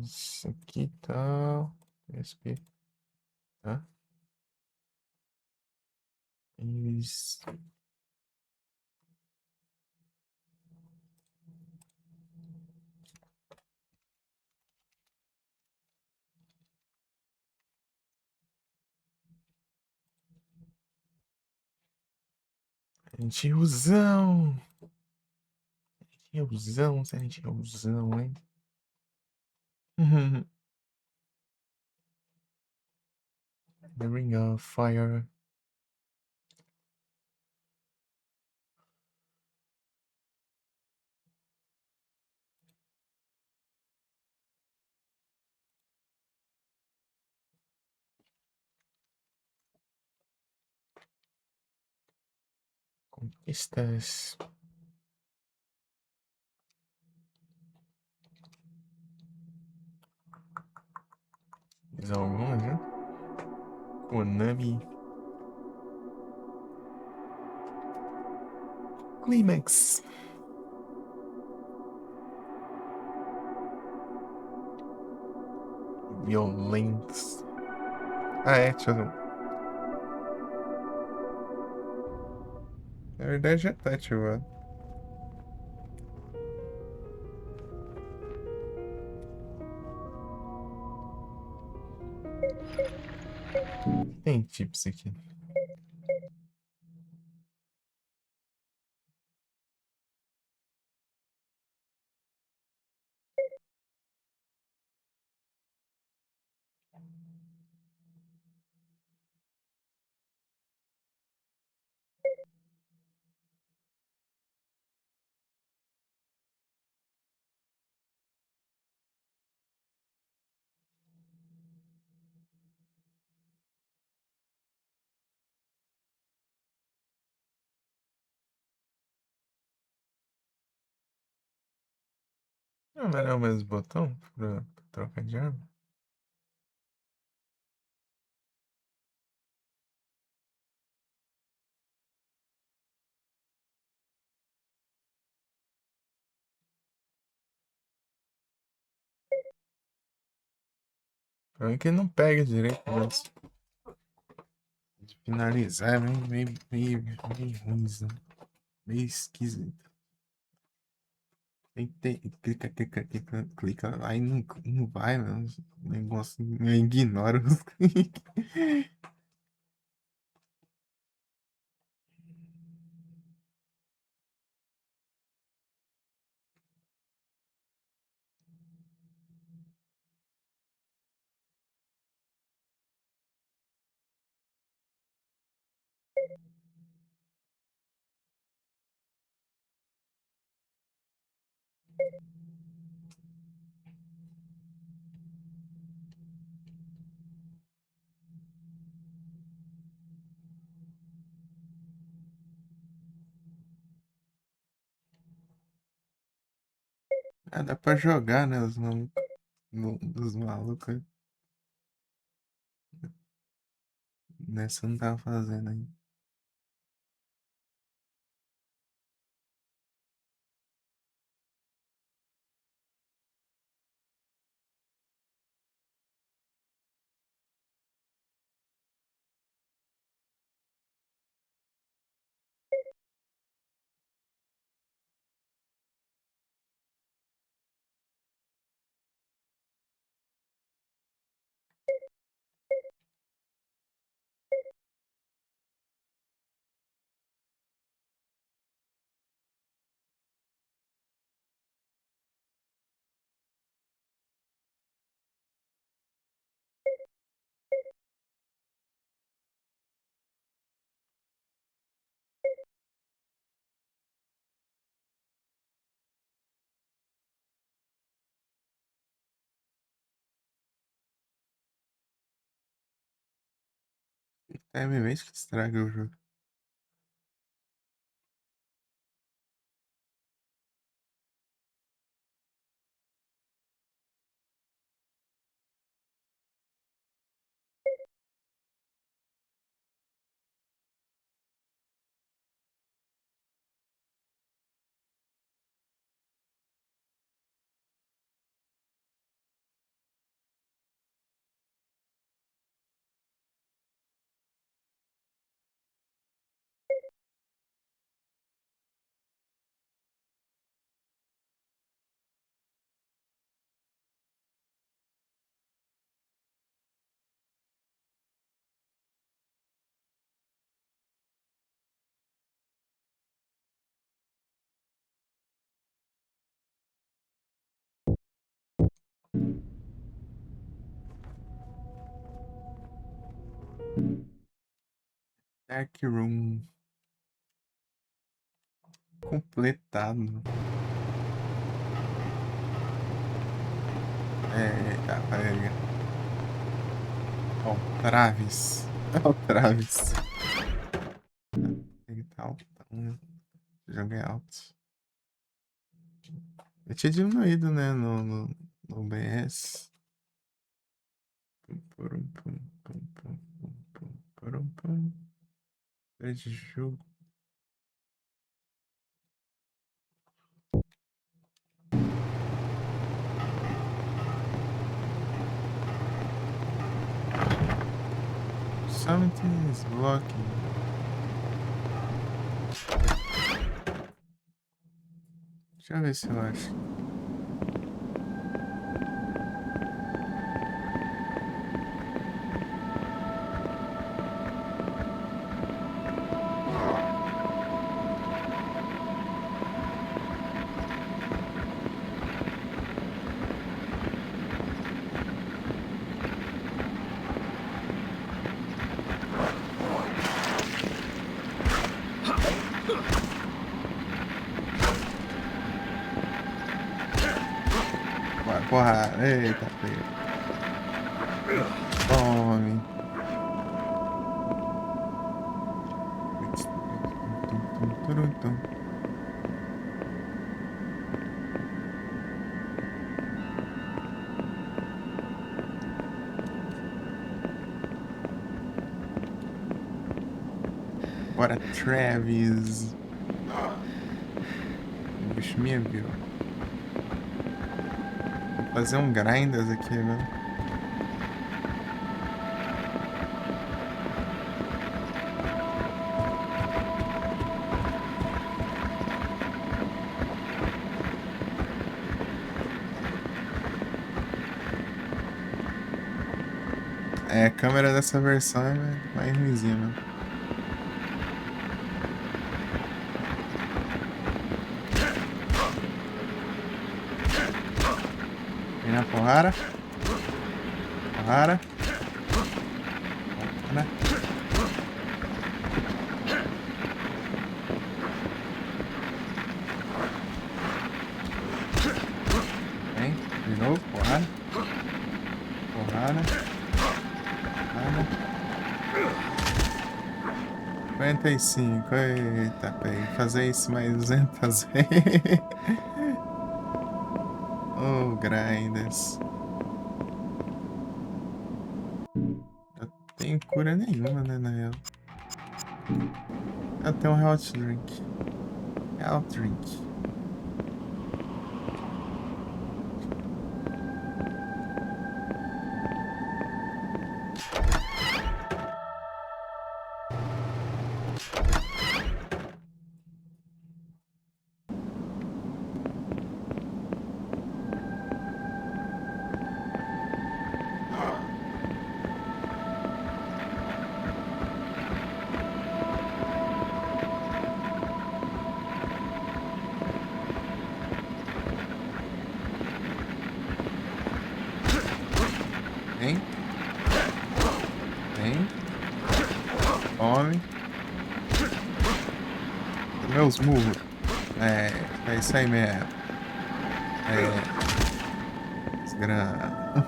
Isso aqui tá. SP, tá? Isso. Silent Hillzão. Silent Hillzão, hein? The Ring of Fire. Conquistas. Mais algumas, né? Konami. Climax. Violentos. Ah, é, deixa eu. Na verdade já tá ativado. Tem chips aqui. Não, mas não é o mesmo botão pra trocar de arma? Pra mim que ele não pega direito, mas de finalizar é meio ruim, né? Meio esquisito. Tem que ter, clica, aí não vai, né? O negócio ignora os cliques. Ah, dá pra jogar, né? Os malucos. Dos malucos. Nessa eu não tava fazendo aí. É mesmo que estraga o jogo. Dark Room. Completado. Eita, pega. Ó, Traves. Ó, Traves. Ele tá altão. Jogo é alto. Eu tinha diminuído, né, no OBS. Pum, pum, pum, pum, pum, pum, pum, pum. De jogo. Something is blocking. Deixa eu ver se eu acho. Vai, porra. Eita, pega. Tome. Tum, tum, tum, tum. Bora, Travis. O bicho me viu. Vou fazer um grinders aqui, né? É, a câmera dessa versão é mais ruimzinha, né? Vem na porrada. Porrada. Porrada. Vem, de novo, porrada. Porrada. Porrada. 55. Eita, peraí. Fazer isso mais 200 vezes. Oh, grinders. Não tem cura nenhuma, né, na real. Eu tenho um hot drink. Hot drink. Vem. Vem. Come. Meus murros. É isso aí mesmo. Desgrama.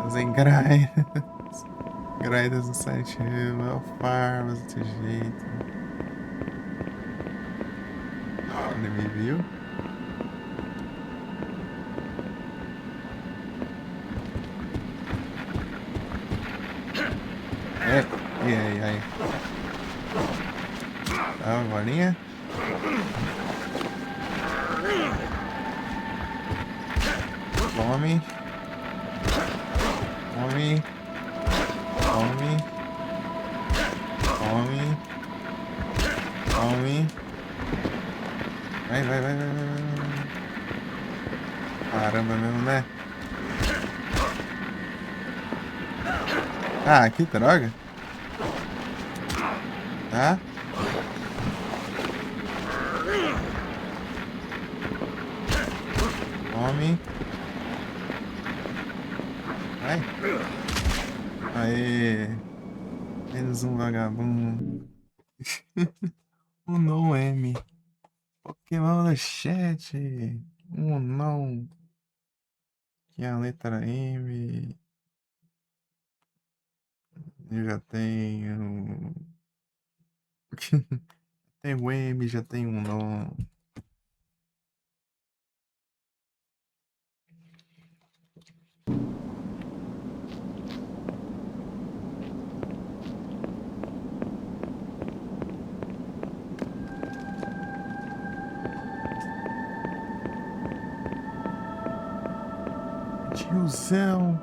Fazem grinders. Grinders no site meu farmas desse jeito. Ele me viu. E aí. Tá, bolinha. Come. Come. Come. Come. Come. Vai. Caramba mesmo, né? Ah, que droga. Tá? Tome. Vai. Aê. Menos um vagabundo. não M. Pokémon no chat. Não. Que é a letra M. Eu já tenho. Tem o M, já tem um não. Tiozão.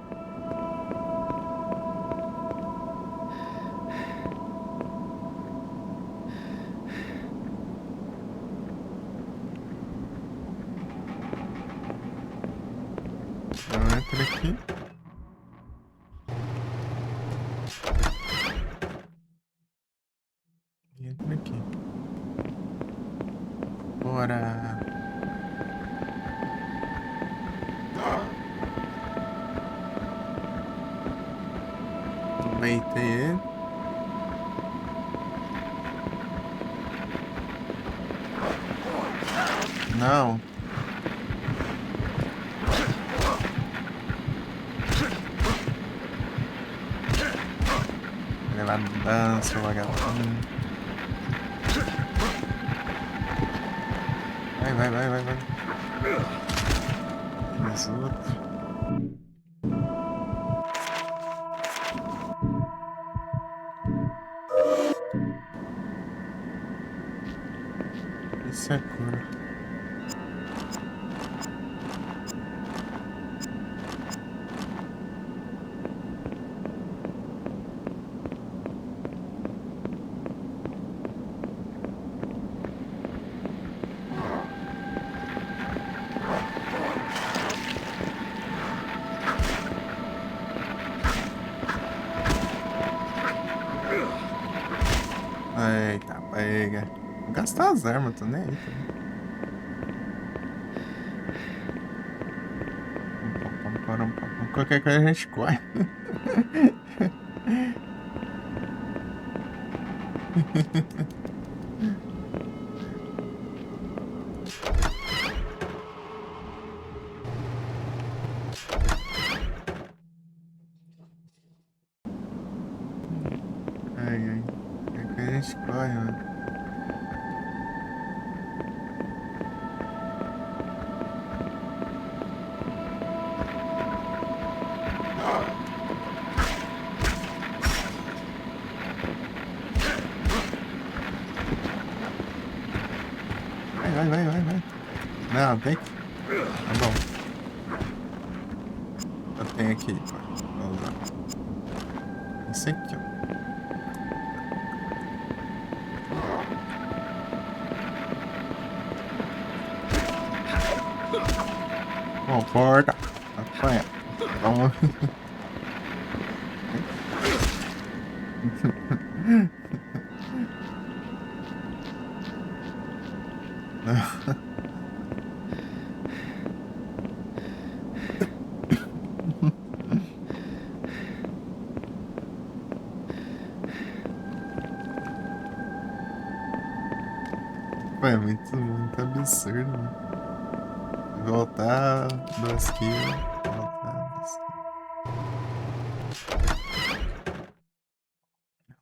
Entra aqui. Entra aqui. Bora. Aproveitei ele. Não. Vai levar dança, vagabundo. Vai. Eles outros. Isso é cura. Eita, pega. Vou gastar as armas, tô nem aí também. Qualquer coisa a gente corre. Ai. Qualquer coisa a gente corre, mano. Vai. Não, tem que. Tá bom. Eu tenho aqui, pô. Vou usar. Esse aqui, ó. Comporta. Apanha. Vamos. Pô, é muito absurdo, mano. Voltar 2 kills. Voltar 2 kills.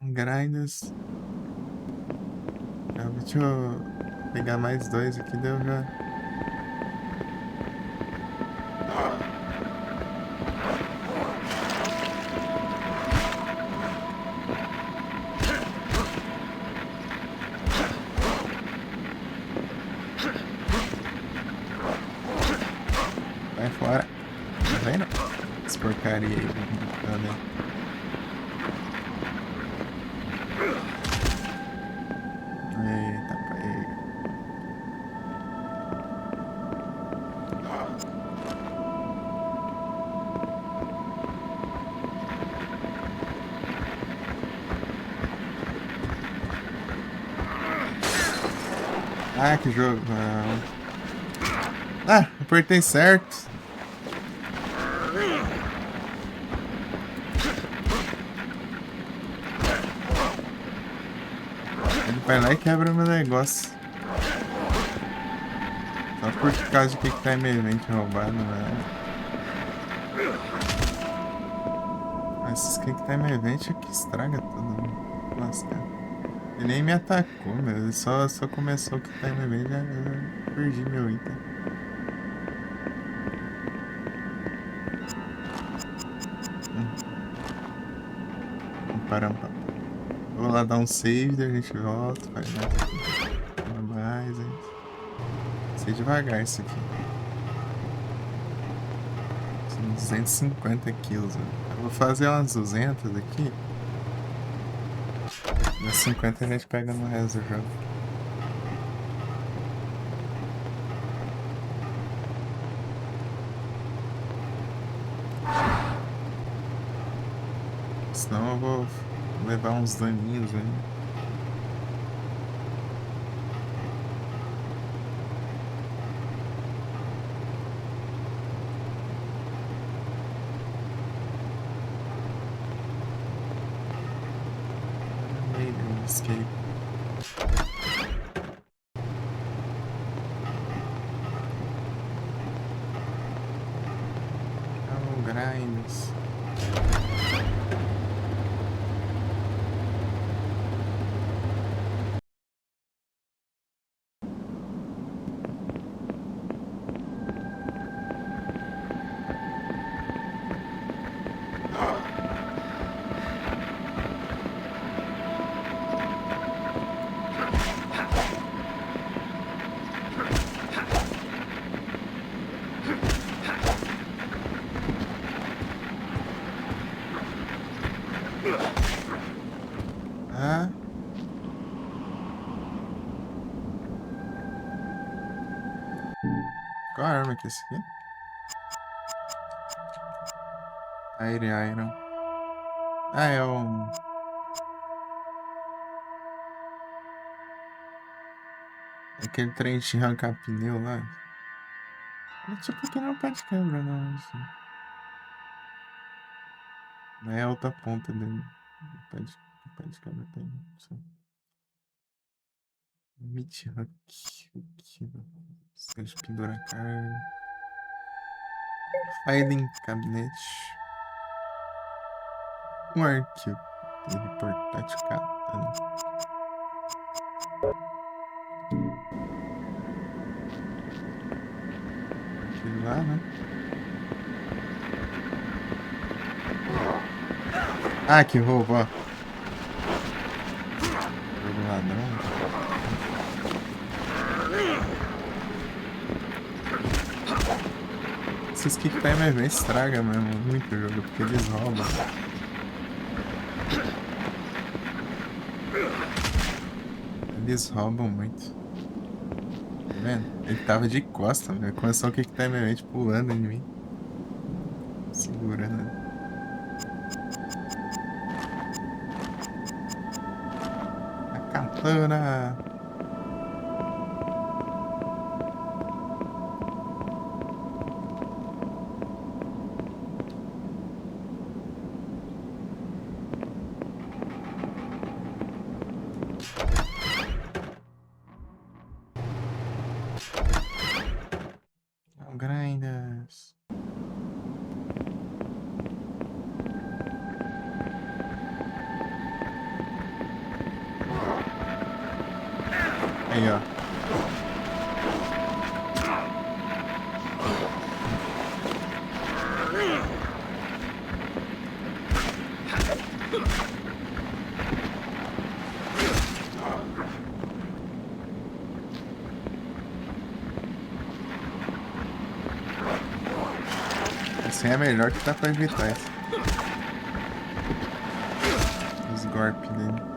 Grindas. Deixa eu pegar mais 2 aqui, deu já. Vai fora. Tá vendo? Essa porcaria aí. Eita, pega. Ah, que jogo. Não. Ah, apertei certo. Ele vai lá e quebra meu negócio. Só por causa de que tá meio roubado, né? Esses Quick Time Event é que estraga tudo, né? Lascar. Ele nem me atacou, meu. Ele só começou o Quick Time Event e já perdi meu item. Param. Vou lá dar um save, daí a gente volta, faz mais, hein? Sei devagar isso aqui. São 250 quilos, né? Eu vou fazer umas 200 aqui. Nas 50 a gente pega no resto do jogo. Senão eu vou levar uns daninhos aí. Escape. Oh, grinds. Ah, qual arma que é esse aqui? Aire Iron. Ah, é um. É aquele trem de arrancar pneu lá. É tipo que não pé de quebra, não. Assim. Não é a outra ponta dele. O pé de quebra tem. Meat Hook. Eles penduram a carne. Filing cabinet. Um arquivo. Teleportátil katana. Aquele lá, né? Ah, que roubo, ó. Jogo ladrão. Esses Kick Time Event estraga mesmo muito o jogo, porque eles roubam. Eles roubam muito. Tá vendo? Ele tava de costa, né? Começou o Kick Time Event pulando em mim. Segurando. A katana. Grinders. Aí, ó. Assim é melhor que dá pra evitar isso. Os golpes dele.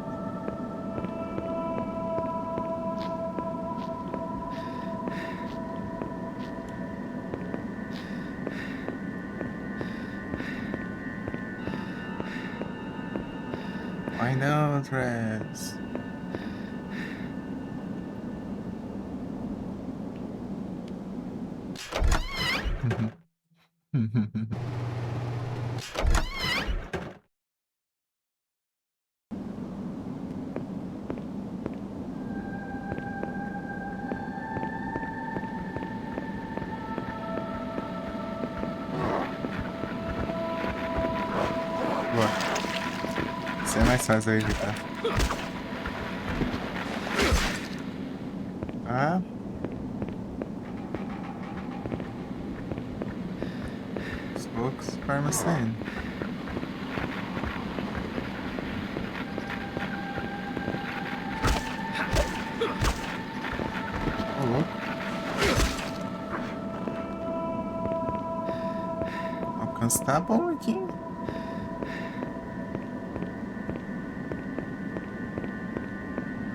Why não, Trash? Boa. Isso é mais fácil de evitar. Tá? Aos poucos, forma saindo. Ô, louco. O alcance tá bom aqui, hein?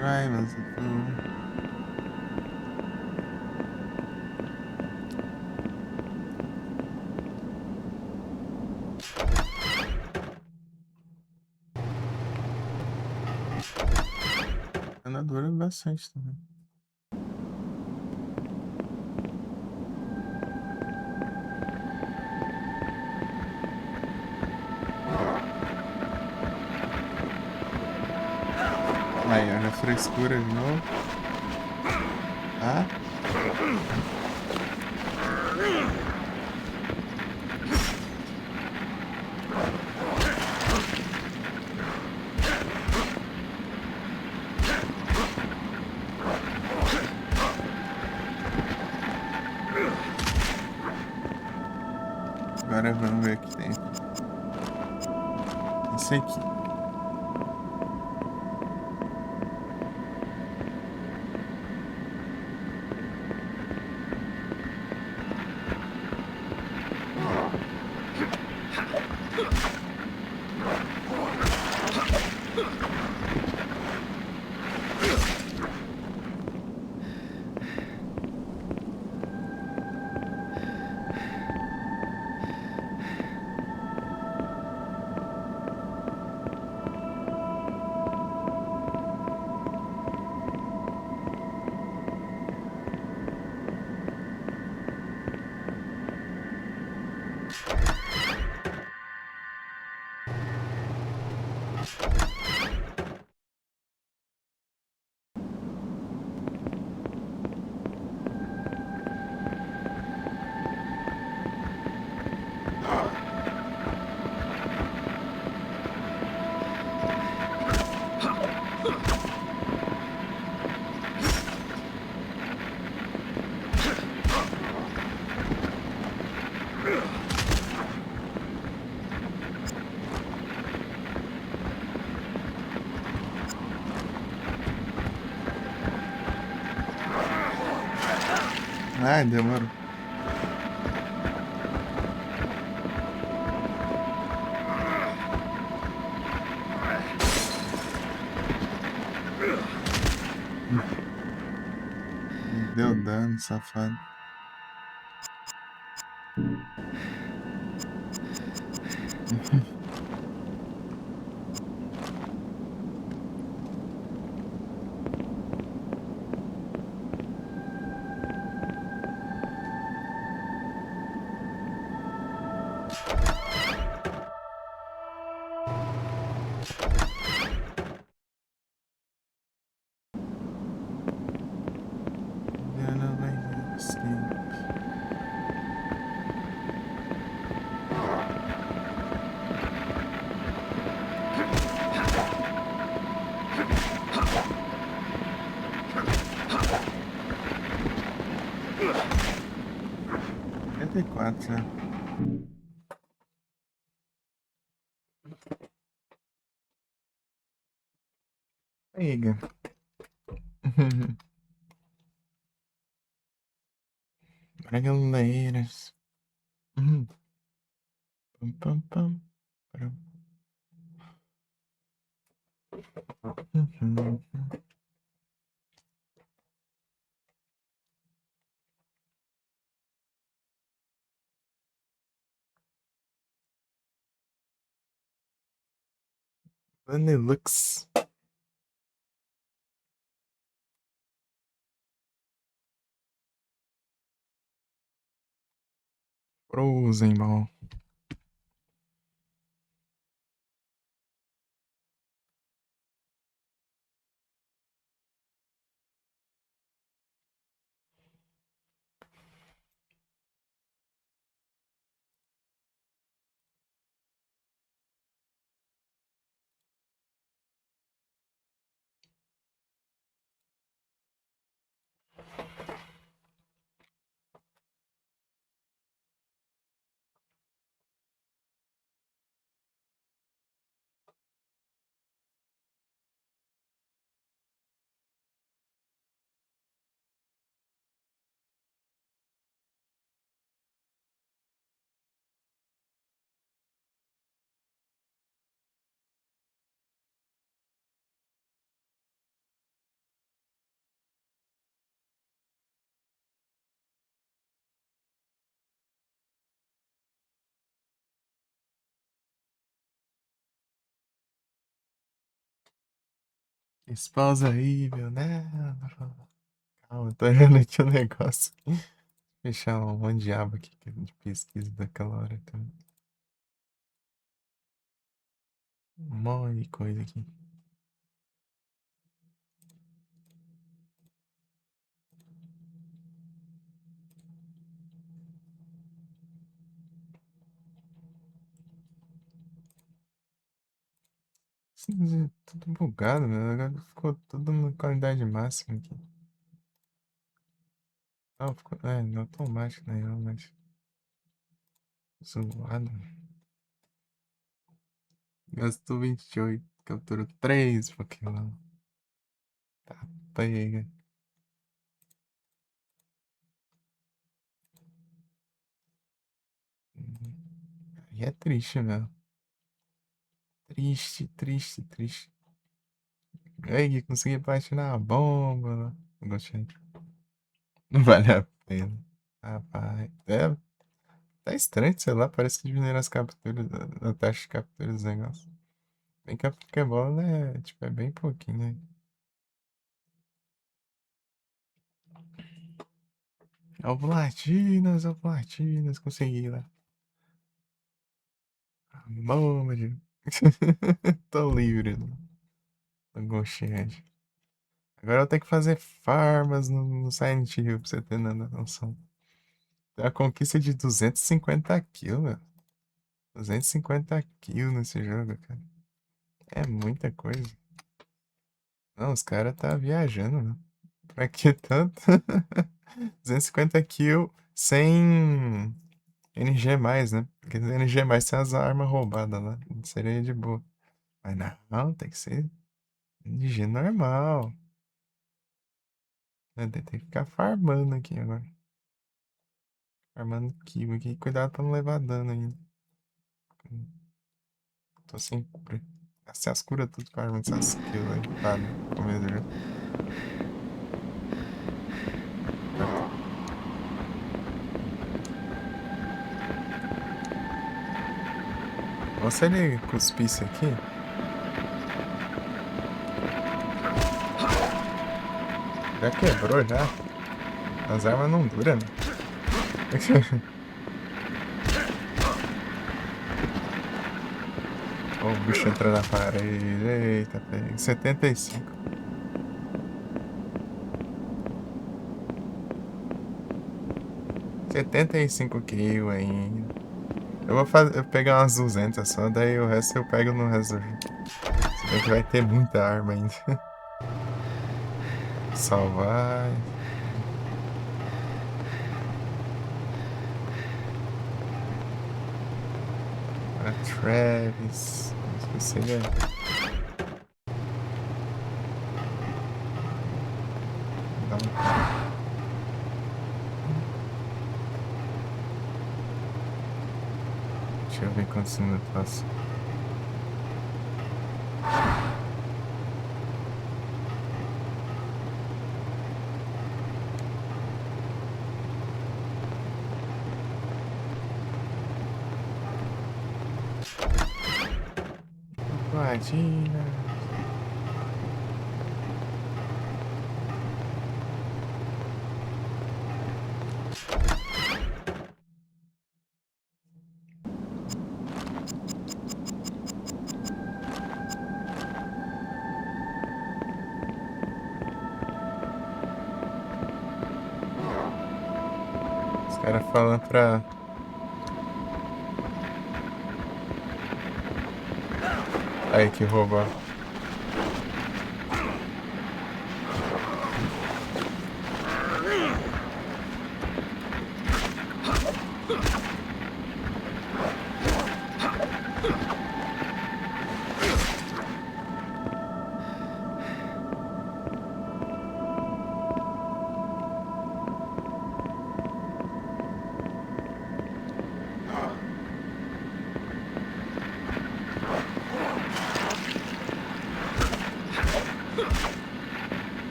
Vai, mas eu tô... Ela dura bastante também. Aí, olha a frescura de novo. Tá? Agora vamos ver o que tem. Esse aqui. Ai, demorou. Deu dano, safado. Quatro, né? Amiga. Brasileiras. Pam, pam, pam. Vanilux. Frozen Ball. Pausa aí, meu, né? Calma, tô olhando aqui o negócio. Fechar um diabo aqui de pesquisa daquela hora também. Um monte de coisa aqui. Tudo bugado, né? Agora ficou tudo na qualidade máxima aqui. Não, ficou. É, no automático, né? Mas. Zoado. Gastou 28. Capturou 3 Pokémon. Tá, pega. Aí é triste, meu. Triste, triste, triste. Aí, consegui platinar a bomba. Né? Não gostei. Não vale a pena. Rapaz. É, tá estranho, sei lá. Parece que diminuíram as capturas. A taxa de captura dos negócios. Bem que a Pokébola, né? Tipo, é bem pouquinho, né? Alvolatinas, consegui lá. Bomba de... Tô livre do Goshed. Agora eu tenho que fazer farmas no Silent Hill pra você ter noção. Tem a conquista de 250 kills, velho. 250 kills nesse jogo, cara. É muita coisa. Não, os caras tá viajando, né? Pra que tanto? 250 kills sem NG mais, né? Porque NG mais tem as armas roubadas lá. Seria de boa. Mas não, tem que ser NG normal. Tem que ficar farmando aqui agora. Farmando kill aqui. Cuidado pra não levar dano ainda. Tô sem cura. Gastei as curas tudo farmando essas kills aí. Tá, no começo do jogo. Ou se ele cuspisse aqui. Já quebrou já. As armas não duram, né? Ó, o bicho entrando na parede. Eita, pega. 75. 75 kills ainda. Eu pegar umas 200 só, daí o resto eu pego no resto do jogo. Se bem que vai ter muita arma ainda. Salvar. A Travis. Esqueci ele. Dá um... Deixa eu ver quantos minutos passa. Platina. cara falando pra... Aí, que rouba.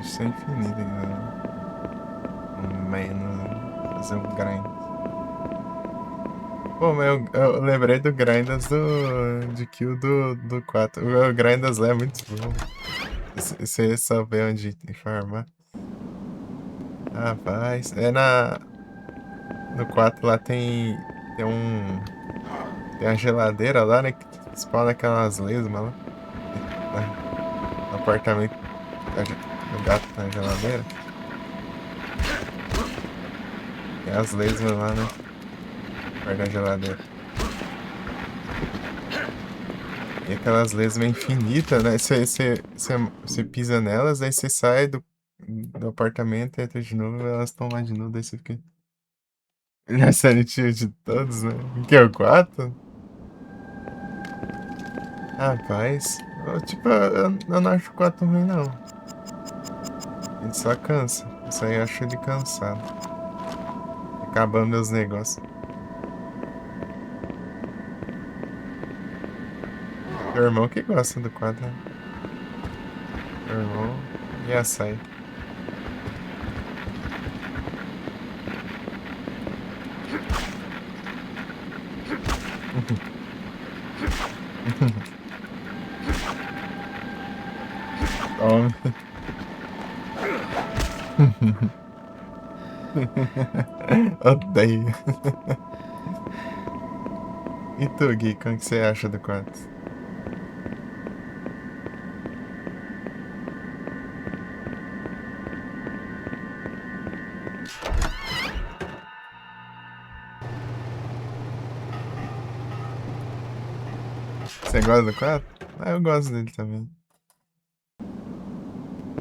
Isso é infinito, cara. Menos fazer um grind. Pô, mas eu lembrei do Grindas de kill do 4. O Grindas lá é muito bom. Você sabe onde farmar. Rapaz, no 4 lá tem um. Tem uma geladeira lá, né? Que spawna aquelas lesmas lá. No apartamento. O gato na geladeira. Tem as lesmas lá, né? Perto da geladeira. E aquelas lesmas infinitas, né? Você pisa nelas, aí você sai do apartamento, entra de novo, elas estão lá de novo, daí você fica. Já sanitinho de todos, né? O que é o 4? Rapaz, tipo, eu não acho o 4 ruim, não. Ele só cansa. Isso aí eu acho ele cansado. Acabando meus negócios. Meu irmão que gosta do 4, né? Meu irmão e açaí. Tome. Odeio. E tu, Gui, como que você acha do 4? Você gosta do 4? Ah, eu gosto dele também.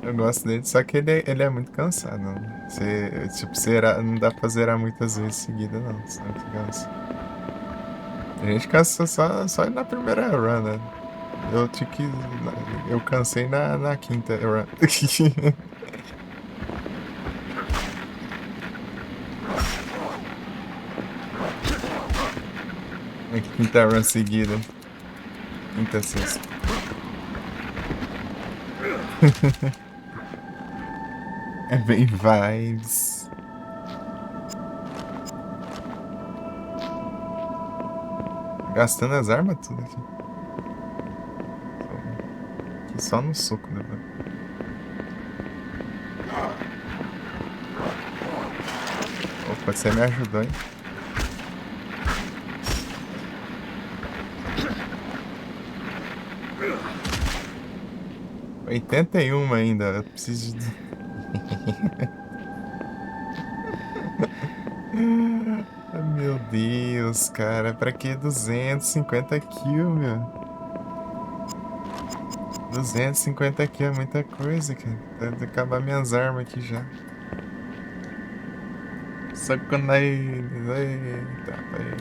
Eu gosto dele, só que ele é muito cansado. Né? Tipo, não dá pra zerar muitas vezes seguida, não. Senão que cansa. A gente cansa só na primeira run, né? Eu tive que. Eu cansei na quinta run. Na quinta run seguida. Quinta, sexta. É bem vibes. Gastando as armas tudo aqui. Aqui só no soco, né? Opa, você me ajudou, hein? Oitenta e 81 ainda. Eu preciso de. Meu Deus, cara. Pra que 250 kills, meu? 250 kills é muita coisa, cara. Deve acabar minhas armas aqui já. Só que quando aí. Eita, peraí.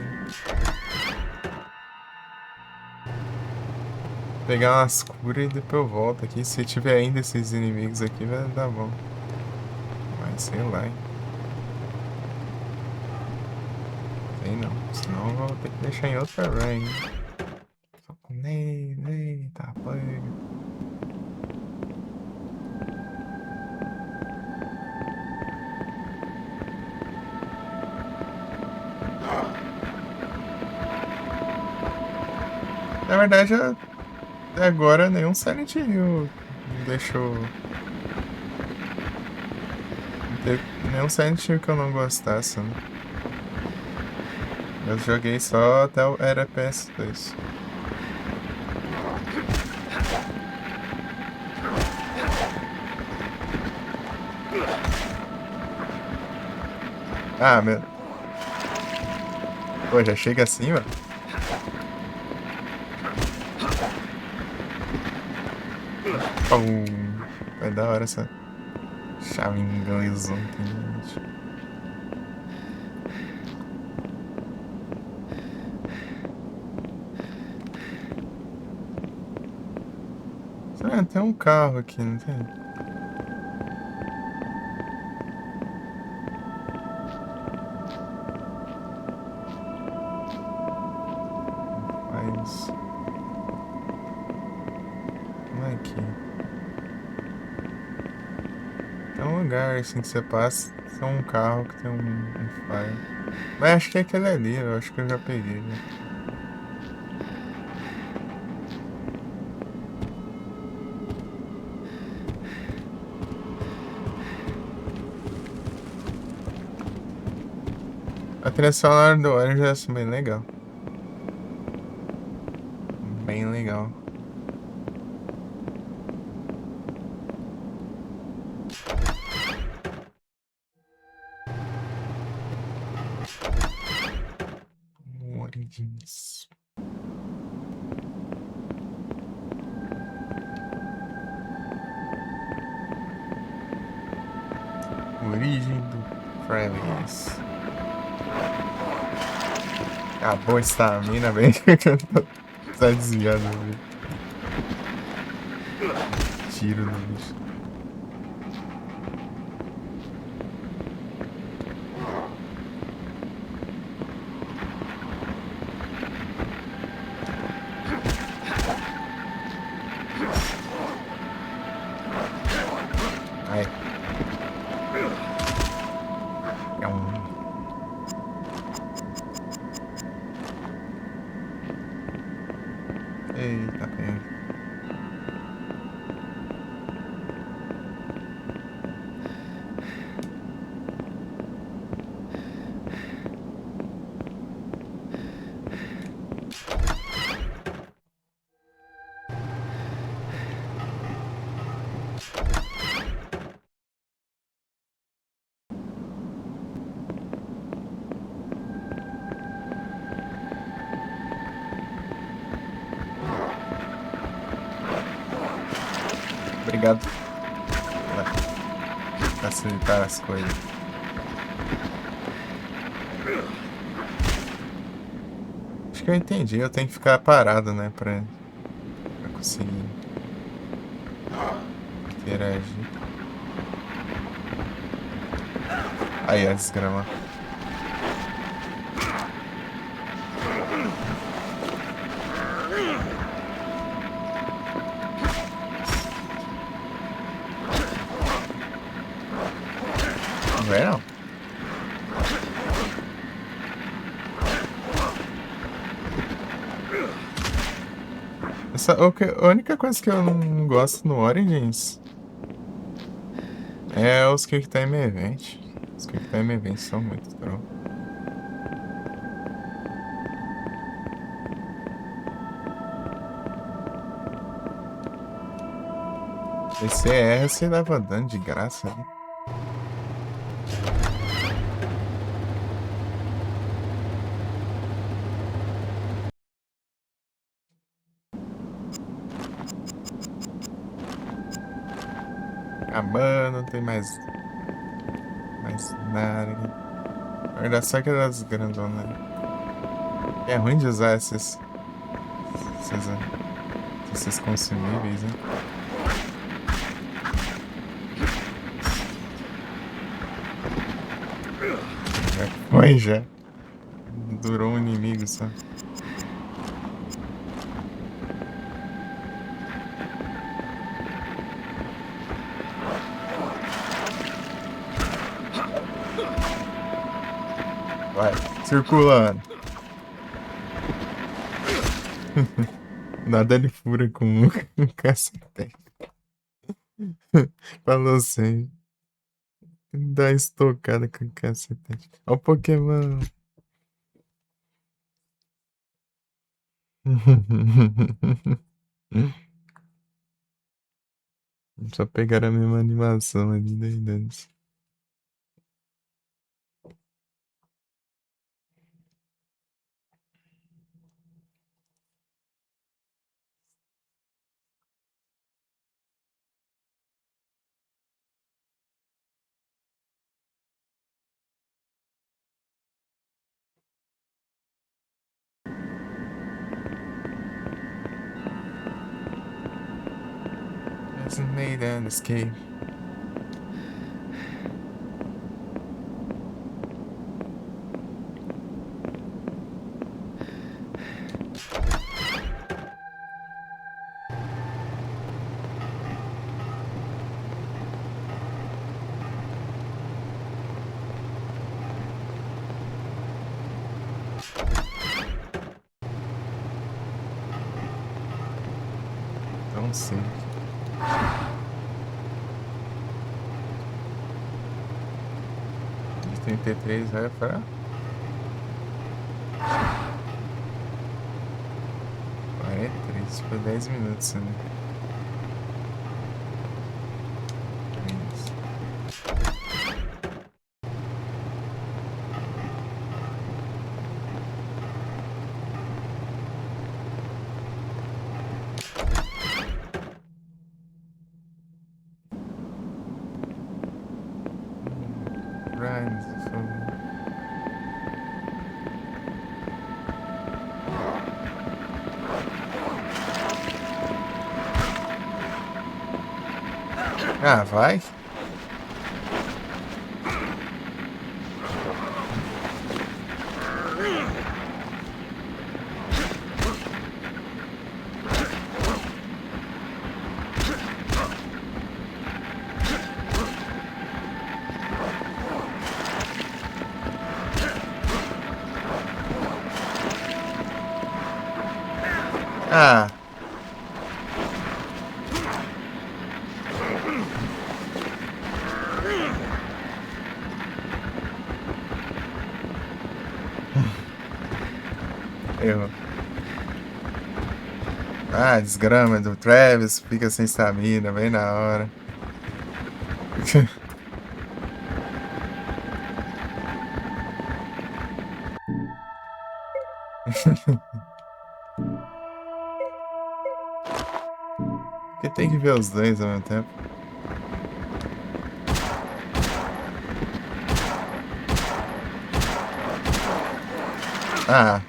Pegar umas curas e depois eu volto aqui. Se tiver ainda esses inimigos aqui, vai dar bom. Mas sei lá, hein. Sei não. Senão eu vou ter que deixar em outra run, hein. Só com eita, pega. Na verdade, até agora nenhum Silent Hill me deixou. Não teve nenhum Silent Hill que eu não gostasse, né? Eu joguei só até o era PS2. Ah, meu. Pô, já chega assim, mano? Pum. Vai da hora essa chave inglesão aqui, gente. Ah, tem um carro aqui, não tem? Mas. Não é aqui. Tem um lugar assim que você passa, tem um carro que tem um fire. Mas acho que é aquele ali, eu acho que eu já peguei já. A trilha sonora do Orange é bem legal. Bem legal. Origins. Origem do Travis. Acabou a estamina, velho. Tá desviado, velho. Tiro no bicho. Ai. É um. Eita, pega. Obrigado por facilitar as coisas. Acho que eu entendi, eu tenho que ficar parado, né, pra conseguir interagir. Aí, a desgrama. Não vai não. A única coisa que eu não gosto no Origins é os Quick Time Event. Os Quick Time Events são muito troll. Esse erra, você dava dano de graça, né? Acabando, não tem mais nada aqui. Na verdade, só que das grandonas, né? É ruim de usar esses consumíveis, né? Já foi, já. Durou um inimigo só. Vai, circulando. Nada ele fura com um cacete. Falou assim. Dá estocada com cacete. Ó o Pokémon. Só pegar a mesma animação ali da dança. Hasn't made an escape. Tão simples. 33 vai para 43, foi 10 minutos, né? Isso. Grind, ah, vai. Ah. Errou. Ah, desgrama do Travis, fica sem estamina, bem na hora. Porque tem que ver os dois ao mesmo tempo. Ah.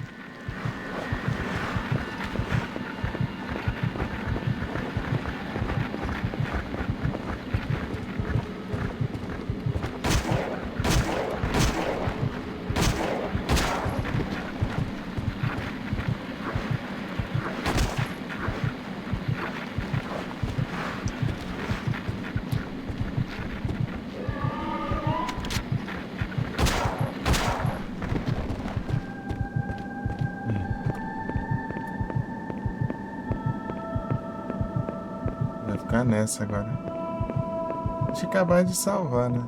Vai ficar nessa agora. Deixa eu acabar de salvar, né?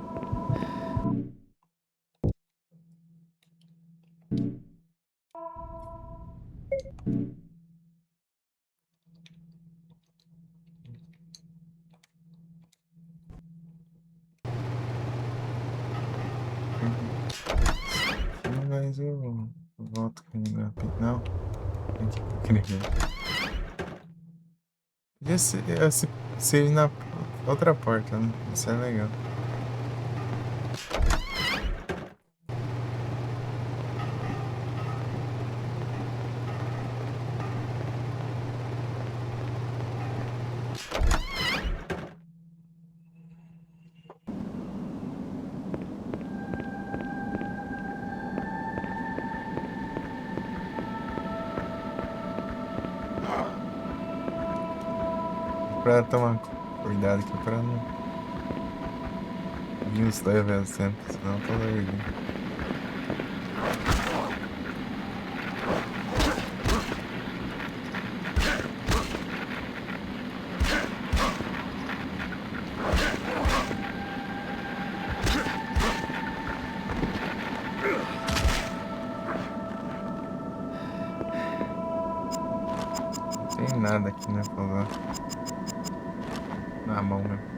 Mas eu volto com o apito. Não. Aqui, podia ser na outra porta, né? Isso é legal. Pra tomar cuidado aqui pra não vir os dois ao mesmo tempo, senão eu tô doido. Tem nada aqui, né, pra usar. Na mão mesmo.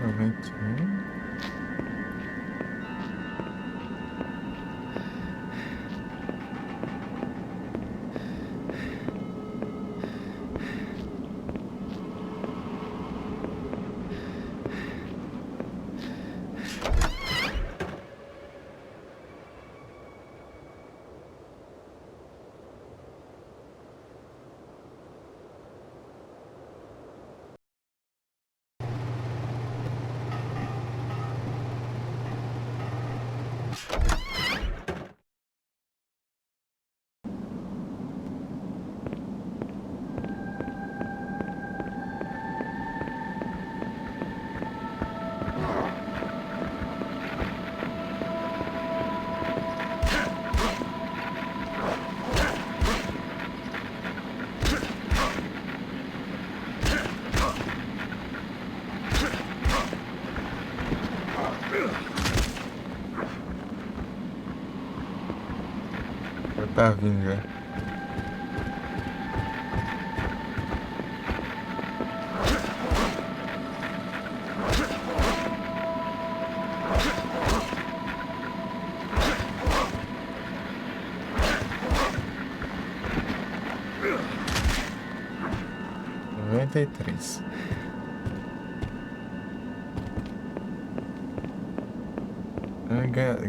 Provavelmente. Já tá vindo já. Noventa e três.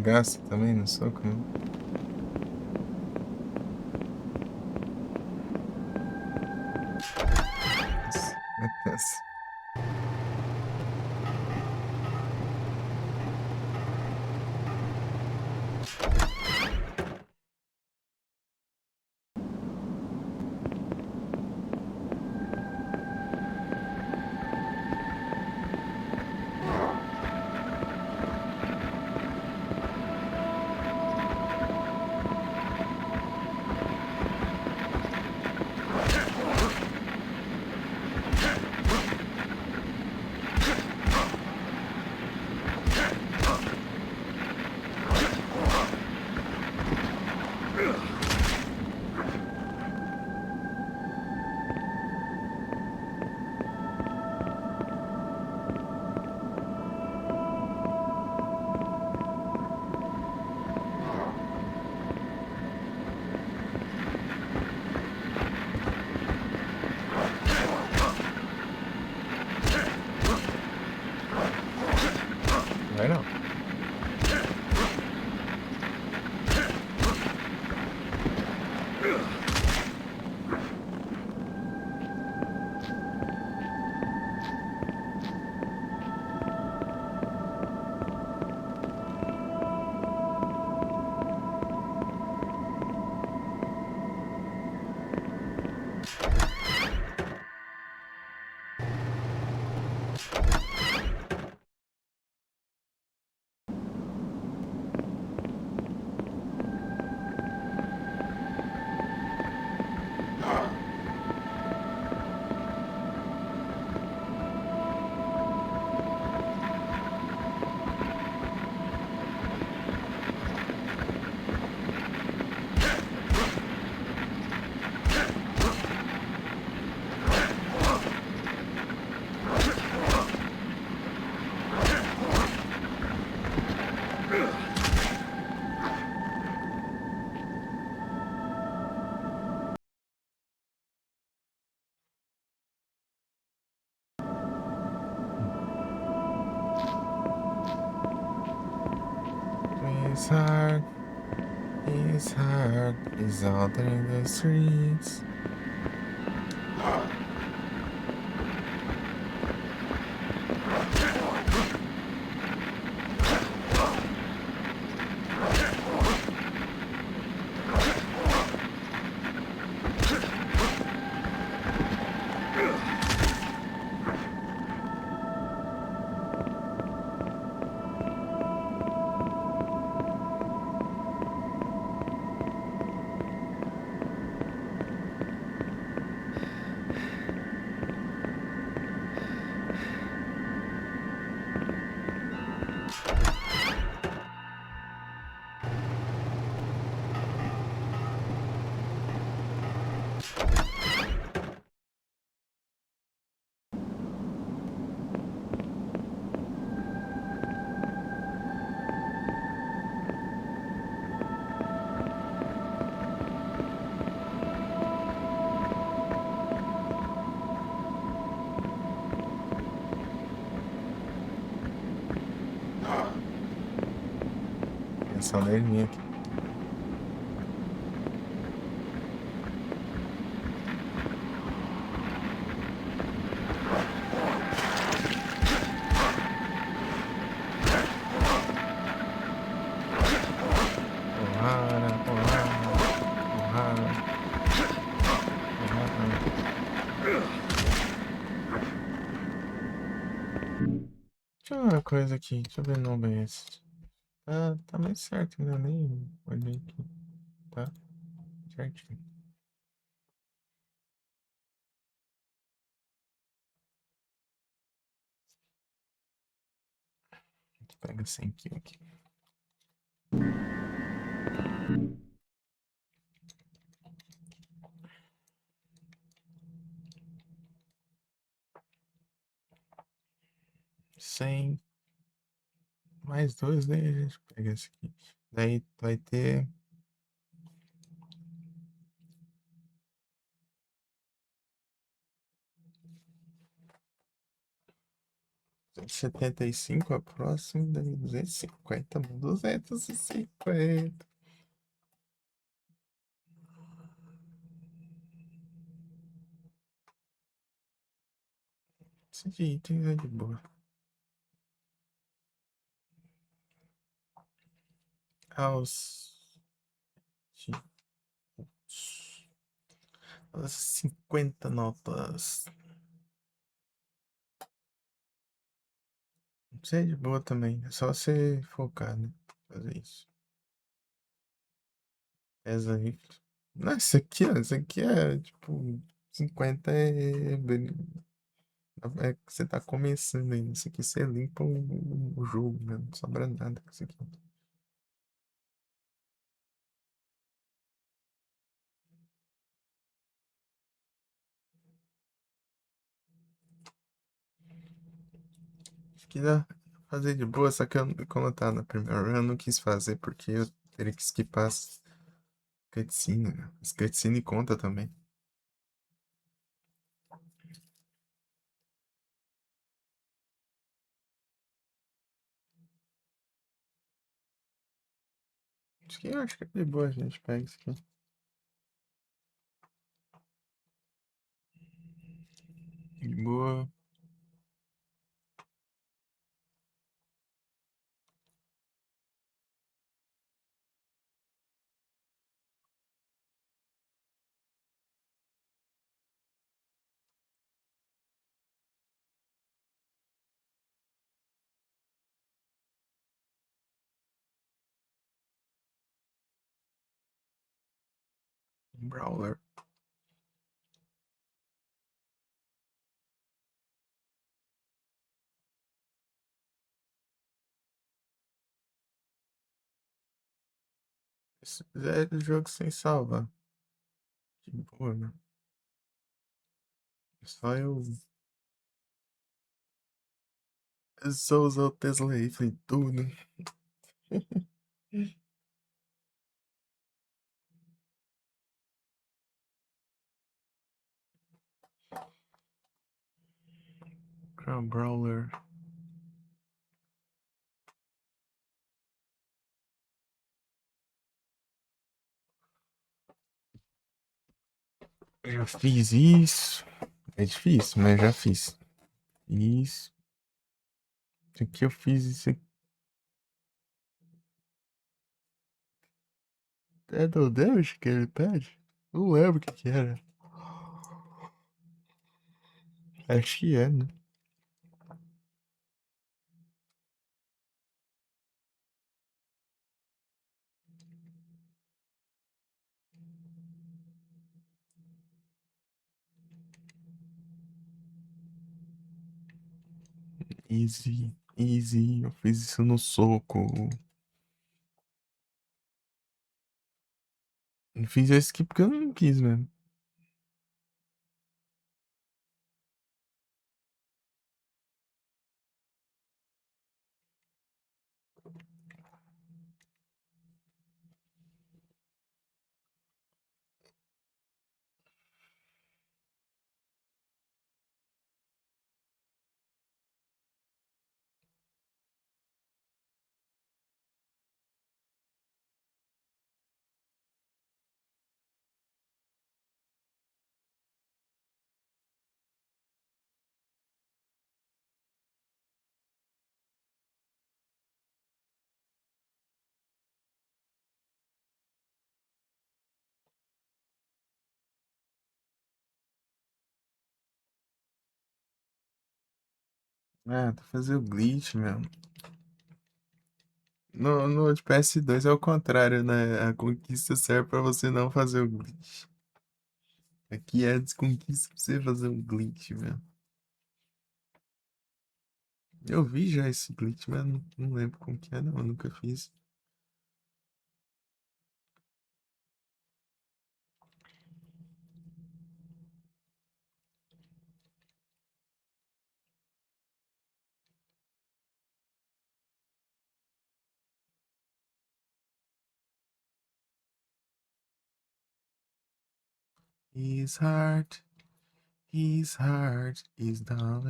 Gasta também no soco, né? Nossa, é tenso. Vai não. His heart, his heart is out in the streets. direção dele vinha aqui. Porrada, porrada, porrada, porrada. Deixa eu ver uma coisa aqui. Deixa eu ver o nome esse. Tá mais certo, ainda nem olhei aqui. Tá certinho. Pega 100 quilos aqui. Cem mais dois, daí a gente pega esse aqui. Daí vai ter 75 a próxima, daí 250, 250. Esse de itens é de boa. Aos 50 notas. Isso é de boa também. É só você focar, né? Fazer isso. Essa aí. Não, isso aqui é tipo 50 é que você tá começando ainda. Isso aqui você limpa o jogo, né? Não sobra nada com isso aqui. Acho que dá pra fazer de boa, só que como eu tava na primeira run, eu não quis fazer porque eu teria que skipar as cutscene, né? As cutscene conta também. Acho que é de boa a gente pega isso aqui. De boa. Brawler. Esse é o jogo sem salvar. De boa, né? É só eu só usar o Tesla aí, foi tudo. Crown Brawler. Já fiz isso. É difícil, mas já fiz. Isso. Isso aqui eu fiz isso aqui. É do damage que ele pede? Não lembro o que que era. Acho que é, né? Easy, easy. Eu fiz isso no soco. Não fiz esse aqui porque eu não quis mesmo. Ah, tá fazendo glitch, meu. No de PS2 é o contrário, né? A conquista serve pra você não fazer o glitch. Aqui é a desconquista pra você fazer um glitch, meu. Eu vi já esse glitch, mas não lembro como que é, não. Eu nunca fiz. His heart is down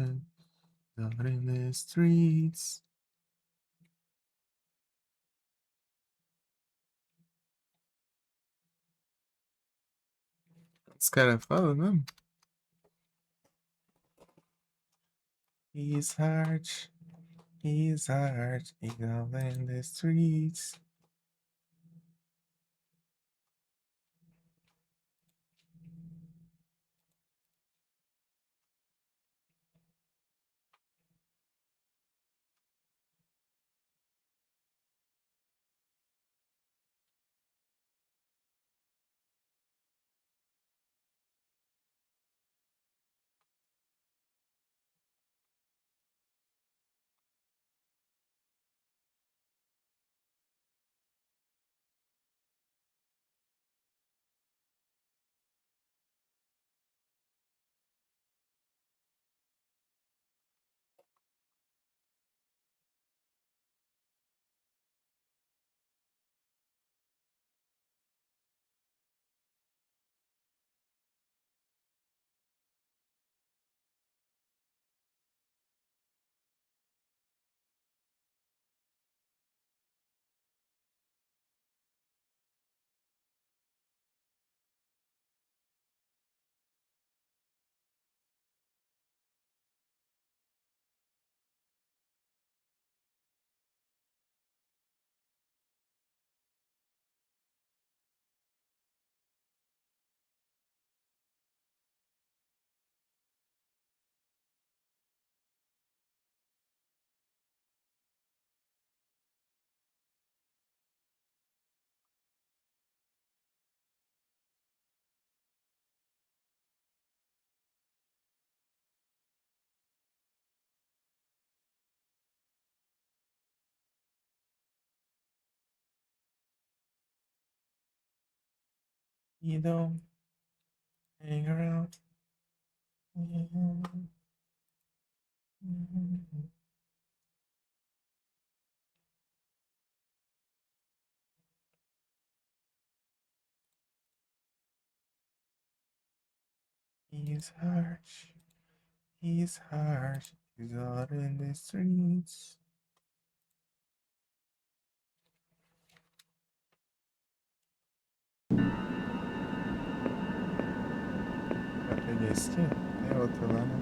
in the streets. Os caras falam mesmo? His heart is down in the streets. You don't hang around. His heart, his heart is out in the streets. Já peguei esse aqui? Tem outro lá, né?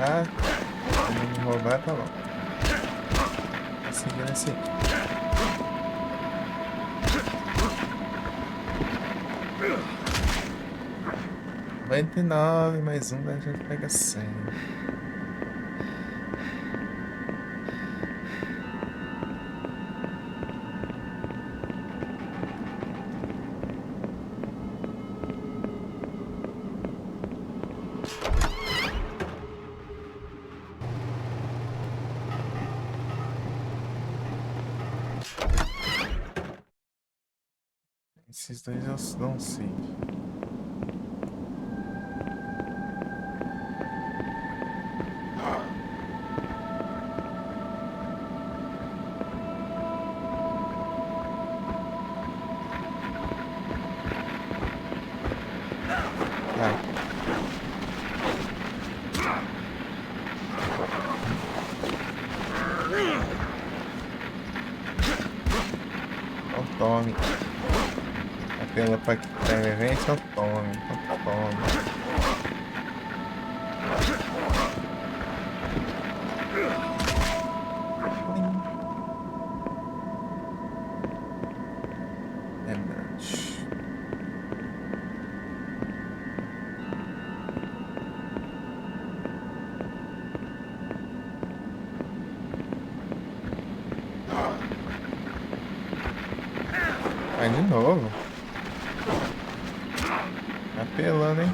Ah, se não me roubar, tá bom. Tá seguindo assim. 99 mais um, daí a gente pega 100. Esses dois eu não sei. Vai. Então tome. Apela pra evento, então tome. Então tome. Emerald. Vai de novo. Apelando, hein?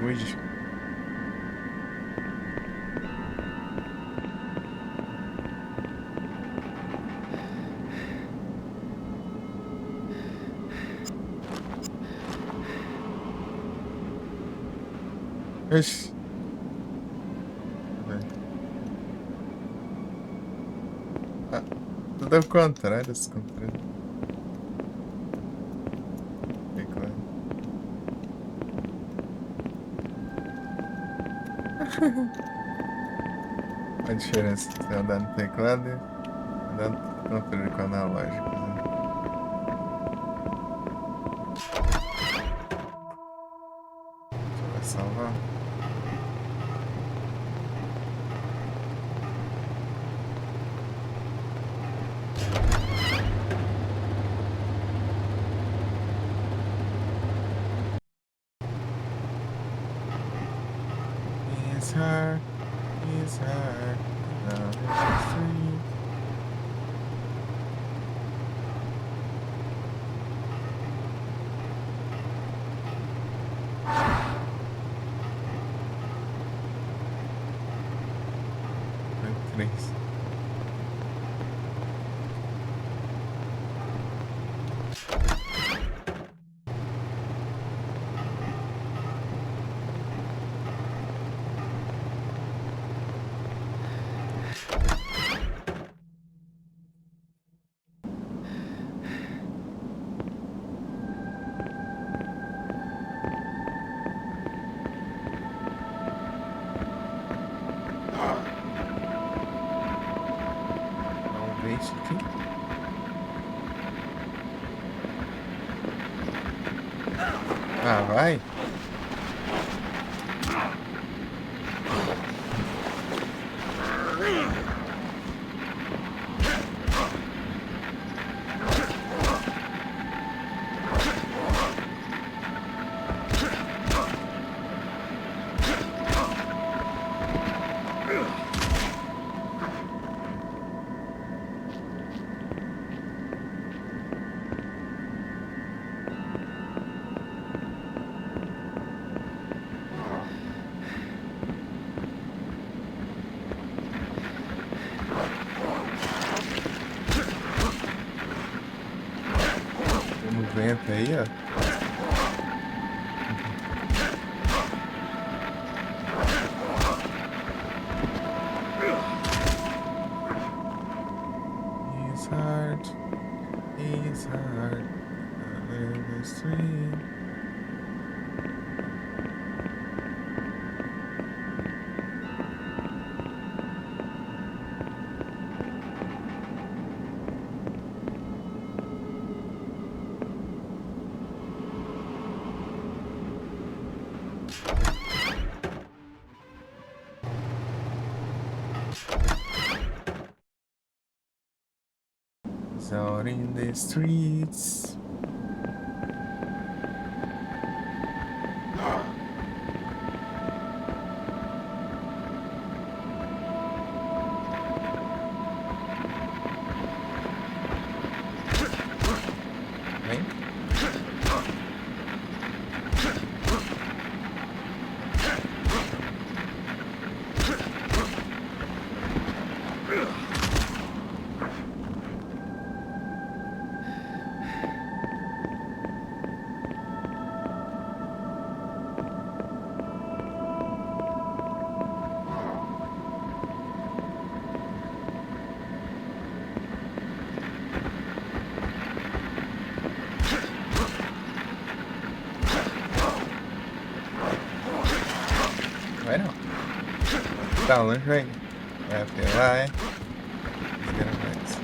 Good. Ixi. Ah, tudo ao contrário, esse contrário. É claro. A diferença de você andar no teclado e andar no controle com analógico, né? Vai salvar? It's hard, it's hard. Now it's free. Três. Vamos ver isso aqui. Ah, vai. Vamos vento aí, ó. It's hard, it's hard. I live the street. It's out in the streets. Vem. Vai não. Tá longe, vai. Vai apelar, é? Desgrama mais.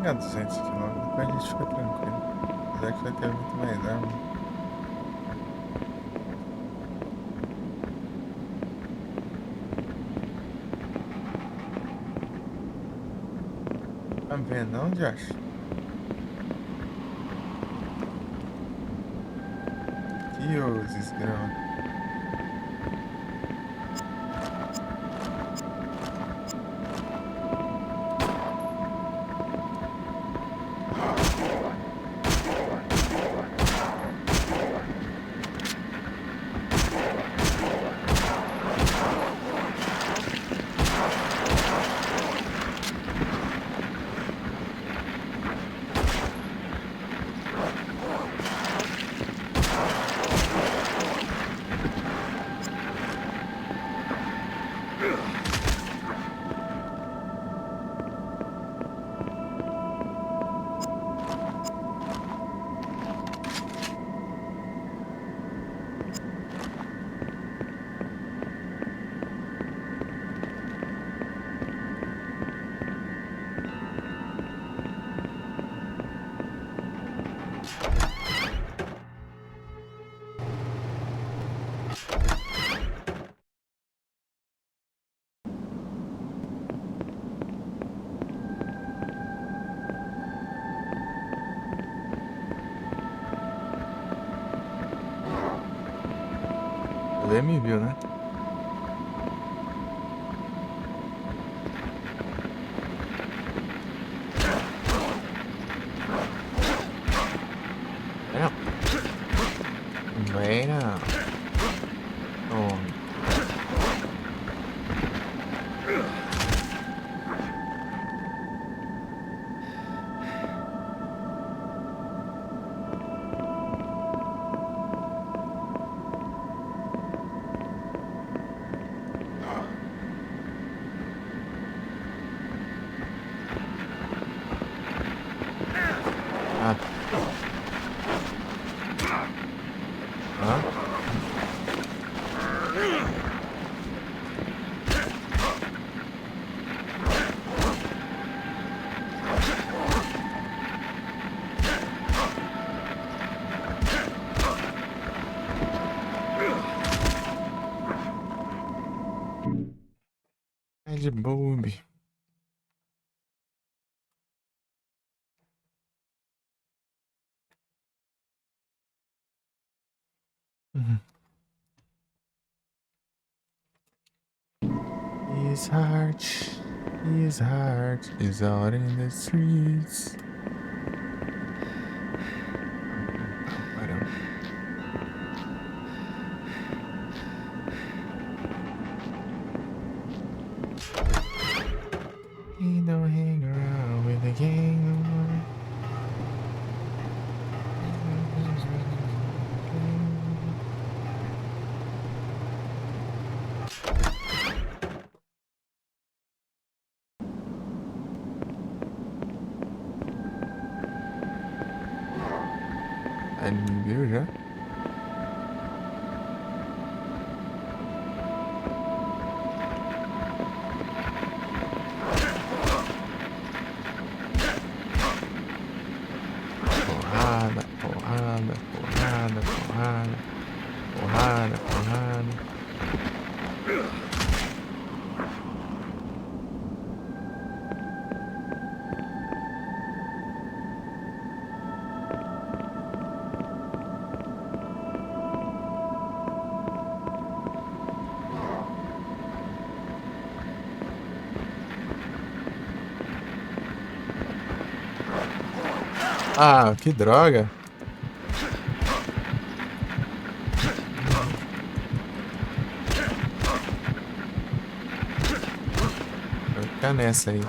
pegar 200 aqui logo, depois a gente fica tranquilo. Apesar que vai ter muito mais arma. Tá vendo não, Josh? Que os esgrão. Ele me viu, né? Bueno. Oh. Ah. Ah. É de bobe. Uhum. His heart is out in the streets. Paramos. He don't hang around with the gang no more. Ele viu já? Porrada, porrada, porrada, porrada. Porrada, porrada. Ah, que droga. Vai ficar nessa aí.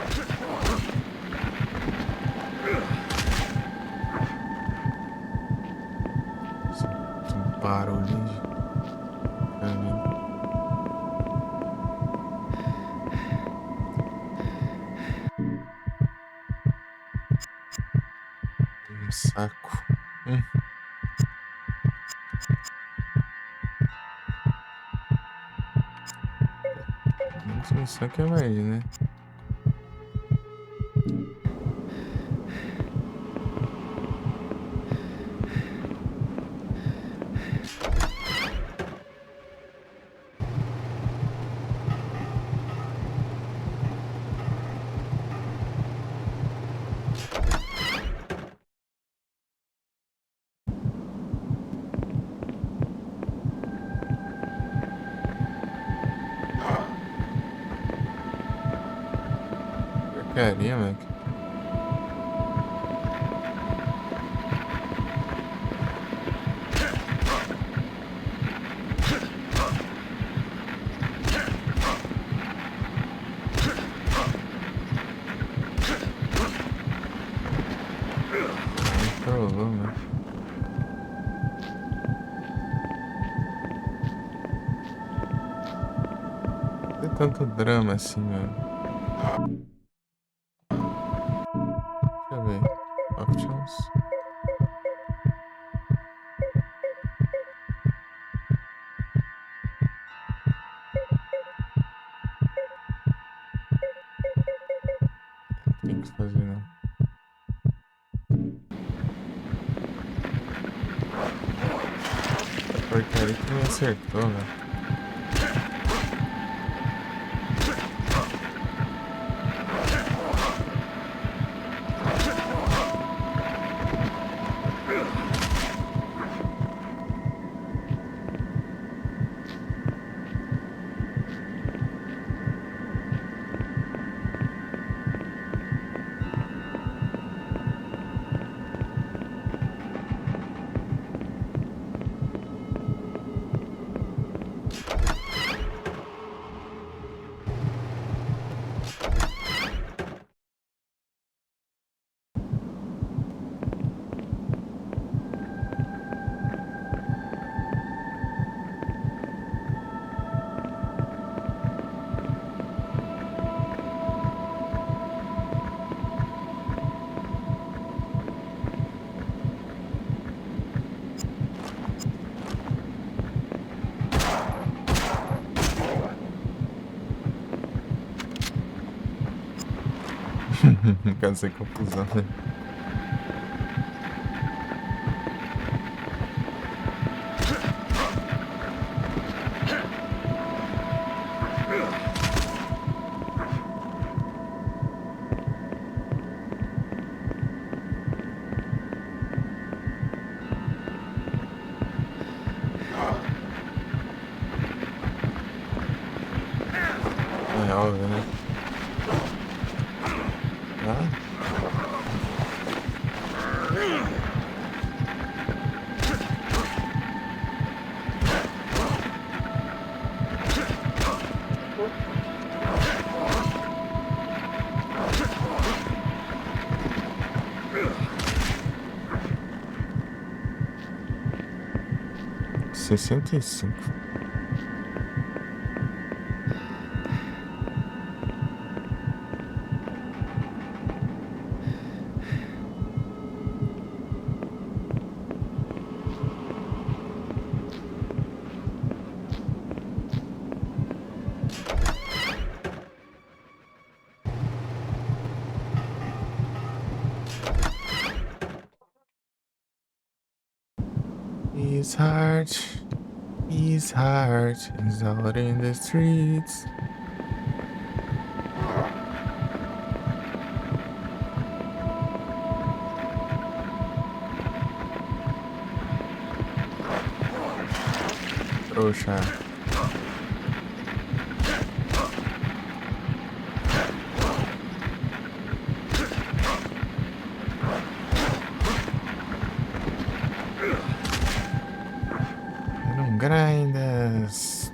Que barulho de caminho. Um saco. Isso aqui é mais, né? porcaria, moleque. Trollou, né? Não tem tanto drama assim, mano. Deixa eu ver. Options. Tem que fazer, não. A porcaria que me acertou, né? Causei confusão, né? É óbvio, né? Ah, 65. His heart is out in the streets. Trouxa. Não grindas.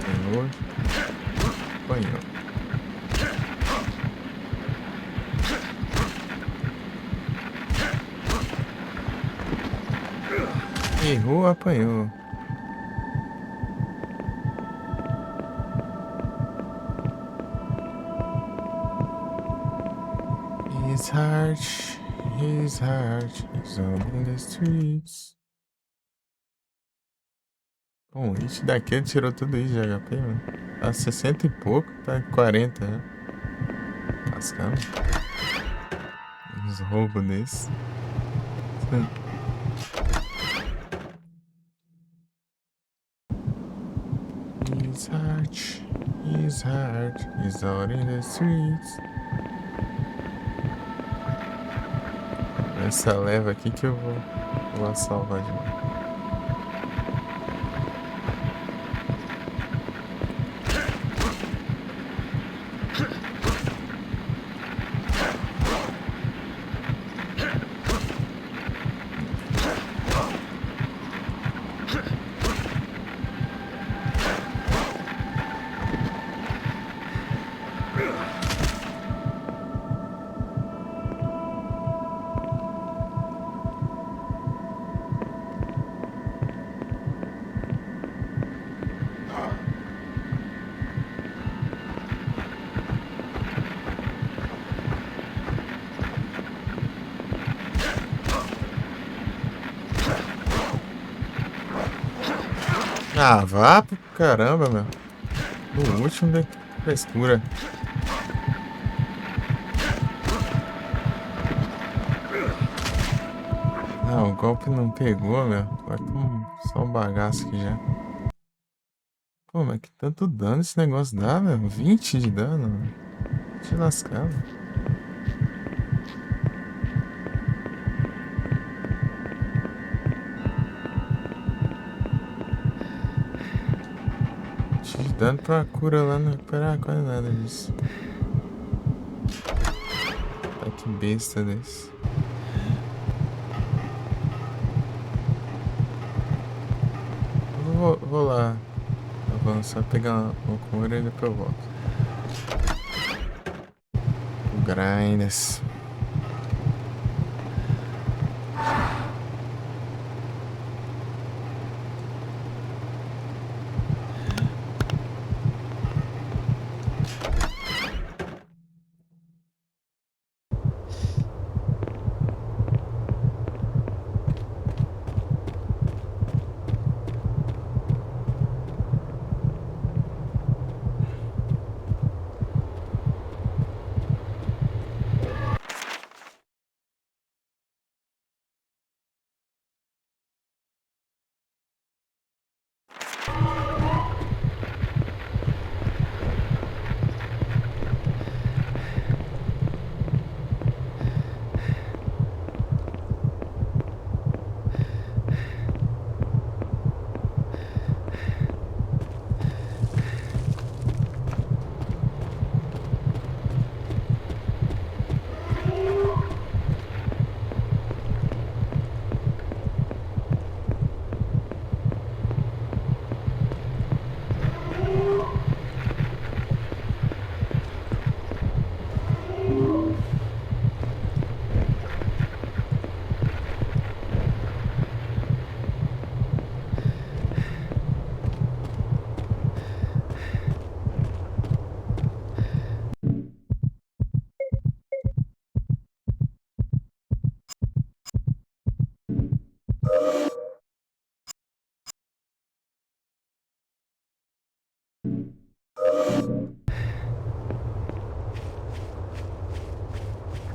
Senhor. Apanhou. Errou, apanhou. His heart is out in the streets. Bom, o hit daqui ele tirou tudo isso de HP, mano. Tá 60 e pouco, tá 40, né? Lascando. Uns roubos desse. his heart is out in the streets. Essa leva aqui que eu vou salvar de novo. Ah, vá pro caramba, meu. No último da frescura. Não, o golpe não pegou, meu. Vai só um bagaço aqui já. Pô, mas que tanto dano esse negócio dá, meu? 20 de dano, meu. Te lascar, meu. De dano pra cura lá, não recuperar quase nada disso. Tá que besta desse. Vou lá. Vou só pegar uma cura e depois eu volto. O Grindas.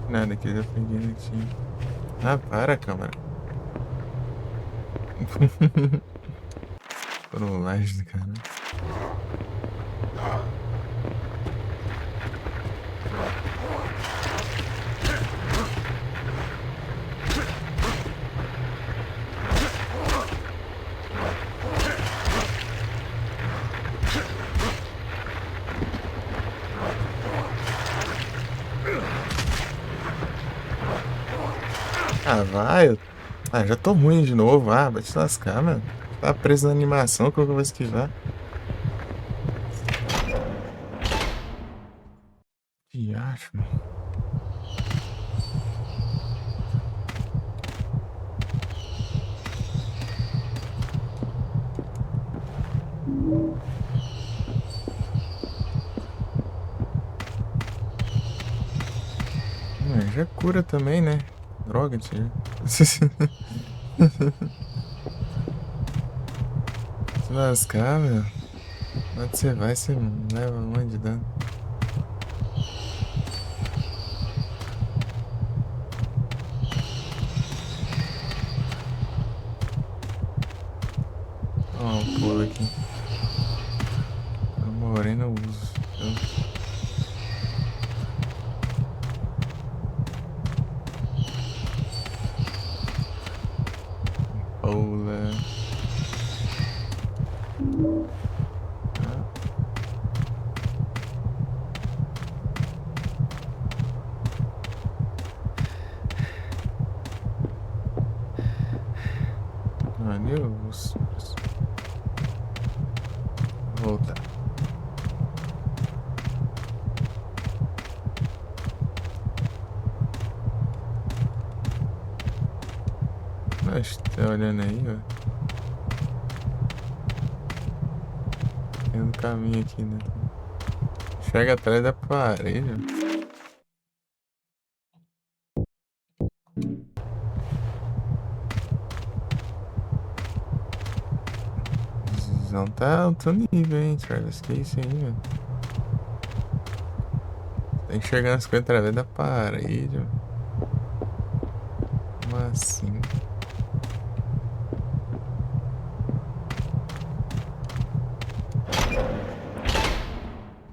Nada que eu já peguei aqui. Ah, para, câmera. Trollagem do cara. Ah, vai. Ah, já tô ruim de novo. Ah, vai te lascar, mano. Tá preso na animação, como que eu vou esquivar? Que acho, mano. Já cura também, né? Droga, tio. Se lascar, meu. Onde você vai, você leva um monte de dano. Ó, um pulo aqui. rola. Adeus. Voltar. Mas tá olhando aí, ó. Tem um caminho aqui, né? Chega atrás da parede, ó. Não tá alto nível, hein, Travis? Que isso aí, mano? Tem que chegar nas coisas através da parede, ó. Como assim?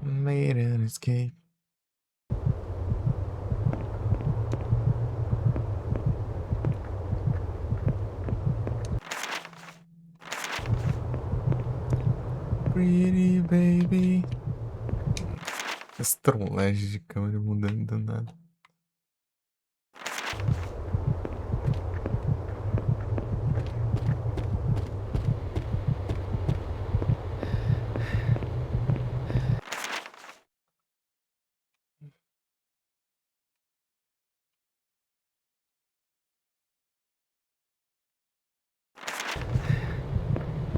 Made an escape. Pretty baby. Essa trollagem de câmera mudando do nada.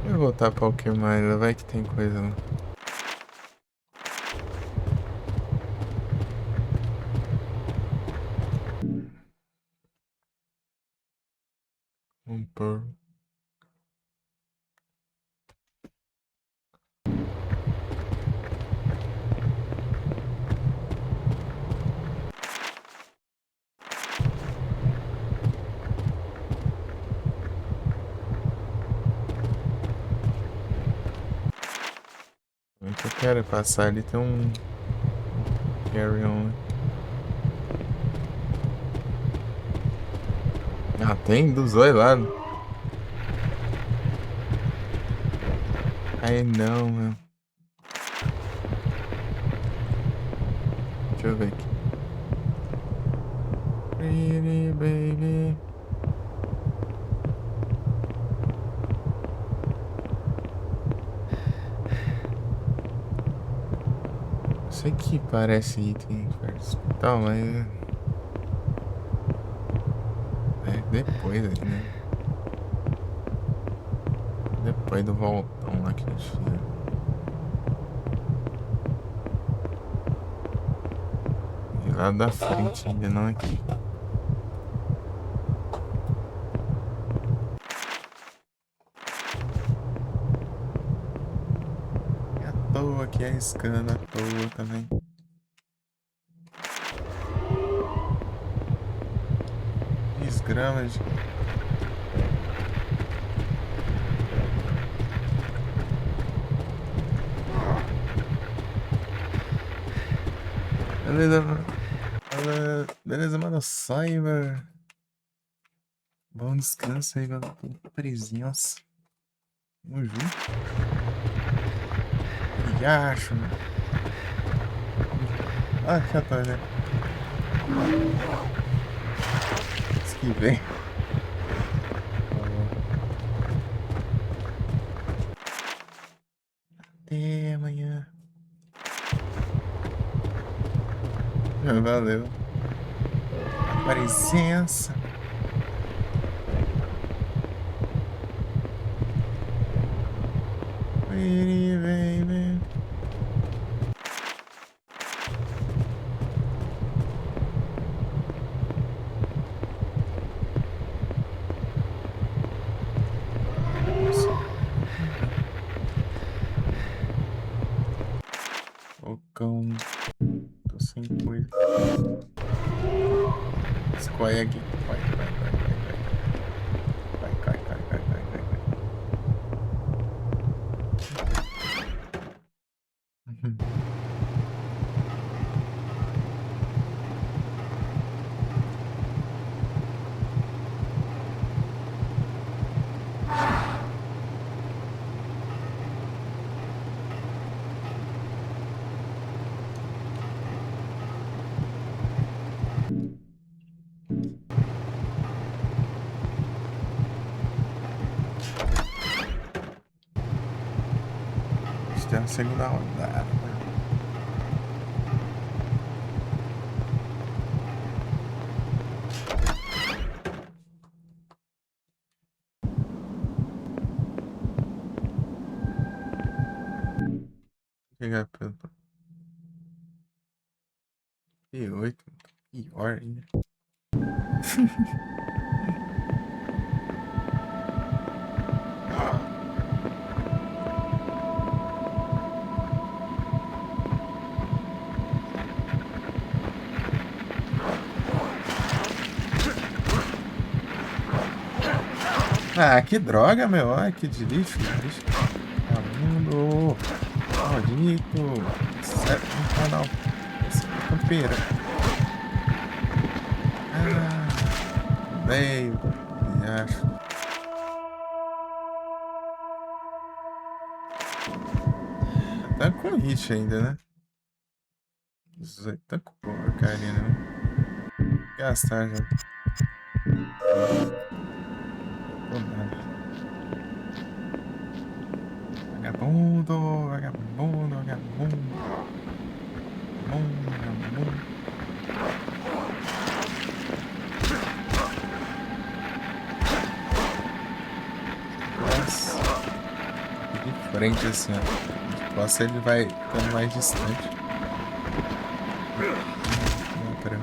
Eu vou voltar pra o que mais? Vai que tem coisa lá. Pôr. O que eu quero é passar ali, tem um carry on. Ah, tem dos dois lados. Aí não, meu. Deixa eu ver aqui. Pretty baby. Eu sei que parece item para hospital, mas é depois aí, né? Depois do voltão lá que a gente fizer. E lá da frente ainda não aqui. É à toa aqui arriscando, à toa também. Desgrama de. Beleza, mano. Beleza, mano. Cyber. Bom descanso aí, mano. Tô presinhos. Tamo junto. Riacho, mano. Ah, já tá, né? Esquivei. Até amanhã. Valeu. Com licença. Pretty baby. Ô cão. Tô sem coisa. Escolhe aqui. Vai, vai, vai, vai, vai. Vai, cai, cai, cai, cai, cai, cai. tem uma segunda rodada. Pegar pelo P8, pior ainda. Ah, que droga, meu. Ai, que delícia. Vagabundo. Maldito. Certo no canal. Essa campeira. Ah, veio. Acho. Tá com hit ainda, né? 18 tá com porcaria, né? Gastar já. Tô nada. Vagabundo, vagabundo, vagabundo. Vagabundo, vagabundo. Nossa. De frente assim, ó. De costas ele vai ficando mais distante. Não, pera.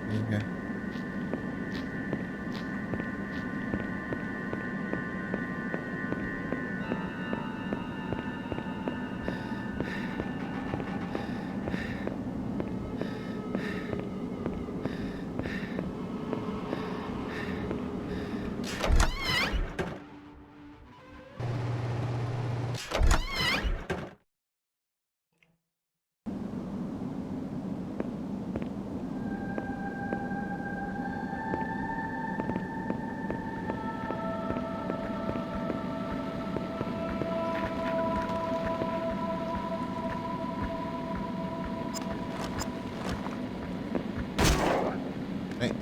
Liga. Vem.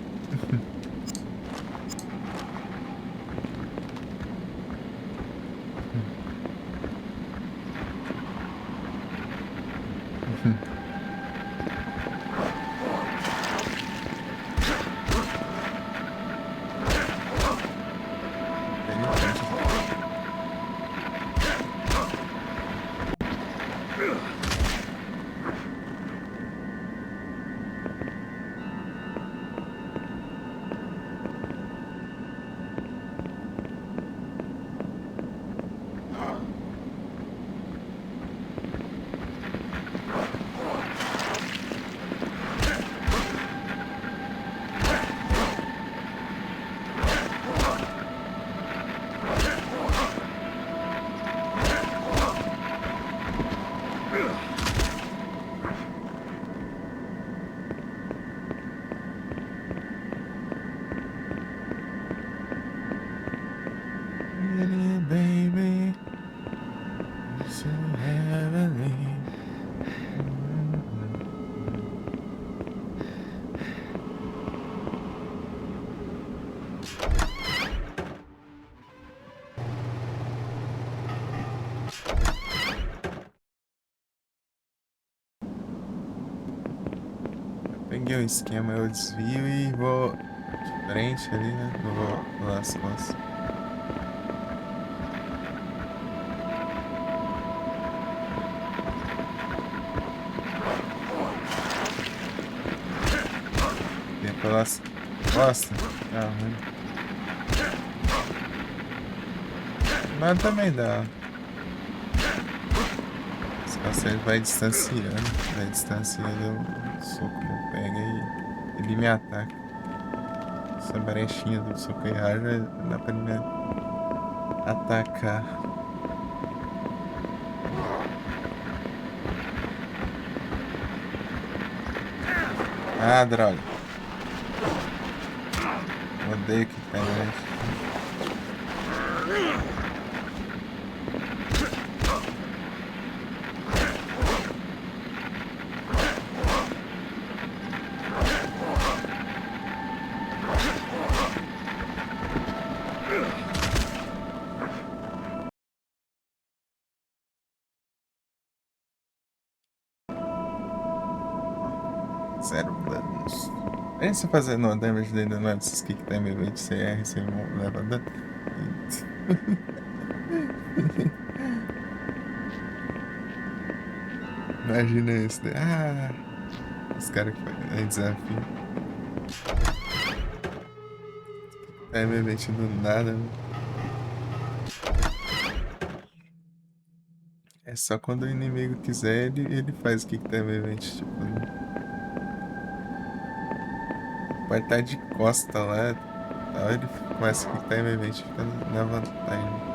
Baby, you're so heavenly. Peguei o esquema, eu desvio e vou de frente ali, né? Não vou nas costas. Vem pelas costas. Tá ruim. Mas também dá. As costas ele vai distanciando. Vai distanciando. O soco não pega e ele me ataca. Essa brechinha do soco e raio dá pra ele me atacar. Ah, droga. Odeio que cai, Zero planos. Nem se fazer no damage dele, não é desses kick time evade CR, você leva dano. Imagina isso. Ah, os caras que fazem desafio. Time evade do nada, né? É só quando o inimigo quiser, ele faz o kick time evade. Tipo, vai estar de costa lá. Aí ele começa a kick time evade, fica na vantagem.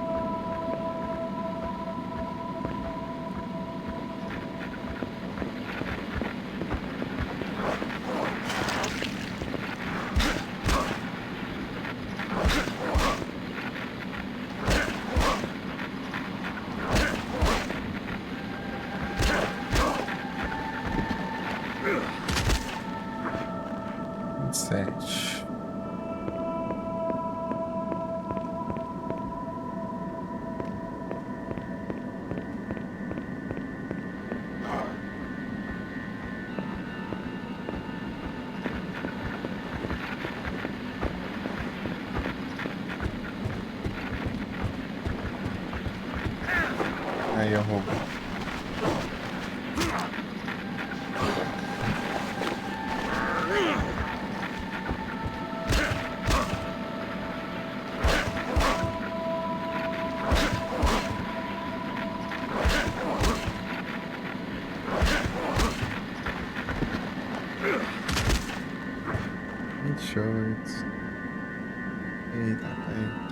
Sete. Aí eu roubo. Shorts. Eita, pai.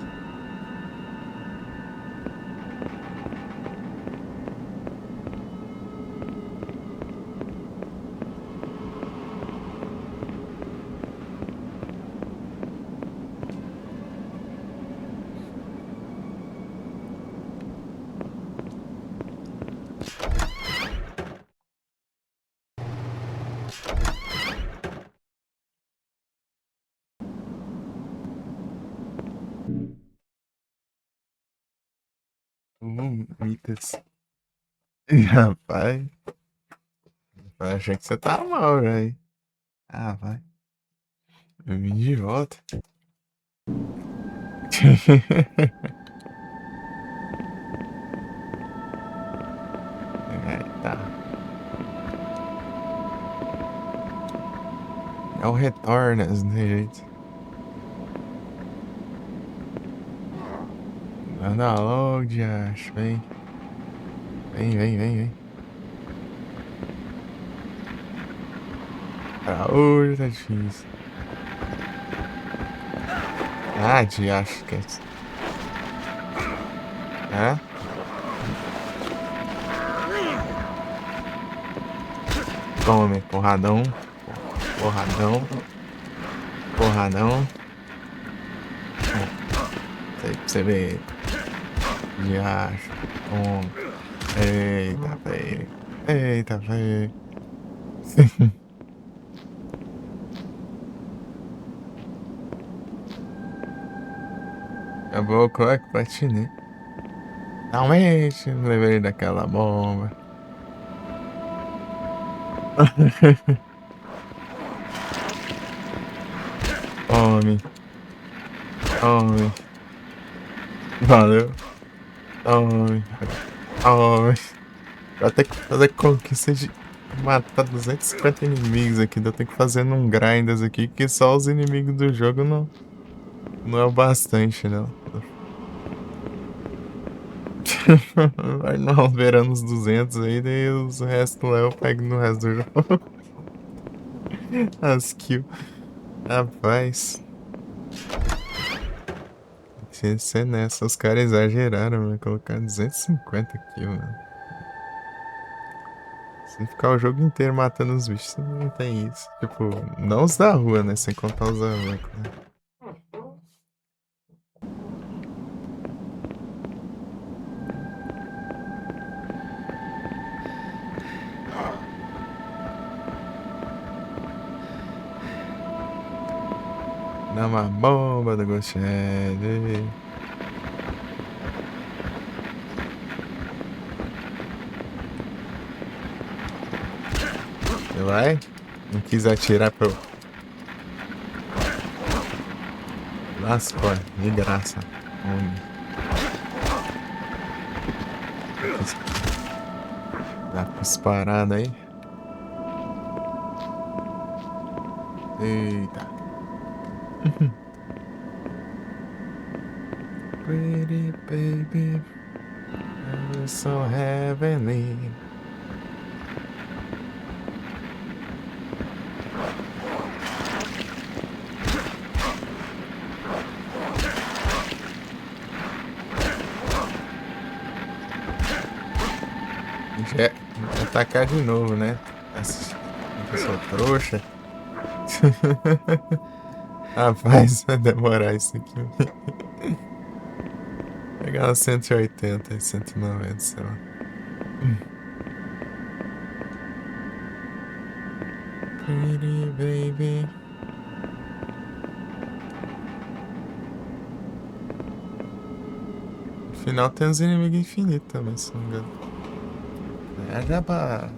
Mitas. Rapaz, eu achei que você tá mal, velho. Ah, vai. Eu vim de volta. Tá. É o retorno, não tem jeito. Anda logo, Diacho. Vem. Vem. Pra hoje tá difícil. Ah, Diacho, esquece. É? Tome, porradão. Porradão. Pra você ver. Diacho. Eita, velho. Acabou o clock, platinei. Finalmente, levei daquela bomba. Homem. Valeu. Homem. Eu tenho que fazer conquista de matar 250 inimigos aqui. Eu tenho que fazer num grindas aqui, que só os inimigos do jogo não é o bastante, não. Vai não, verando os 200 aí, daí os restos lá eu pego no resto do jogo. As kills. Rapaz. Tem que ser nessa. Os caras exageraram, mano. Colocaram 250 kills, mano. Se ficar o jogo inteiro matando os bichos, não tem isso. Tipo, não os da rua, né? Sem contar os da rua, né? Dá uma bomba do Ghost Head. Vai? Não quis atirar pra eu. Lascou, de graça. Onde? Dá pra disparada aí. Eita. Pretty baby, you're so heavenly. Já vou atacar de novo, né? Eu sou trouxa. Rapaz, vai demorar isso aqui. Pegar umas 180, 190, sei lá. Pretty baby. No final tem uns inimigos infinitos também, se não me engano. É jabá.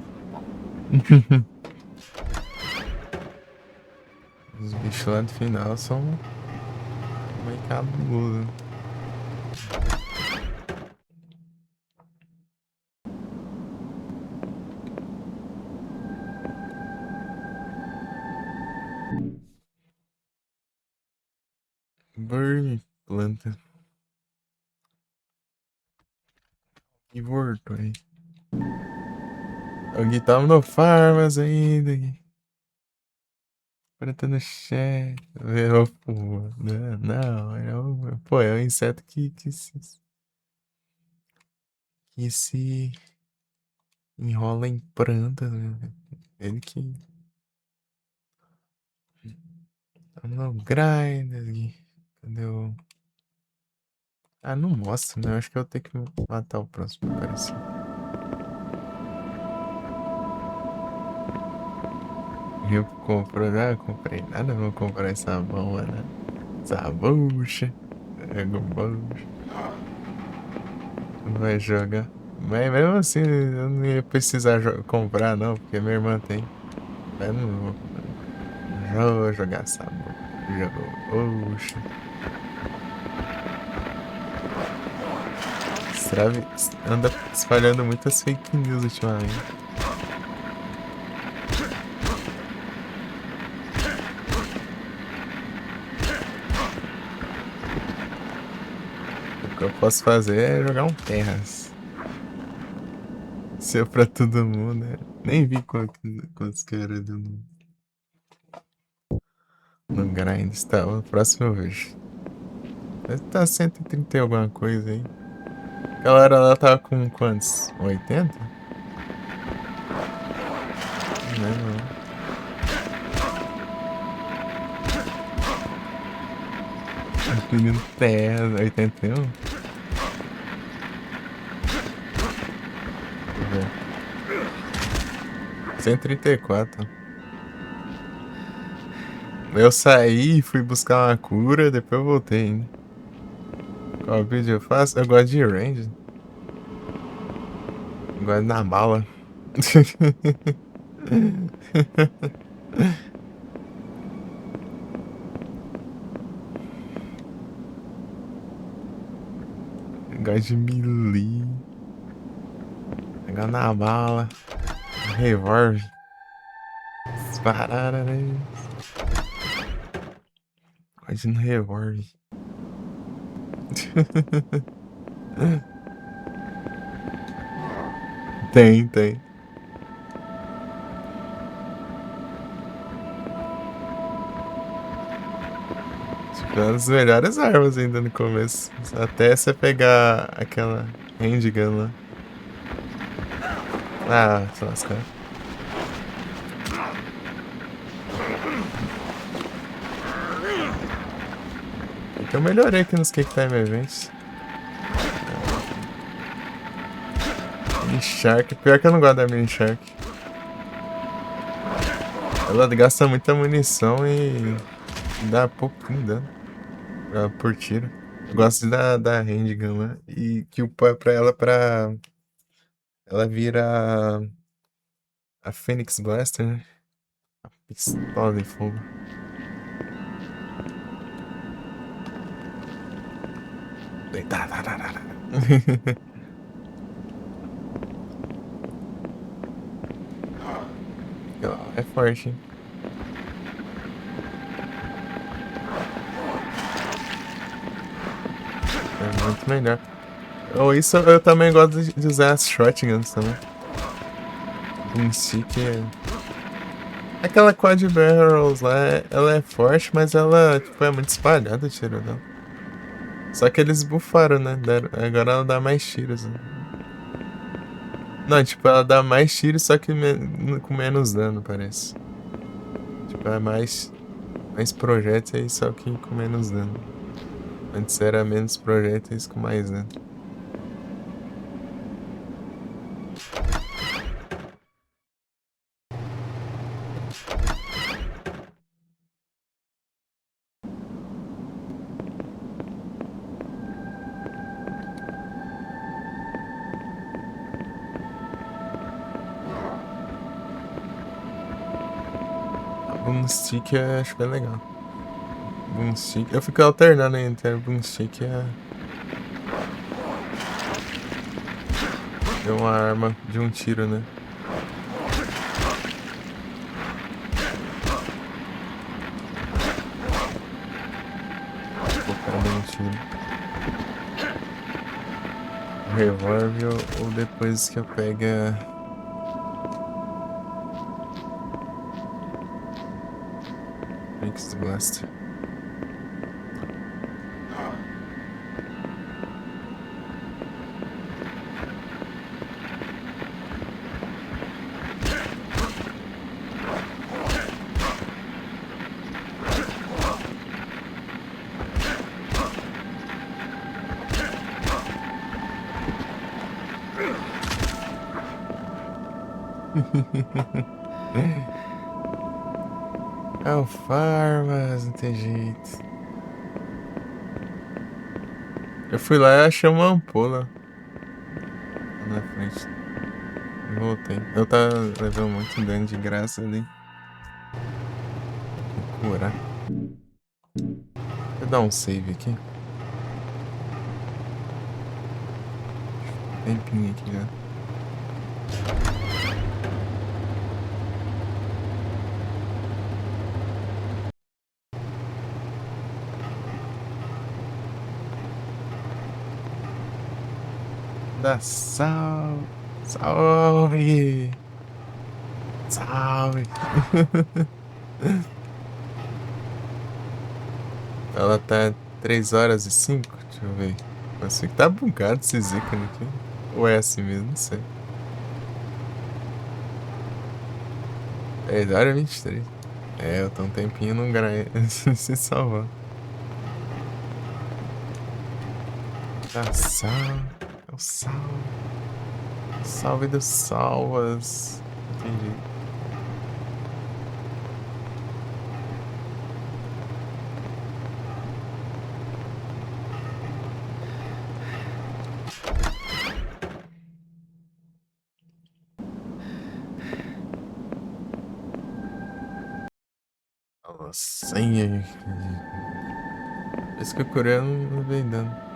Os bichos lá no final são meio cabuloso. Burn planta. E voltou aí. Alguém tava no farmas ainda. Preta no chat. Pô, não. Pô, é um inseto que se enrola em planta, né? Ele que tá no grind ali. Cadê o. Ah, não mostra, né? Eu acho que eu vou ter que matar o próximo pra aparecer. Eu comprei nada, vou comprar essa bomba, né? Essa bucha. Pega bucha. Vai jogar. Mas mesmo assim, eu não ia precisar comprar, não, porque minha irmã tem. Eu não vou jogar essa bucha. Bucha. Strave anda espalhando muitas fake news ultimamente. O que eu posso fazer é jogar um Terras. Seu pra todo mundo, né? Nem vi quantos que era no grind. Tá, o próximo eu vejo. Deve tá 130 e alguma coisa aí. Aquela hora lá tava com quantos? 80? Não lembro não. Menino Terra, 81? Deixa eu ver. 134. Eu saí, fui buscar uma cura, depois eu voltei ainda. Qual vídeo eu faço? Eu gosto de range. Eu gosto da bala. Eu gosto de melee. Eu gosto da bala. Revólver. Disparada, né? Gosto de revólver. Tem. Tipo, é uma das melhores armas ainda no começo. Até você pegar aquela handgun lá. Ah, se lascar. Eu melhorei aqui nos Cake Time Events. Mini Shark. Pior que eu não gosto da Mini Shark. Ela gasta muita munição e dá pouquinho dano por tiro. Eu gosto da handgun lá. E que upa pra ela pra. Ela vira a Phoenix Blaster, né? Pistola de fogo. Eita, tá, tá, tá, tá. É forte, hein? É muito melhor. Ou isso eu também gosto de usar as shotguns também. Boomstick é. Aquela Quad Barrels lá, ela é forte, mas ela, tipo, é muito espalhada o tiro dela. Só que eles bufaram, né? Agora ela dá mais tiros, né? Não, tipo, ela dá mais tiros, só que com menos dano, parece. Tipo, é mais projéteis, só que com menos dano. Antes era menos projéteis com mais dano. A Boomstick eu acho bem legal. Boomstick. Eu fico alternando entre a Boomstick e a. É uma arma de um tiro, né? Focar bem um tiro. Revólver ou depois que eu pega. Mix Blaster. É o Farmas, não tem jeito. Eu fui lá e achei uma ampola lá na frente. E voltei. Eu tava levando muito dano de graça ali. Vou curar. Deixa eu dar um save aqui. Tempinho aqui já. Dá salve. Salve. Salve. Ela tá 3 horas e 5. Deixa eu ver. Nossa, que tá bugado esses ícones aqui. Ou é assim mesmo? Não sei. 10 horas e 23. É, eu tô um tempinho no grind. Se salvar. Dá salve. É o salve. Salve dos salvas. Entendi. Nossa, senha. Por isso que eu curei não vem dando.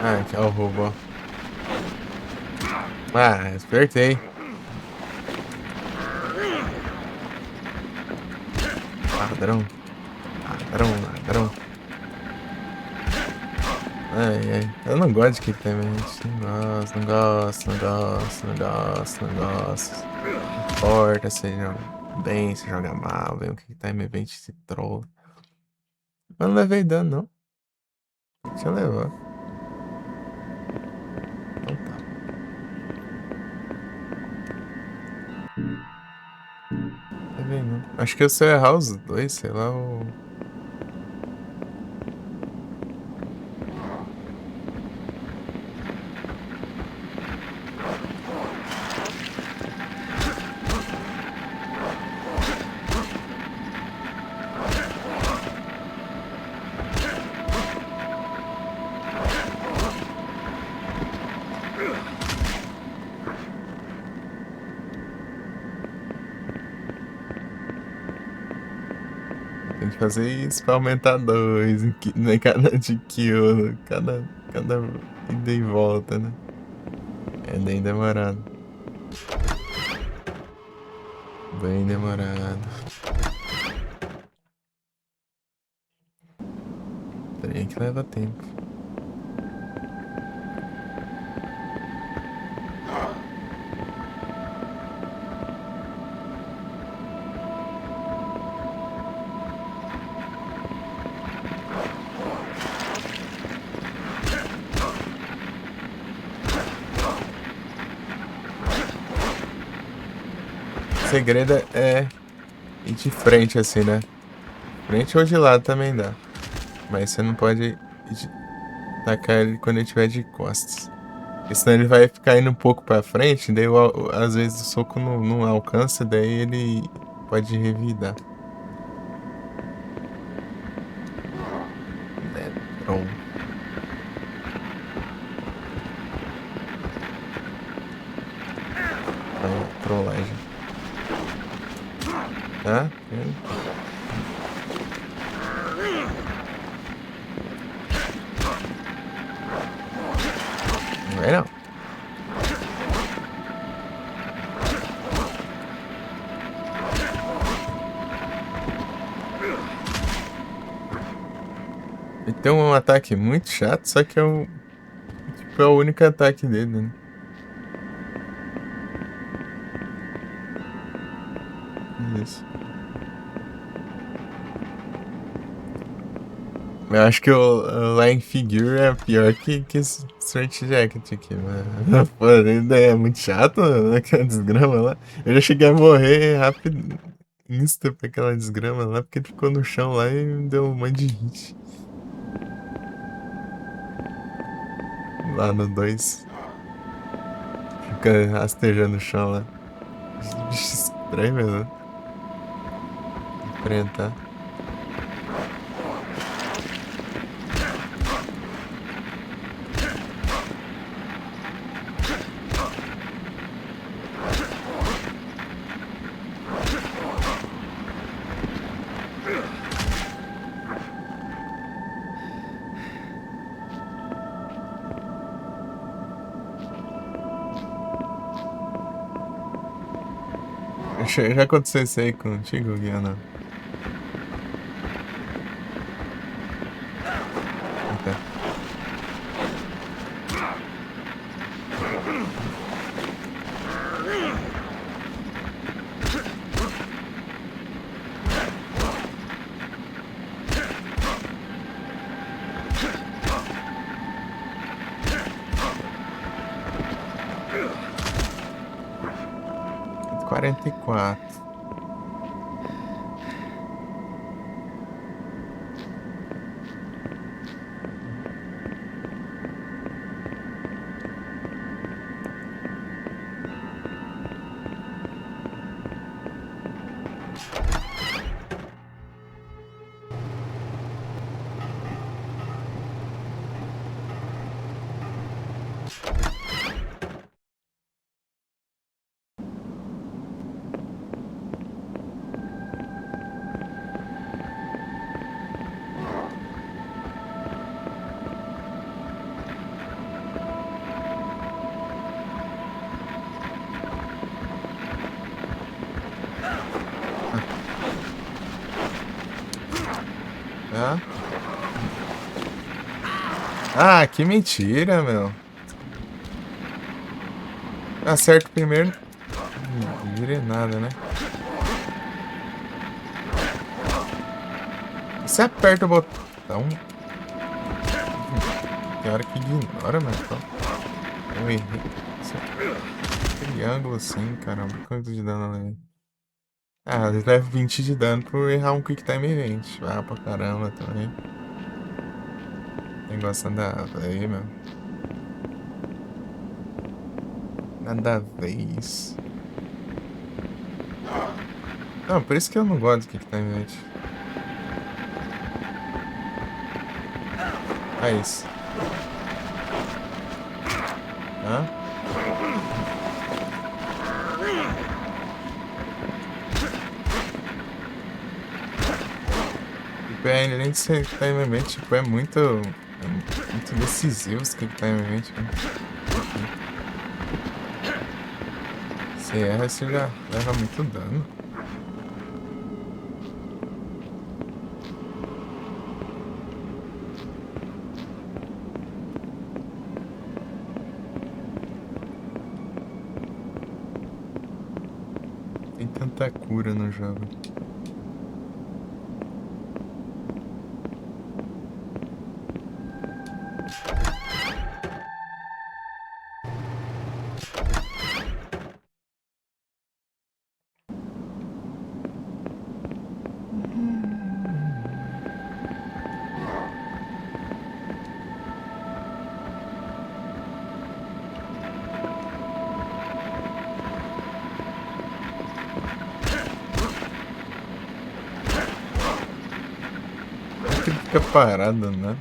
Ah, aqui é o roubo, ó. Ah, acertei. Ladrão. Ladrão, ladrão. Ai, ai. Eu não gosto de Keep Time Event. Não gosto, não gosto, não gosto, não gosto, não gosto. Não importa se joga bem, se joga mal, vem o Keep Time Event se troll. Eu não levei dano, não. Deixa eu levar. Então tá. Levei não. Acho que se eu errar os dois, sei lá, o. Tem que fazer isso pra aumentar dois em cada de kill, cada ida e volta, né? É bem demorado. Bem demorado. Trem que leva tempo. O segredo é ir de frente assim, né? Frente ou de lado também dá. Mas você não pode tacar ele quando ele estiver de costas. Porque senão ele vai ficar indo um pouco pra frente, daí às vezes o soco não alcança, daí ele pode revidar. Netron. Trollagem. Tá? Não vai não. Ele tem um ataque muito chato, só que tipo, é o único ataque dele, né? Isso. Eu acho que o Line Figure é pior que esse Straight Jacket aqui, mano. Pô, ele é muito chato, né? Aquela desgrama lá. Eu já cheguei a morrer rápido, insta pra aquela desgrama lá, porque ele ficou no chão lá e me deu um monte de hit. Lá no 2. Fica rastejando o chão lá. Bicho estranho, mesmo. Enfrentar. Já aconteceu isso aí contigo, Guiana? Então. 44. Ah. Ah, que mentira, meu. Acerta primeiro. Não virei nada, né? Você aperta o botão. Tem hora que ignora, mas então. Eu errei. Triângulo assim, caramba. Quanto de dano ela é? Ah, ele leva 20 de dano por errar um Quick Time Event. Ah, pra caramba também. Negócio nada a ver, meu. Nada a ver isso. Não, por isso que eu não gosto do Quick Time Event. Ah, isso. Hã? além de ser time event, tipo, muito decisivo esse time event, né? Se erra, você já leva muito dano. Tem tanta cura no jogo. Ele fica parado, né?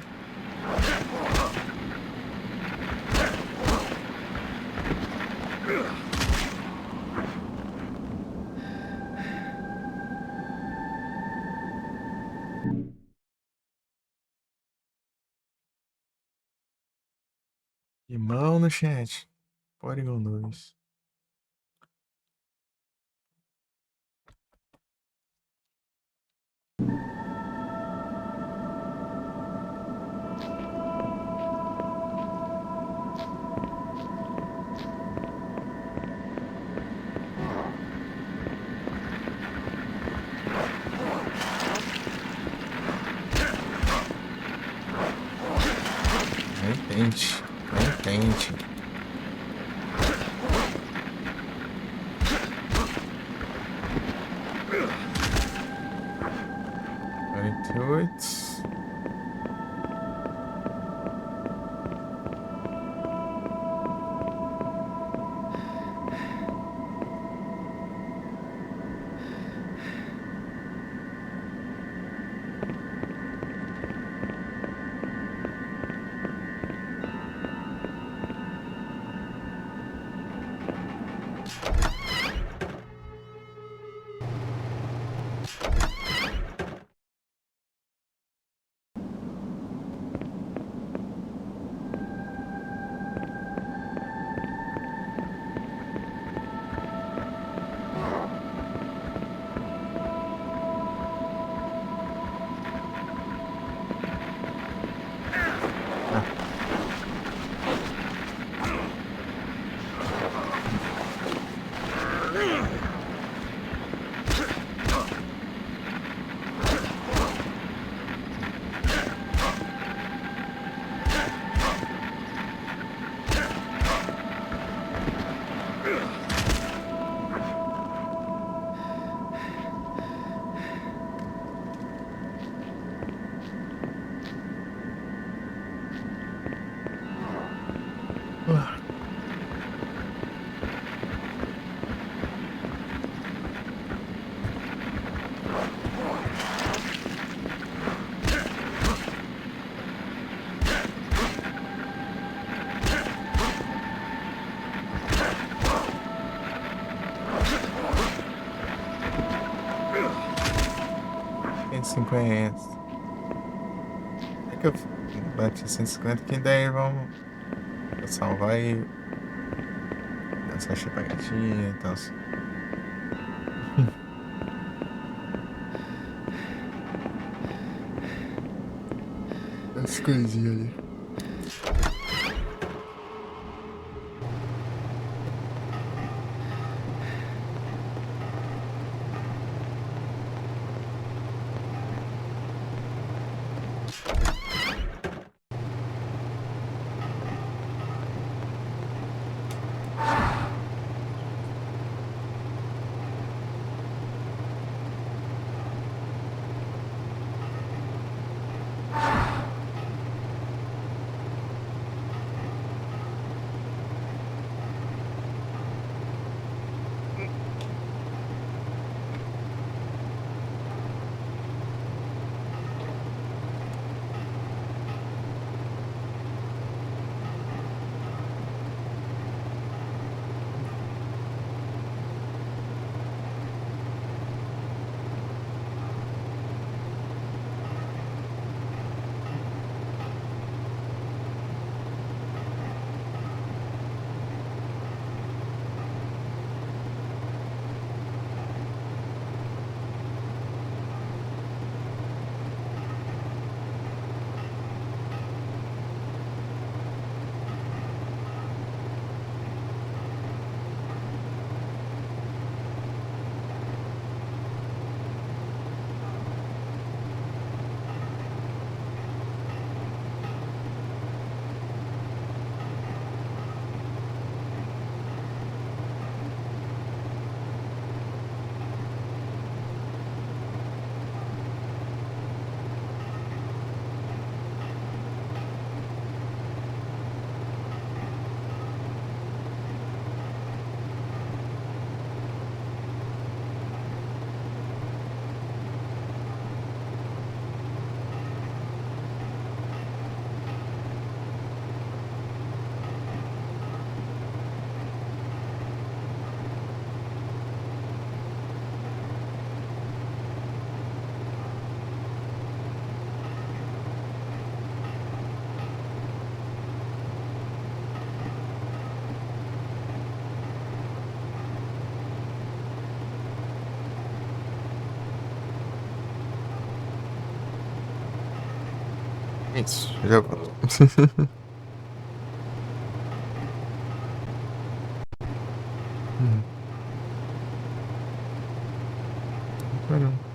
Irmão no chat. Porygon 2. Nem tente. Nem tente. Quarenta e oito. Cento e 150. É que eu bati 150, que daí vamos salvar e dançar chapacatinha e tal. As coisinhas ali. Isso, já volto. Hum, caramba.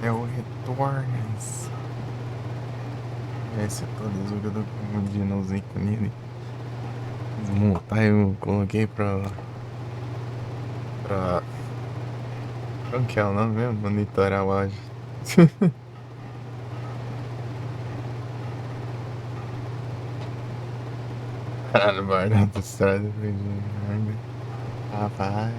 É o Returns. Esse todas eu tô confundindo os ícones ali. Desmontar eu coloquei pra. Como que é o nome mesmo? Monitorar a loja. Caralho, barato, estrada, merda. Rapaz.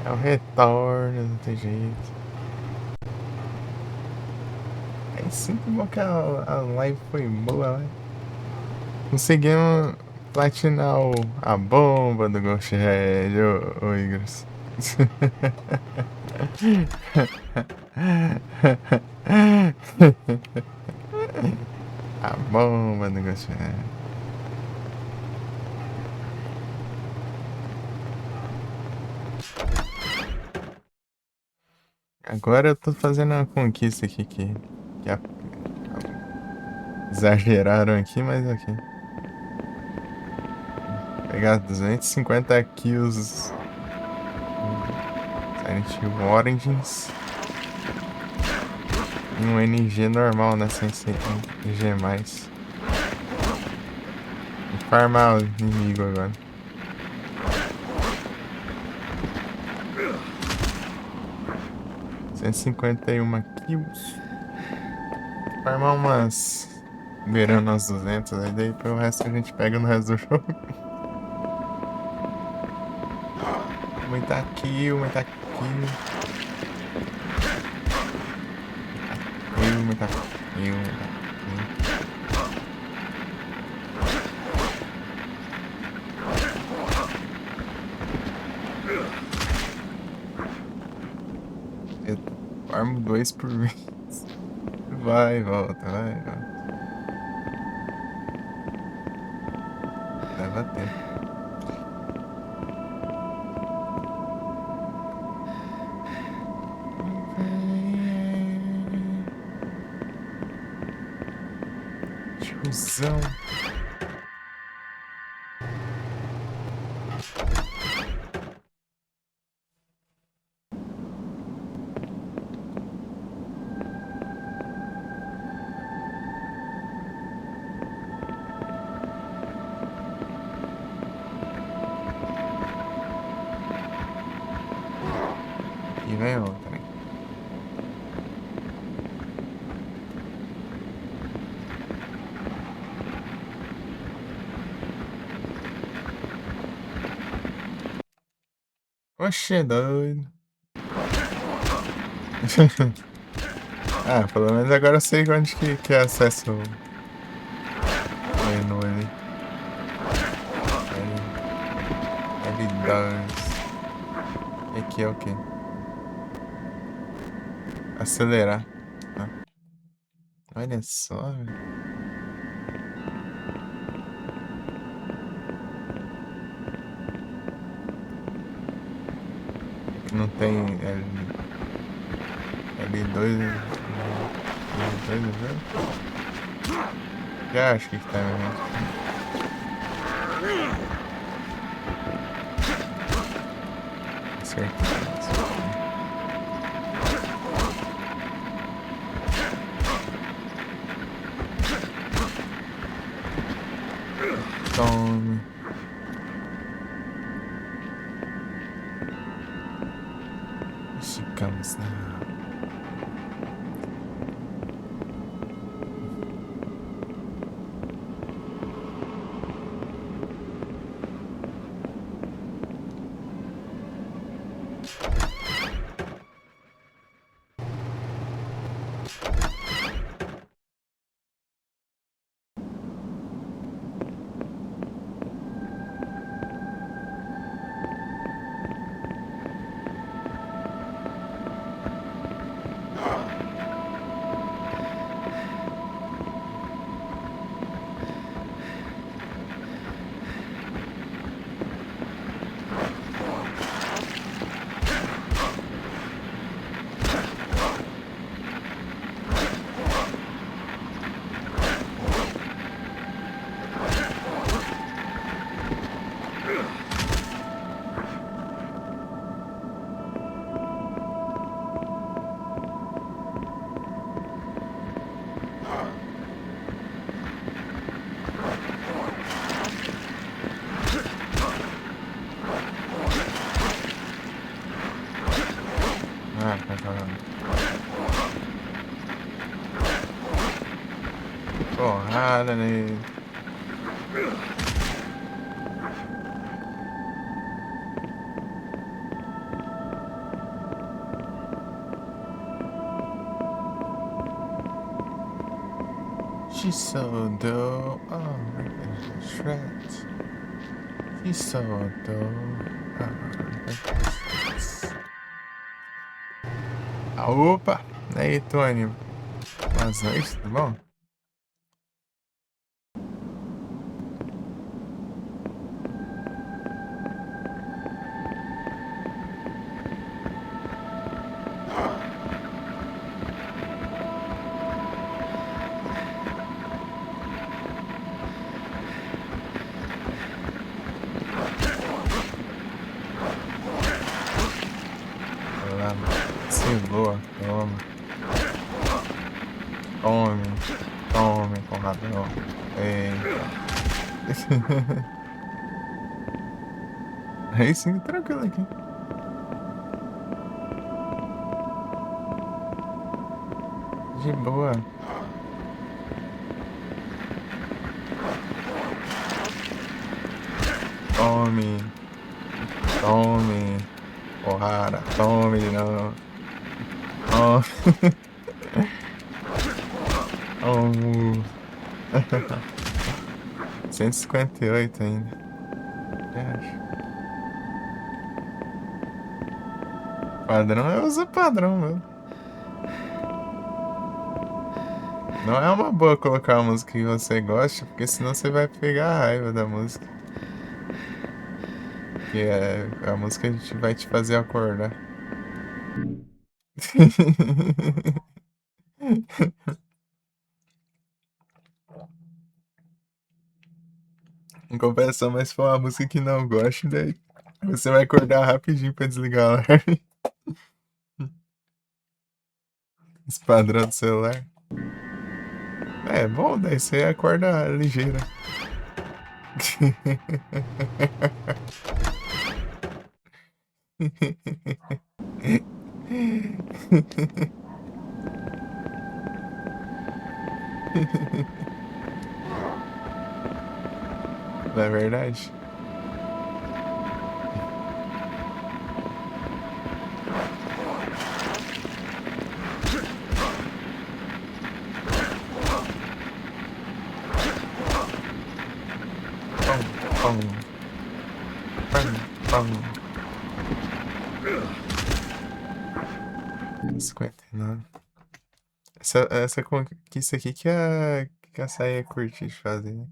É o retorno, não tem jeito. Aí sim, que bom que a live foi boa, né? Conseguimos platinar a bomba do Ghost Red, ô Igros. A bomba do Ghost Red. Agora eu tô fazendo uma conquista aqui que exageraram aqui, mas ok. Pegar 250 kills Silent Hill Origins e um NG normal, né? Sem ser NG+. E farmar o inimigo agora. Cento e 151 kills. Farmar umas. Beirando as 200, aí daí o resto a gente pega no resto do jogo. Muita kill, muita kill. Muita kill, muita kill. Eu farmo 2 por vez. Vai, volta, vai, volta. Leva tempo. Tiozão. E vem outra. Oxe, doido. Ah, pelo menos agora eu sei onde que é acesso o menu ali. L2. E aqui é o quê? Acelerar. Ah, olha só, velho. Que não tem L2. L2 no jogo? Já acho que tá mesmo. Certo. Tome. Ficamos na. porrada nele. She's so dope. Oh my goodness, shreds. She's so dope. Oh my goodness. Ah, opa! E aí, Tony? Boas noites, tudo bom? Olá, vacilou, toma. Tome, porradão. Eita. Aí sim, tranquilo aqui. De boa. Tome, porrada, tome de novo. Tome. Oh. 158 ainda. Já. Padrão, eu uso padrão, meu. Não é uma boa colocar uma música que você gosta, porque senão você vai pegar a raiva da música. Que é a música que vai te fazer acordar. Em compensação, mas se for uma música que não gosta, daí você vai acordar rapidinho pra desligar o alarme. Esse padrão do celular. É bom, daí você acorda ligeira. Não é verdade? Pão, pão. Pão, pão. 59. Essa conquista aqui que a saia curte de fazer, né?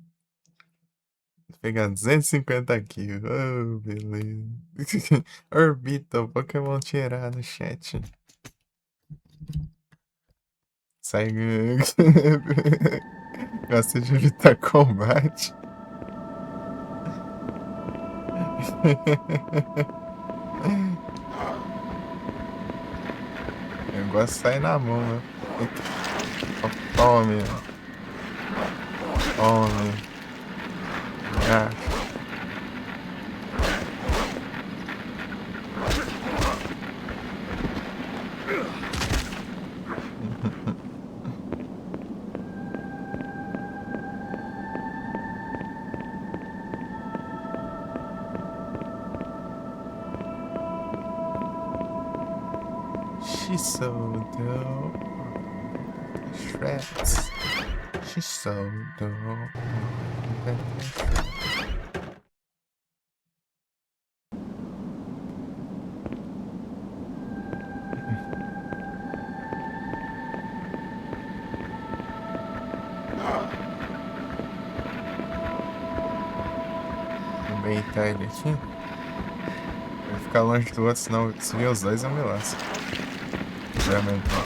Vou pegar 250 quilos. Oh, beleza. Orbital, Pokémon tirar no chat. Sai. Gosta de evitar combate. Eu gosto de sair na mão, né? Tome. Tome. Ah. She's so dope. Shreds. She's so dope. Vou beitar ele aqui. Vai ficar longe do outro, senão se ver os dois eu me lasco. Já aumentou.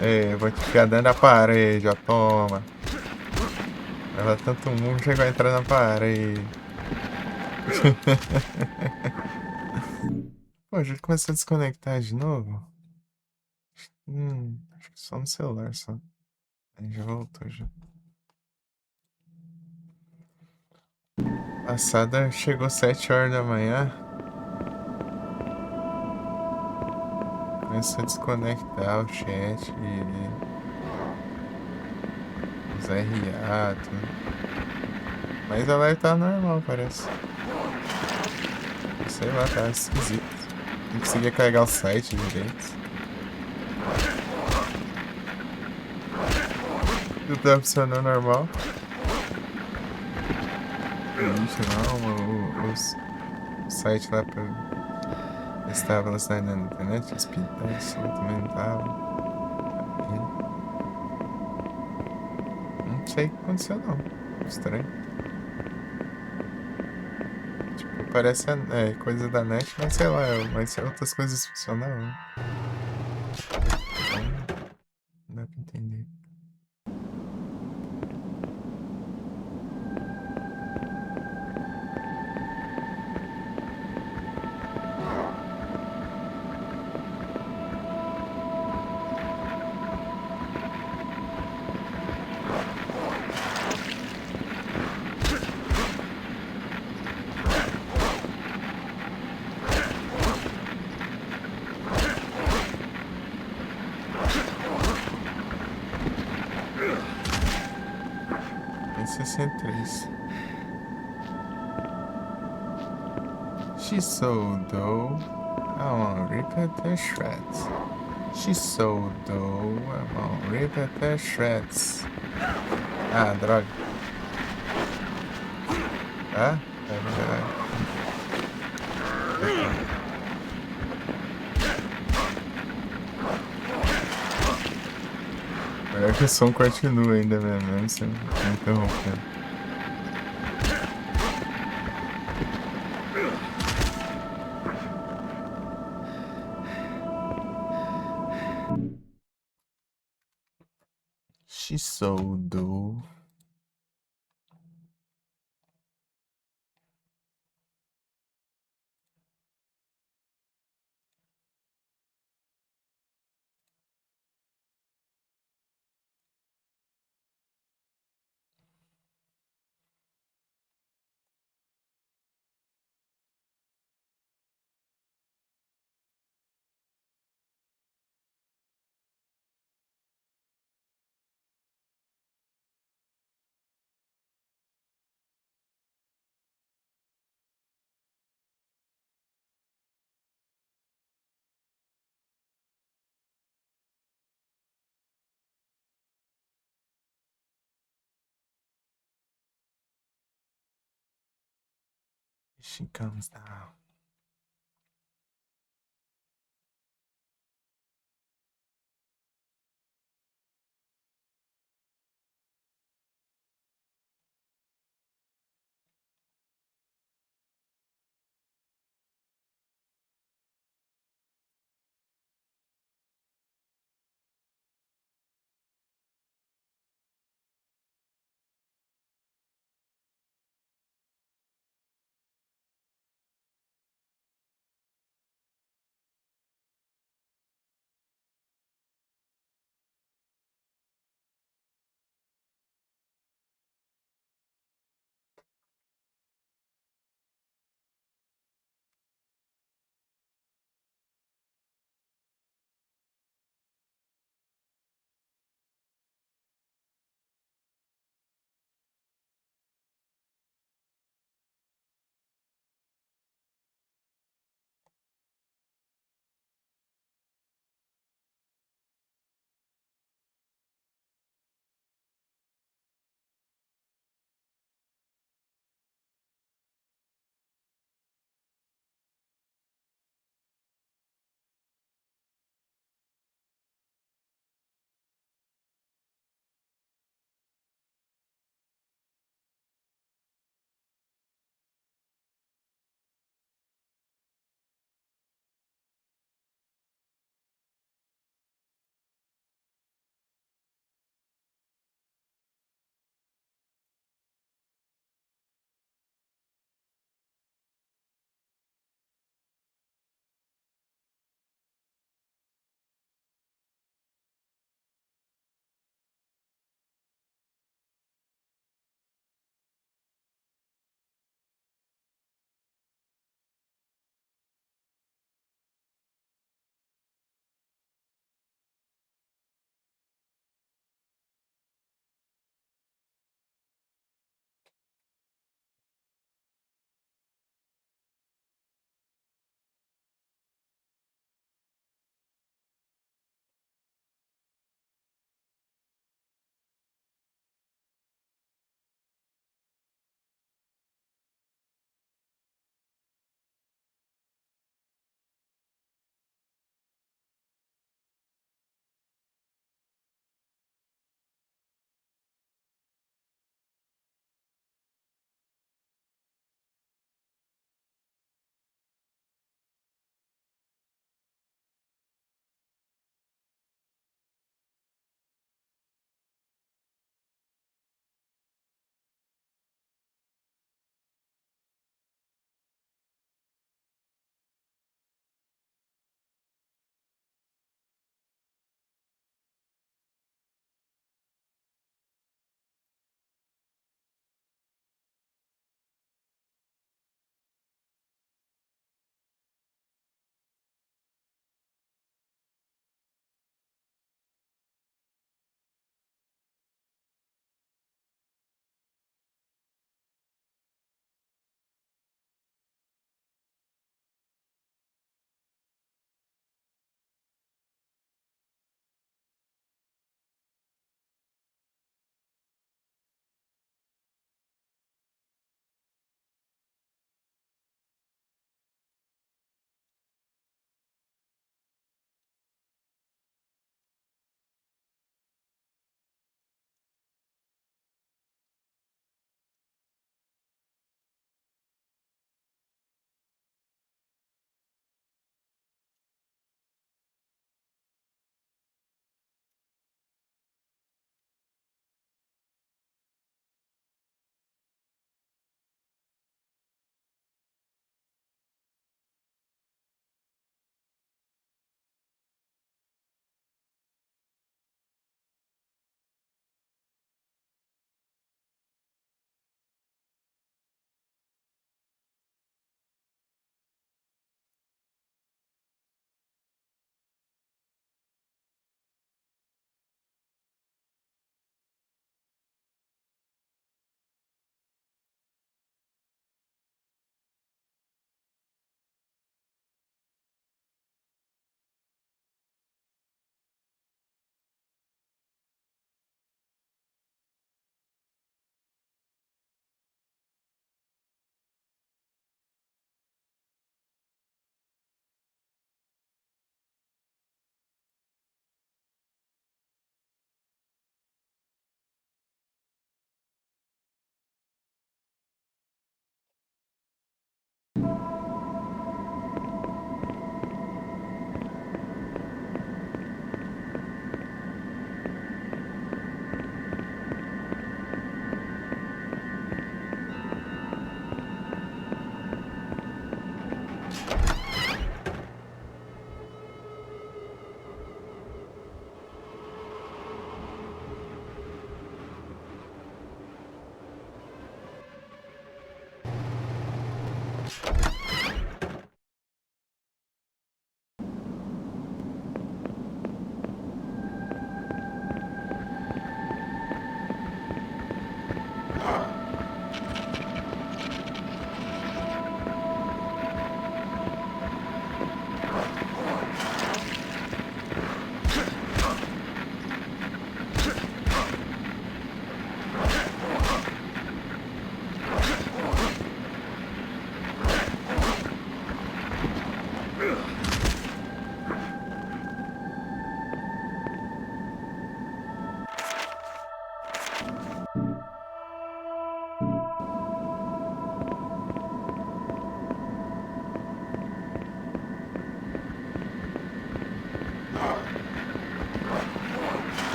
Ei, eu vou te ficar dentro da parede, ó, toma. Leva tanto mundo que vai entrar na parede. Pô, a gente começou a desconectar de novo. Acho que só no celular, só. Aí já voltou, já. Passada chegou 7 horas da manhã. Começou a desconectar o chat e Os RA, tudo. Mas a live tá normal, parece. Sei lá, tá esquisito. Não conseguia carregar o site direito. Tudo tá funcionando normal. Ixi, não, o site lá pra testar a velocidade na internet, o speed test lá também não tava. E não sei o que aconteceu, não. Estranho. Tipo, parece coisa da net, mas sei lá, mas outras coisas funcionavam. Então, não dá pra entender. Em 63. She's so dull. I won't rip her to shreds. She's so dull. I won't rip her to shreds. Ah, droga. Tá? Melhor que o som continua ainda mesmo se me interrompendo. She's so dull. She comes down.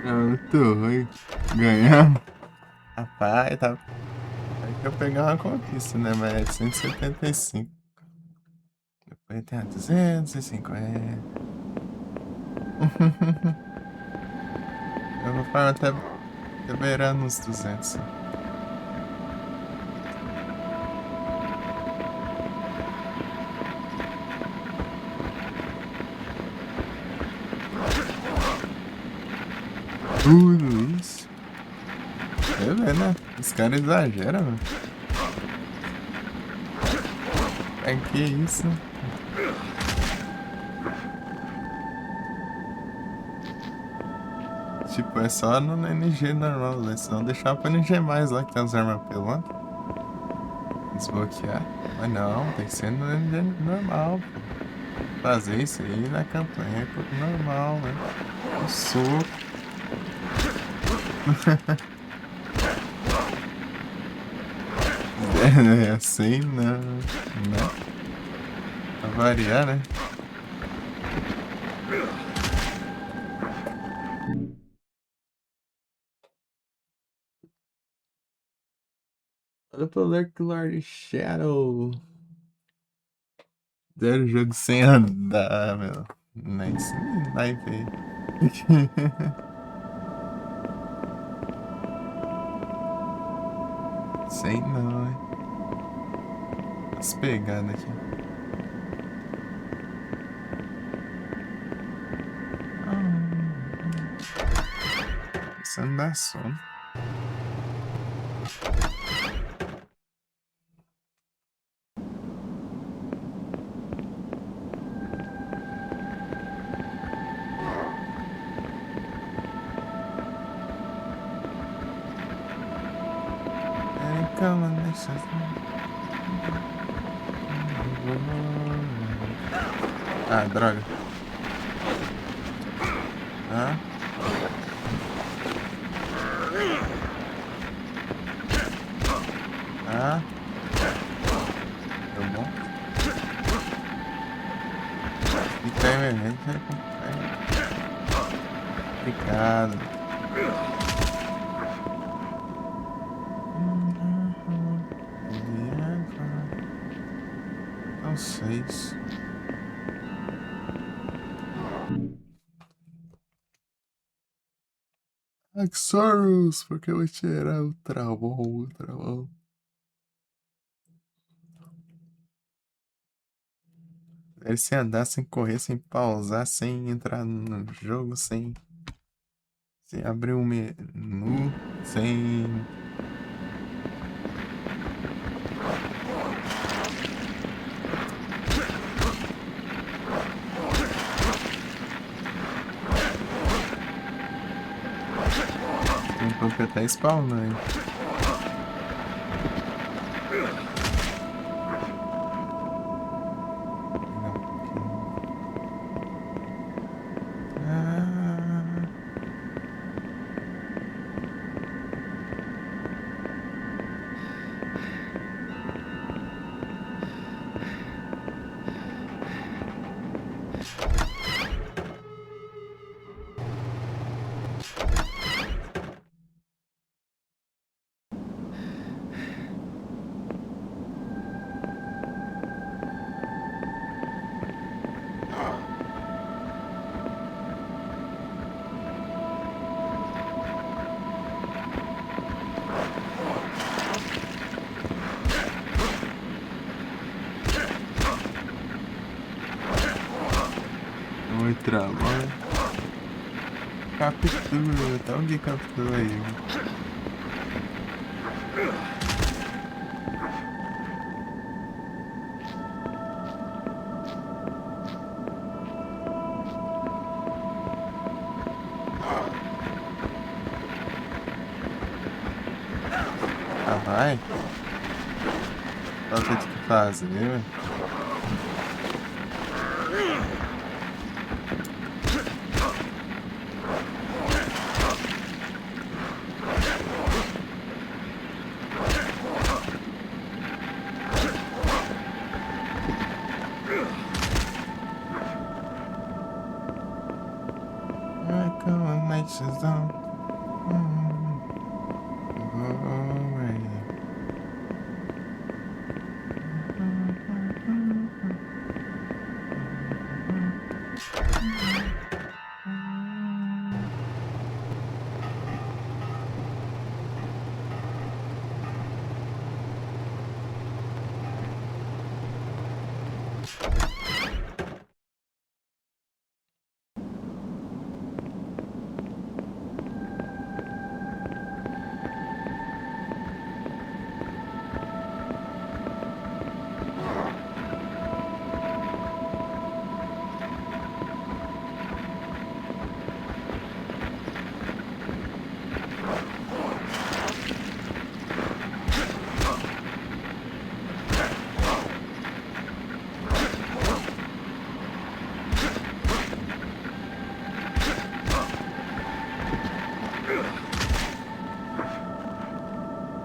Muito ruim. Ganhamos. Rapaz, tá. Aí que eu pegar uma conquista, né? Mas é 175. Depois tem a 250. Eu vou falar até beirando uns 200. Tudo isso. É, né? Os caras exageram, mano. É que isso? Tipo, é só no NG normal, né? Senão deixar pro NG mais lá que tem as armas pelando. Desbloquear. Mas não, tem que ser no NG normal, pô. Fazer isso aí na campanha é normal, né? O soco. É assim não, né? Pra variar, né? Olha pro Lord Shadow. Zero jogo sem andar, meu. Nem se vai ver. Sei não, hein? As pegadas aqui. Isso não dá sono. É, calma, deixa. Ah, droga. Ah. Ah. Deu bom. Fica aí, velho. Obrigado. Não sei isso. Axorus, porque eu vou tirar o travão, o travão. Ele sem andar, sem correr, sem pausar, sem entrar no jogo, sem abrir um menu, sem. Tem um pouco até spawnando. Trabalho. Captura, tá onde captura aí? Ah, vai. Olha o que que faz, viu? Vai com a night season.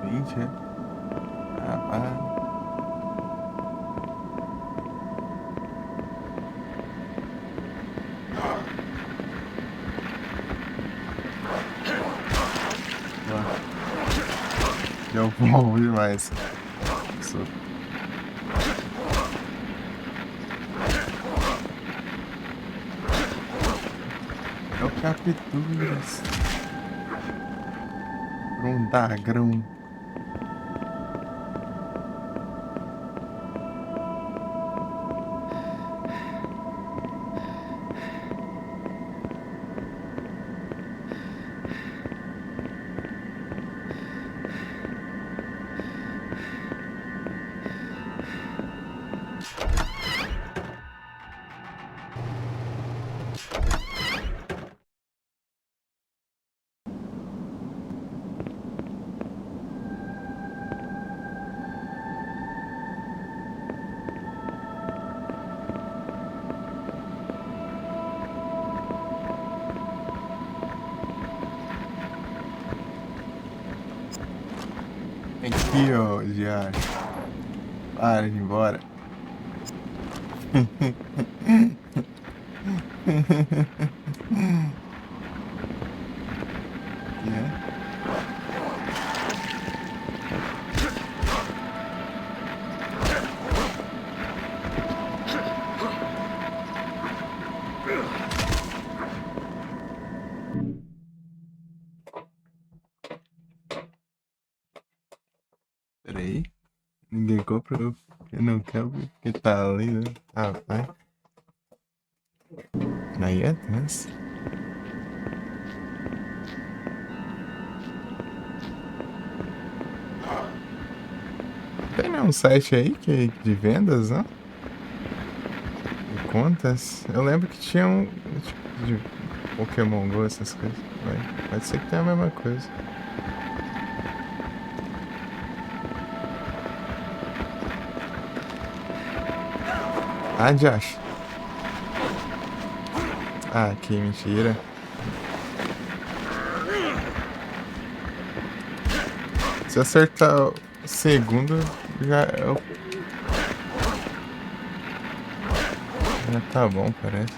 Gente, rapaz. Deu bom demais. Isso. É o Capturas. Um dagrão. Aqui, ó, já. Para de ir embora. Yeah. Peraí. Ninguém compra. Eu não quero porque tá ali, né? Ah, vai. Aí é tenso. Tem um site aí de vendas, né? De contas. Eu lembro que tinha um tipo de Pokémon Go, essas coisas. Pode ser que tenha a mesma coisa. Ah, Josh. Ah, que mentira. Se acertar o segundo, já tá bom, parece.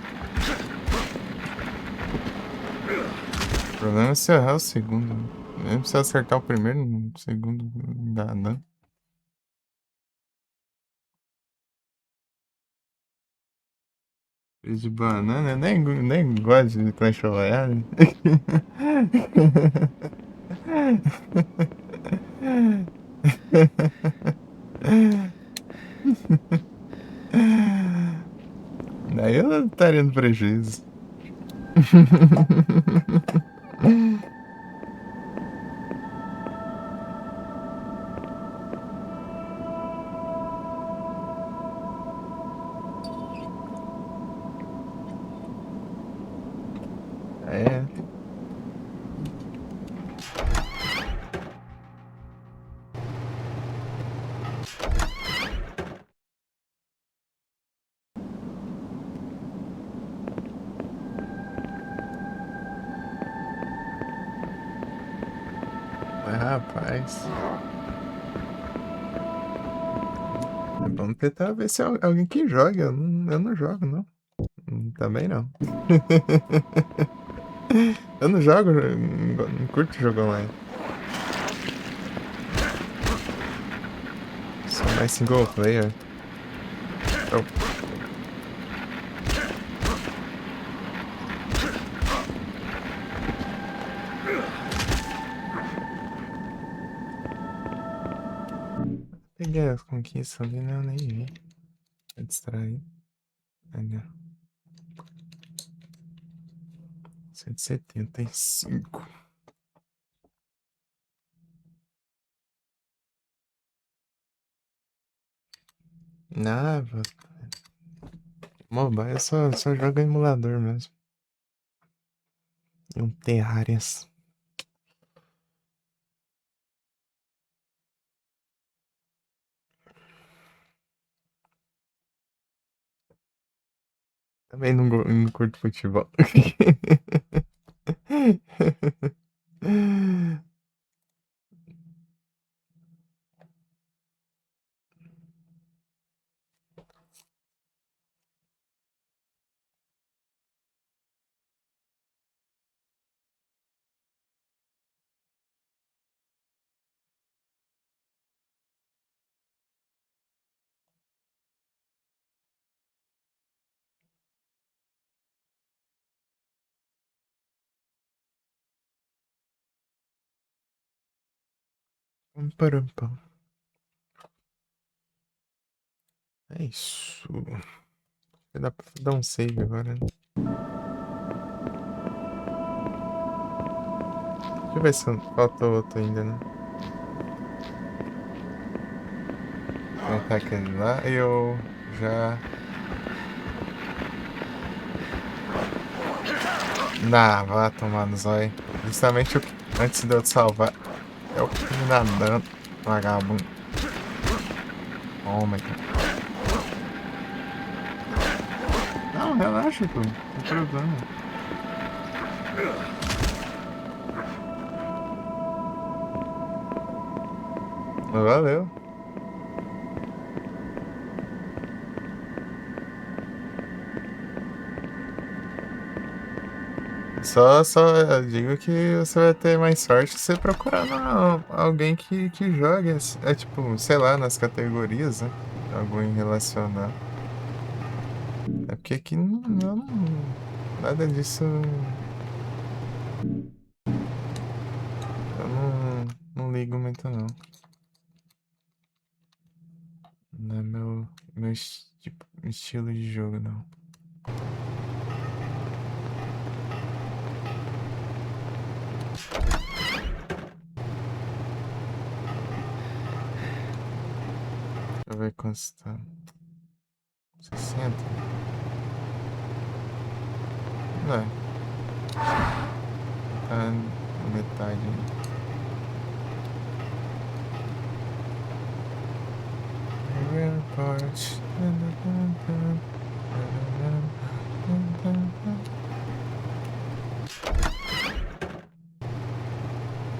O problema é se errar o segundo. Mesmo se acertar o primeiro, o segundo não dá, não. De banana, eu nem gosto de Clash Royale. Daí eu estaria no prejuízo. É. Mas, rapaz. É bom tentar ver se é alguém que joga. Eu não jogo, não. Também não. Eu não jogo, não curto jogo online. Sou mais single player. Oh. Peguei as conquistas ali, né? Eu nem vi. Pra distrair. Ali, ó. 175. Ah, mobile eu só jogo em emulador mesmo. E um Terrarias. Também não curto futebol. Pam, param, pam. É isso. Dá pra dar um save agora, né? Deixa eu ver se falta outro ainda, né? Vou tá aquele lá e eu já. Vá tomar no zóio. Justamente antes de eu te salvar. É o que me dá dano. Vagabundo. Oh my god. Não, relaxa, pô. Não tem problema. Valeu. Só eu digo que você vai ter mais sorte se você procurar alguém que jogue. É tipo, sei lá, nas categorias, né? Alguém relacionado. É porque aqui nada disso. Eu não ligo muito, não. Não é meu tipo, estilo de jogo, não. Deixa eu ver quanto tá. 60? Não é. Tá na metade ainda. Part.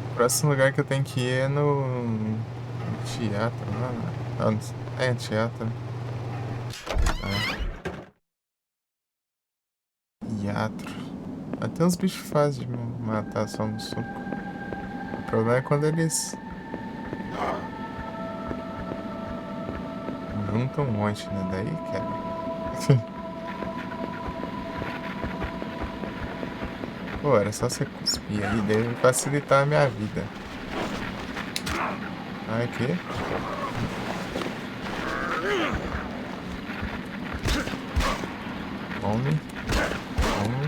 O próximo lugar que eu tenho que ir é no teatro lá. É, teatro. Teatro. Até os bichos fáceis de matar só no soco. O problema é quando eles juntam um monte, né? Daí quebra. Pô, era só você cuspir aí, deve facilitar a minha vida. Ah, aqui. Come. Come.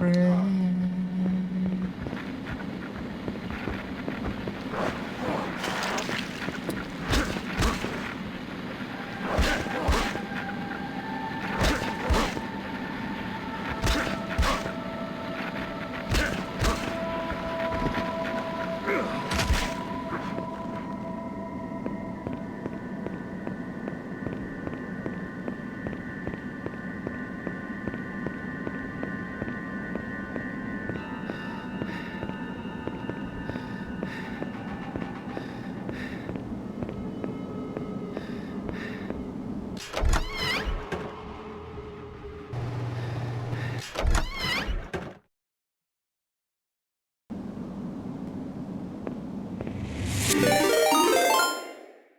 friend.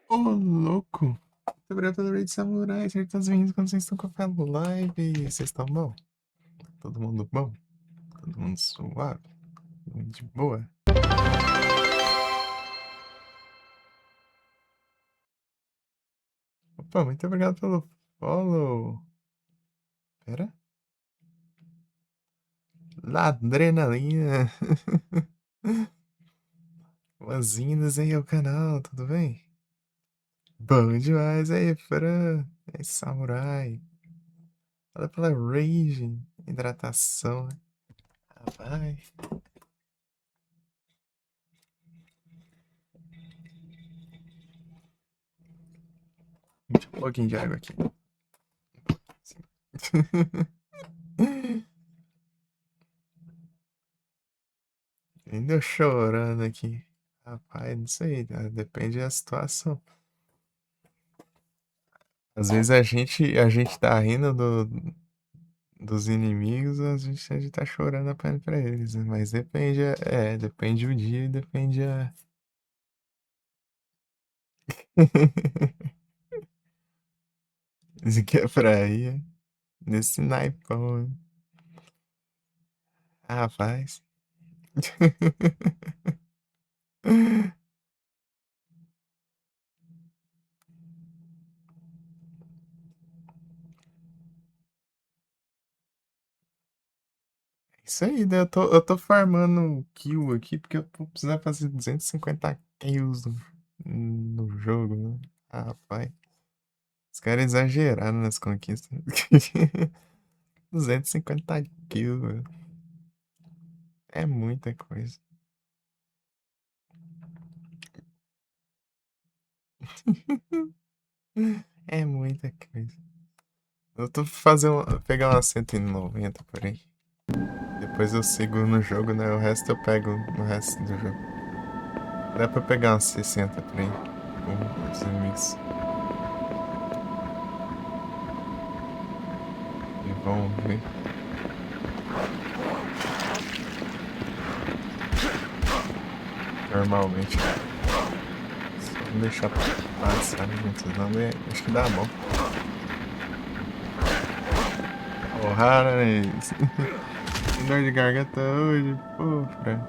Ô, louco! Muito obrigado pelo Raid Samurai. Sejam todos bem-vindos quando vocês estão com a live. Vocês estão bom? Todo mundo bom? Todo mundo suave? Todo mundo de boa? Opa, muito obrigado pelo follow. Pera. Ladrenalina. Boas-vindas aí ao canal, tudo bem? Bom demais aí, Fran. É samurai. Olha pela rage, hidratação. Ah, vai. Deixa um pouquinho de água aqui. Ainda eu chorando aqui. Rapaz, não sei, depende da situação. Às vezes a gente tá rindo dos inimigos, a gente tá chorando apenas pra eles, né? Mas depende, depende o dia, depende a. Isso aqui é pra ir, nesse naipão, hein? Rapaz. Isso aí, né? Eu tô farmando kill aqui porque eu vou precisar fazer 250 kills no jogo, né? Rapaz. Os caras exageraram nas conquistas. 250 kills, velho. É muita coisa. É muita coisa. Eu tô fazendo. Pegar uma 190 por aí. Depois eu sigo no jogo, né? O resto eu pego no resto do jogo. Dá pra pegar umas 60 por aí. Com os inimigos. E vamos ver. Normalmente. Só não deixar passar muito, senão acho que dá bom. Porra, né? Dor de garganta hoje, pô, Fran.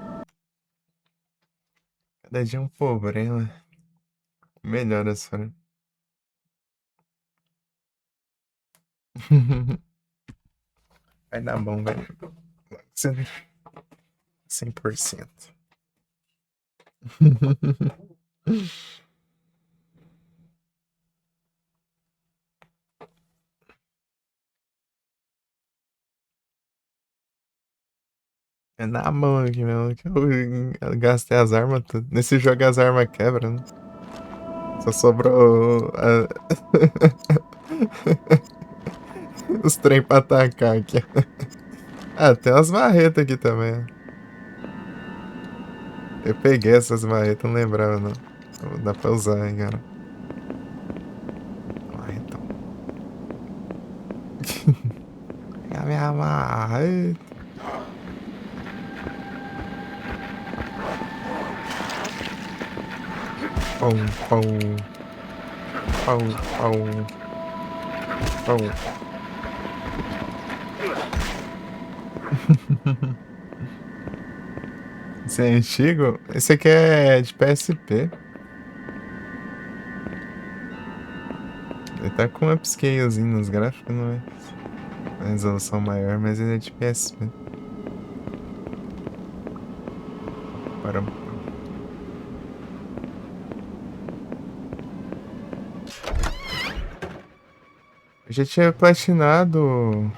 Cada dia um problema. Melhoras, Fran. Vai dar bom, velho. 100%. É na mão aqui mesmo. Que eu gastei as armas tudo. Nesse jogo as armas quebram, né? Só sobrou os trem pra atacar aqui. Ah, tem umas marretas aqui também. Eu peguei essas marretas, não lembrava não. Dá pra usar, hein, cara. Marretão. Pegar minha marreta. Pão, pão. Pão, pão. Pão. Esse é antigo? Esse aqui é de PSP. Ele tá com um upscalezinho nos gráficos, não é? A resolução maior, mas ele é de PSP. Para... Eu já tinha platinado.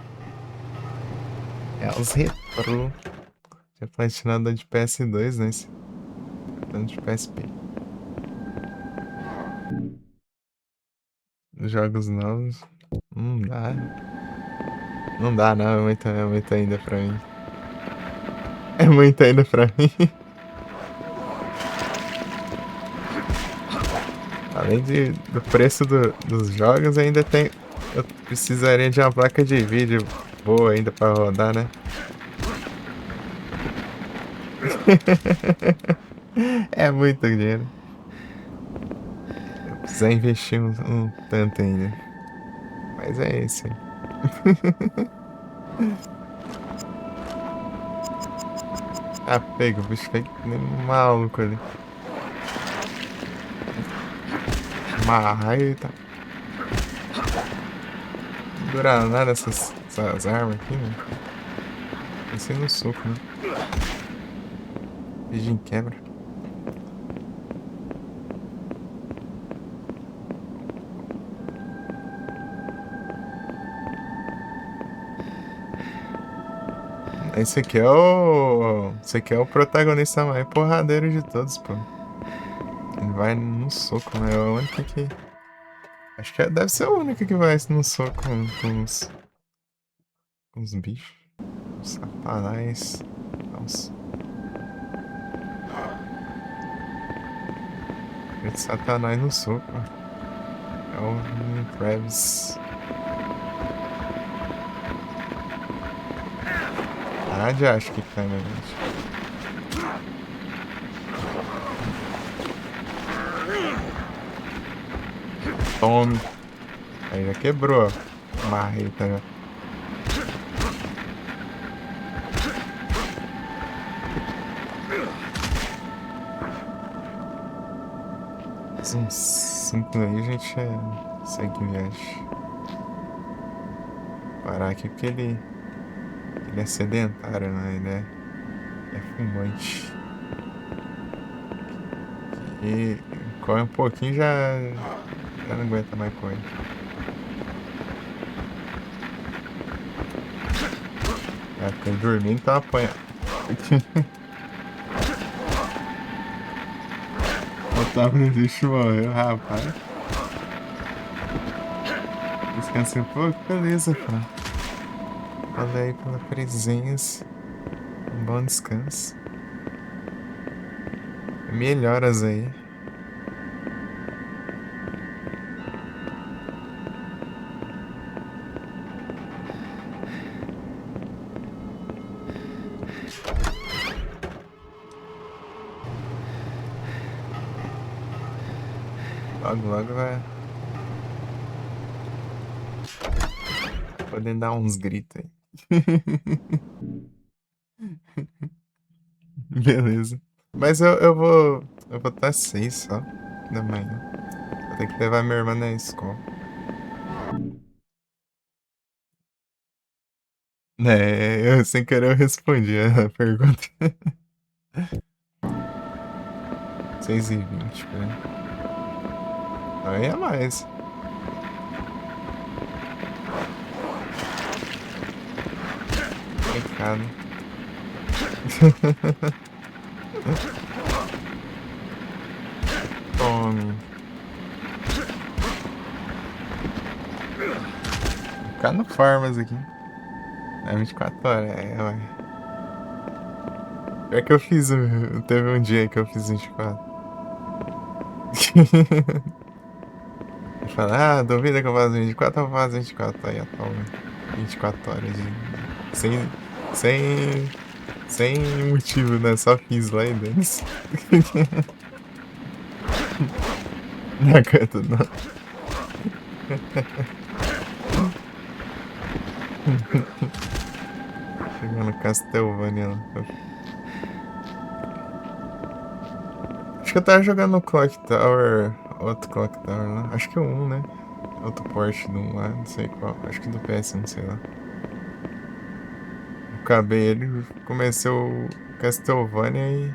É, os retro. Tinha platinado de PS2, né? Esse tanto de PSP. Jogos novos. Não dá. Não dá, não. É muito ainda pra mim. É muito ainda pra mim. Além do preço dos jogos, ainda tem. Eu precisaria de uma placa de vídeo boa ainda pra rodar, né? É muito dinheiro. Eu precisar investir um tanto ainda. Mas é isso aí. Ah, pega, o bicho fica que nem um maluco ali. Amarra e tá. Não dura nada essas armas aqui, né? Pensei no soco, né? Beijinho quebra. Esse aqui é o. Esse aqui é o protagonista mais porradeiro de todos, pô. Ele vai no soco, né? É o único que. Acho que deve ser o único que vai no soco com os bichos. Os satanás. Nossa. Esse satanás no soco. É o Travis. Ah, já acho que tá, né, gente? Tome. Aí já quebrou a marreta, já. Mais uns 5 aí a gente segue viagem. Parar aqui porque ele é sedentário, né? É fumante. E corre um pouquinho já não aguenta mais correr. É, fica dormindo, então apanha. O Otávio no bicho morreu, rapaz. Descansa um pouco, beleza, pô. Valeu aí pela presença. Um bom descanso. Melhoras aí. Logo, logo vai poder dar uns gritos aí. Beleza. Mas eu vou estar 6 só da manhã. Vou ter que levar minha irmã na escola. Eu sem querer eu respondi a pergunta. 6h20, por aí. Aí é mais. Pecado. Tome. Ficar no Farmas aqui. É 24 horas, ué. Pior que eu fiz. Teve um dia que eu fiz 24. Ele fala, duvida que eu faço 24, eu faço 24. Aí, atualmente. 24 horas de. Sem. Sem motivo, né? Só fiz lá e dance. Não aguento, não. Chegou no Castlevania lá. Acho que eu tava jogando no Clock Tower. Outro Clock Tower lá. Acho que é o 1, né? Outro port do 1 lá, não sei qual. Acho que do PS1, sei lá. Acabei ele, comecei o Castlevania e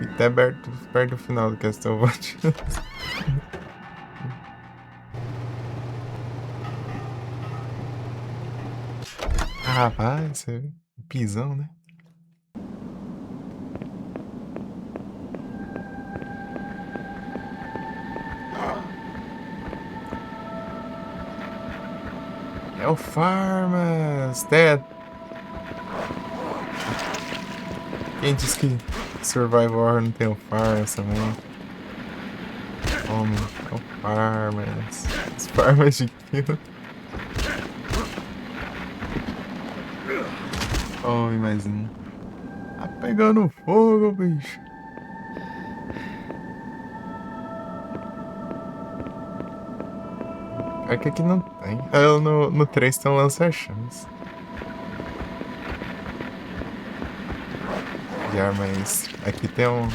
E até perto do final do Castlevania. Ah, rapaz, você viu? Pisão, né? É o Farmas! Quem disse que Survival Horror não tem o Farmas também? Homem, é o Farmas. Os Farmas de kill. Homem, mais um. Tá pegando fogo, bicho. É que aqui não tem. No 3 tem um lança-chamas. Já, mas aqui tem um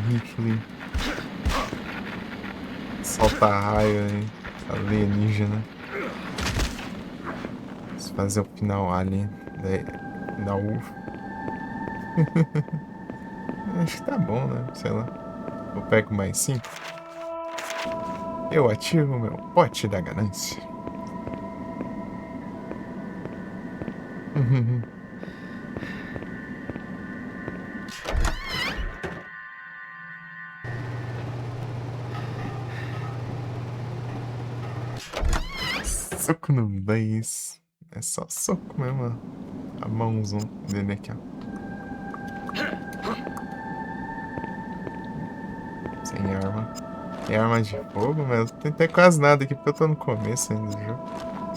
rifle. Solta raio aí. Alienígena. Vamos fazer o final alien. Final UFO. Acho que tá bom, né? Sei lá. Eu pego mais 5. Eu ativo meu pote da ganância. Soco no beijo. É só soco mesmo, ó. A mãozão dele aqui, ó. Sem arma. Tem arma de fogo, mas não tem quase nada aqui porque eu tô no começo ainda do jogo.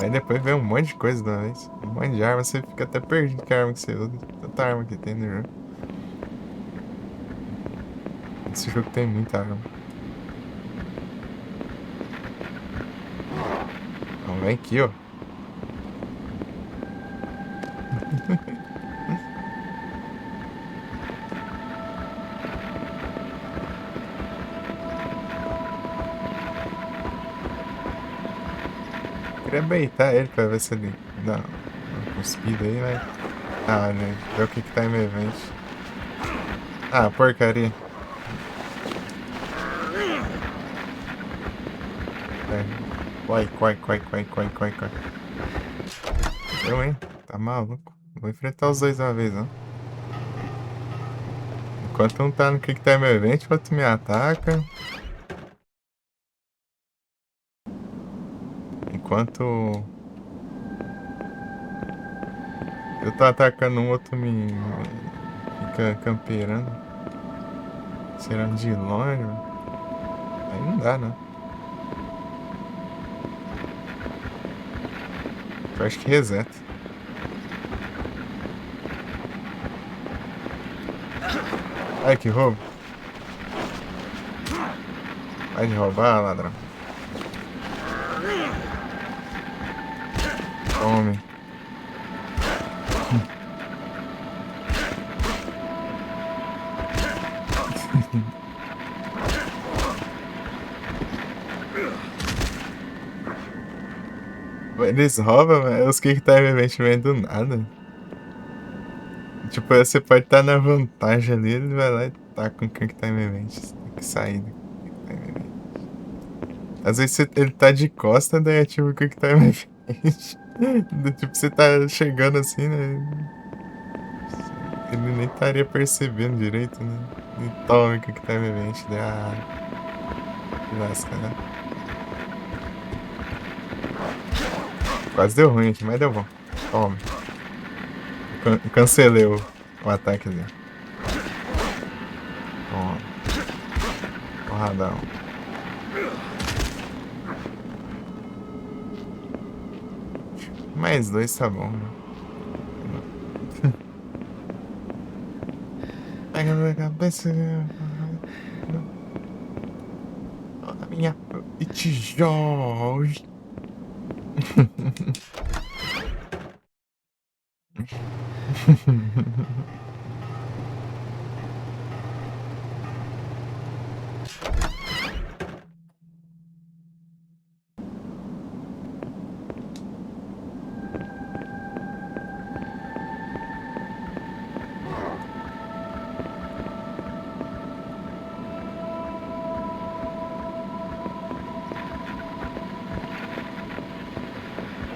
Aí depois vem um monte de coisa de uma vez. Um monte de arma, você fica até perdido com a arma que você usa. Tanta arma que tem no jogo. Esse jogo tem muita arma. Então vem aqui, ó. Queria baitar ele pra ver se ele dá uma cuspida aí, mas. Ah, né? Deu o que tá em meu evento. Ah, porcaria. É. Corre. Eu, hein? Tá maluco? Vou enfrentar os dois de uma vez, não. Enquanto um tá no Quick Time Event, o outro me ataca. Enquanto eu tô atacando um, outro fica camperando. Tirando de longe. Aí não dá, né? Eu acho que reseta. Ai, que roubo. Vai de roubar, ladrão. Tome. Eles roubam, mas os Quick Time Event vêm do nada. Tipo, você pode estar na vantagem ali, ele vai lá e tá com o Quick Time Event. Você tem que sair do Quick Time Event. Às vezes ele tá de costa, daí ativa o Quick Time Event. Tipo, você tá chegando assim, né? Ele nem estaria percebendo direito, né? E toma o Quick Time Event. Que lasca, né? Quase deu ruim aqui, mas deu bom. Toma. Cancelei o ataque dele. Toma. Porradão. Mais 2 tá bom, né? Pega na cabeça. A minha. E tijolos.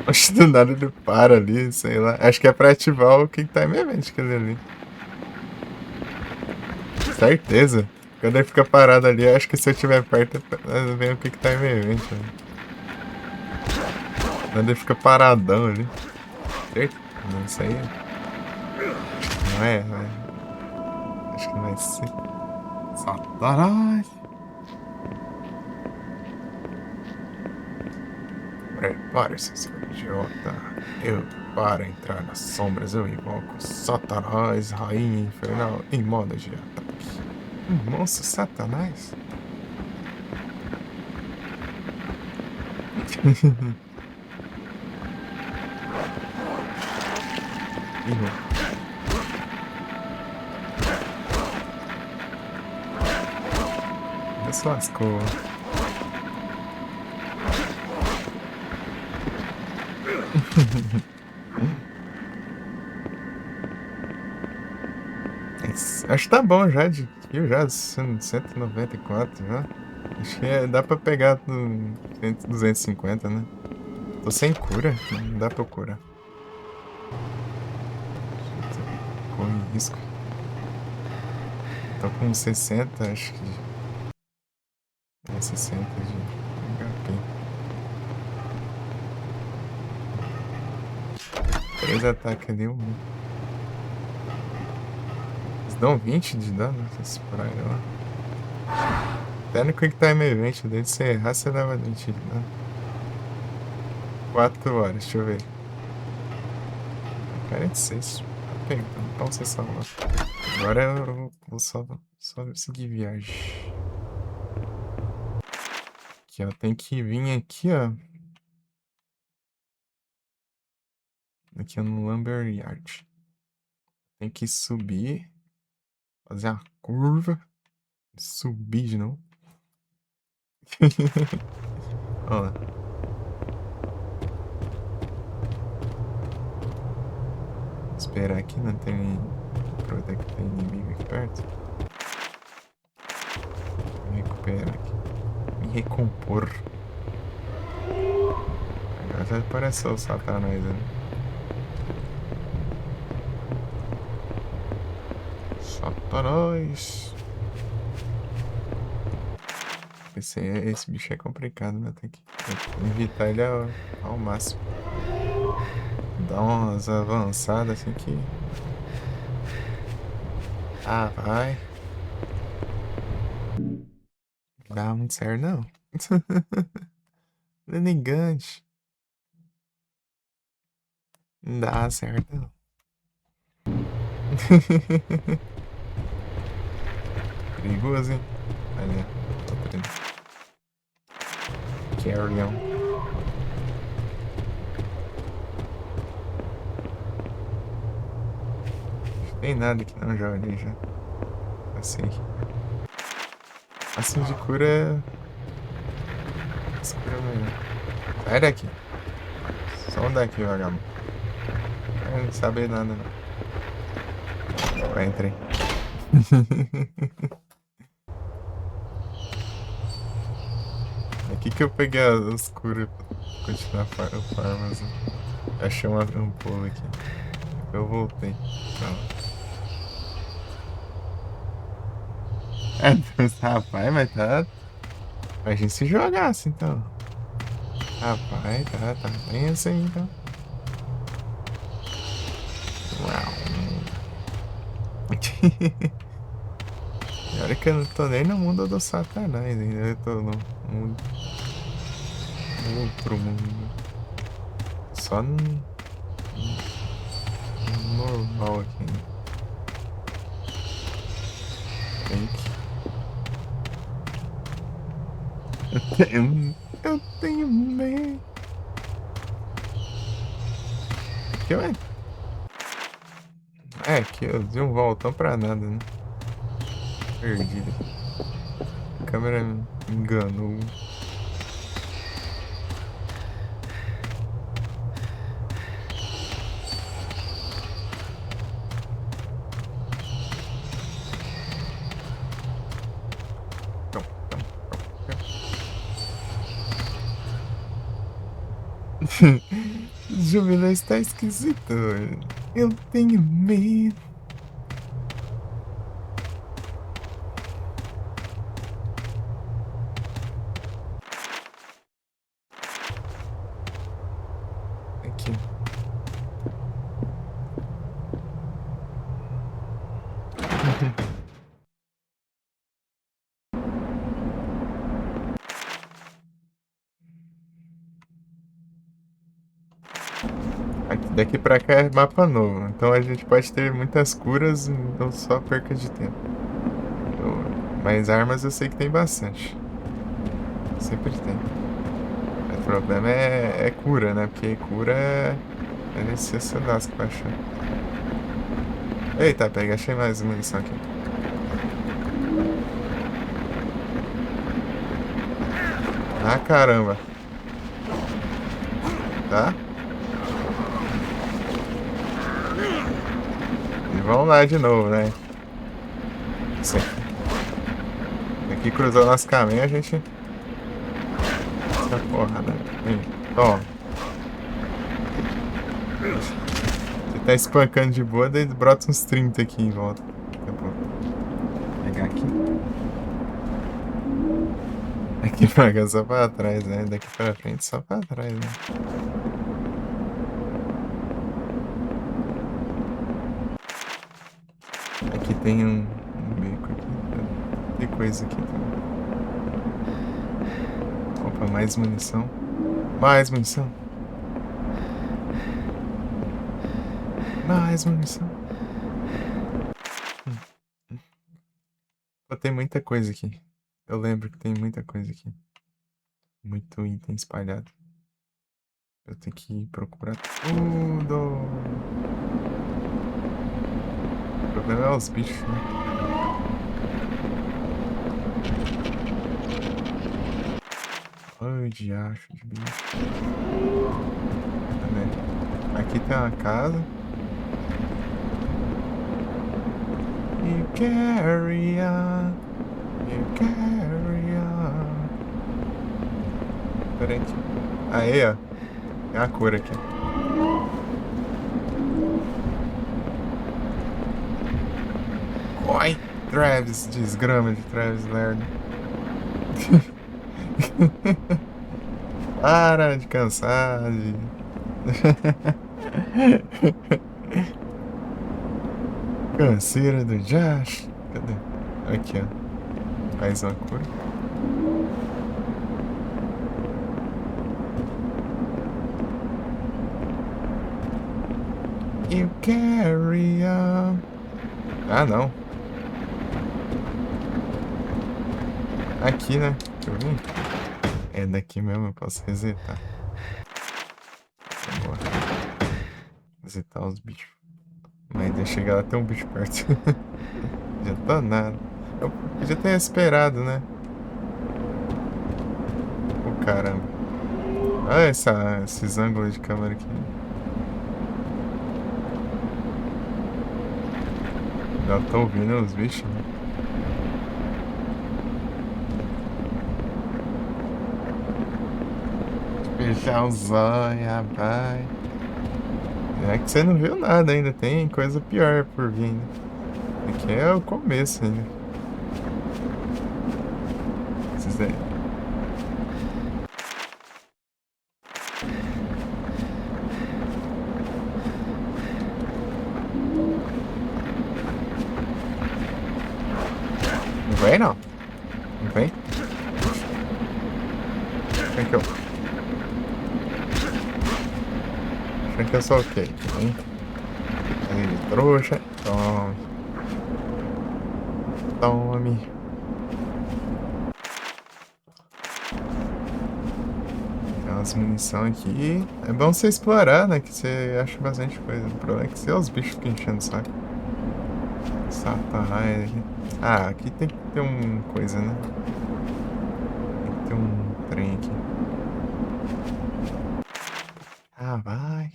Acho que do nada ele para ali, sei lá. Acho que é pra ativar o Quick Time Event aquele ali. Certeza. Quando ele fica parado ali, eu acho que se eu estiver perto, vem o Quick Time Event, velho. Quando ele fica paradão ali. Certeza. Isso aí. Não é, velho. Acho que não vai ser. Satanás. Prepare-se, seu idiota. Para entrar nas sombras, eu invoco Satanás, Rainha Infernal, em modo de ataque. Monstro Satanás? Errou. Já se lascou. Acho que tá bom já de kill, já 194 já. Acho que dá pra pegar no 250, né? Tô sem cura, não dá pra eu curar. Corre risco. Tô com 60, acho que. É 60 de HP. 3 ataques ali, um. Eles dão 20 de dano, esses praia lá. Até no Quick Time Event dele, se errar, você leva 20 de dano. 4 horas, deixa eu ver. 46. Tá pegando, então você salva. Agora eu vou só seguir viagem. Aqui, ó. Tem que vir aqui, ó. Aqui no Lumberyard. Tem que subir. Fazer a curva. Subir de novo. Ó lá. Esperar aqui, não tem. Aproveitar que tem inimigo aqui perto. Me recuperar aqui. Me recompor. Agora já apareceu o Satanás ali. Satanás. Esse bicho é complicado, né? Tem que evitar ele ao máximo. Dá umas avançadas assim que. Ah, vai. Não dá muito certo, não. Lenigante. Não dá certo, não. Perigoso, hein? Olha, outra. Carry on. Não tem nada aqui não, já olhei já. Passei. Assim de cura. Essa cura é melhor. Sai daqui. Só daqui, vagabundo. Eu não saber nada, não. Vai, entrei. Aqui que eu peguei as curas pra continuar o farm, assim. Achei um pulo aqui. Eu voltei. Rapaz, mas tá. A gente se jogasse então. Rapaz, tá bem assim então. Uau. E olha que eu não tô nem no mundo do Satanás ainda. Eu tô no mundo. No outro mundo. Só no normal aqui. Fake. Eu tenho medo. Aqui, ué. É, que eu dei um voltão pra nada, né? Perdido. A câmera me enganou. Júbilo está esquisito. Eu tenho medo. Aqui. Daqui pra cá é mapa novo, então a gente pode ter muitas curas, então só perca de tempo. Mas armas eu sei que tem bastante. Sempre tem. O problema é cura, né? Porque cura é necessidade pra achar. Eita, pega, achei mais munição aqui. Ah, caramba. Tá? E vamos lá de novo, né? Isso aqui. Aqui cruzou nosso caminho, a gente... Essa porrada. Vem, toma. Você tá espancando de boa, daí brota uns 30 aqui em volta. Daqui a pouco. Vou pegar aqui. Aqui pra cá só pra trás, né? Daqui pra frente só pra trás, né? Aqui tem um beco aqui. Tem coisa aqui também. Opa, mais munição. Mais munição. Mais munição. Pô, tem muita coisa aqui. Eu lembro que tem muita coisa aqui. Muito item espalhado. Eu tenho que procurar tudo. O problema é os bichos, né? Ai, diacho de bicho. Cadê? Aqui tem uma casa. You carry on. You carry on. Peraí. Aí, ó. Tem a cor aqui. Corre, Travis. Desgrama de Travis Lerner. Para de cansar de... Canseira do Josh. Cadê? Aqui, ó. Mais uma cor. You carry on. Ah, não. Aqui, né? Deixa eu ver. É daqui mesmo, eu posso resetar. Vamos resetar os bichos. Mas deixa chegar lá, tem um bicho perto. Já tá nada. Eu podia ter esperado, né? Ô, caramba. Olha esses ângulos de câmera aqui. Já tô ouvindo os bichos, né? Fechar os olhos, vai. É que você não viu nada ainda, tem coisa pior por vir, né? Aqui é o começo ainda. Esses daí. Não vem, não. Não vem. Vem que eu... Achei que eu sou ok. Hein? Aí de trouxa. Tome. Tome. Tem umas munição aqui. É bom você explorar, né? Que você acha bastante coisa. O problema é que você é os bichos ficam enchendo o saco. Satanás aqui. Ah, aqui tem que ter um coisa, né? Tem que ter um trem aqui. Ah, vai.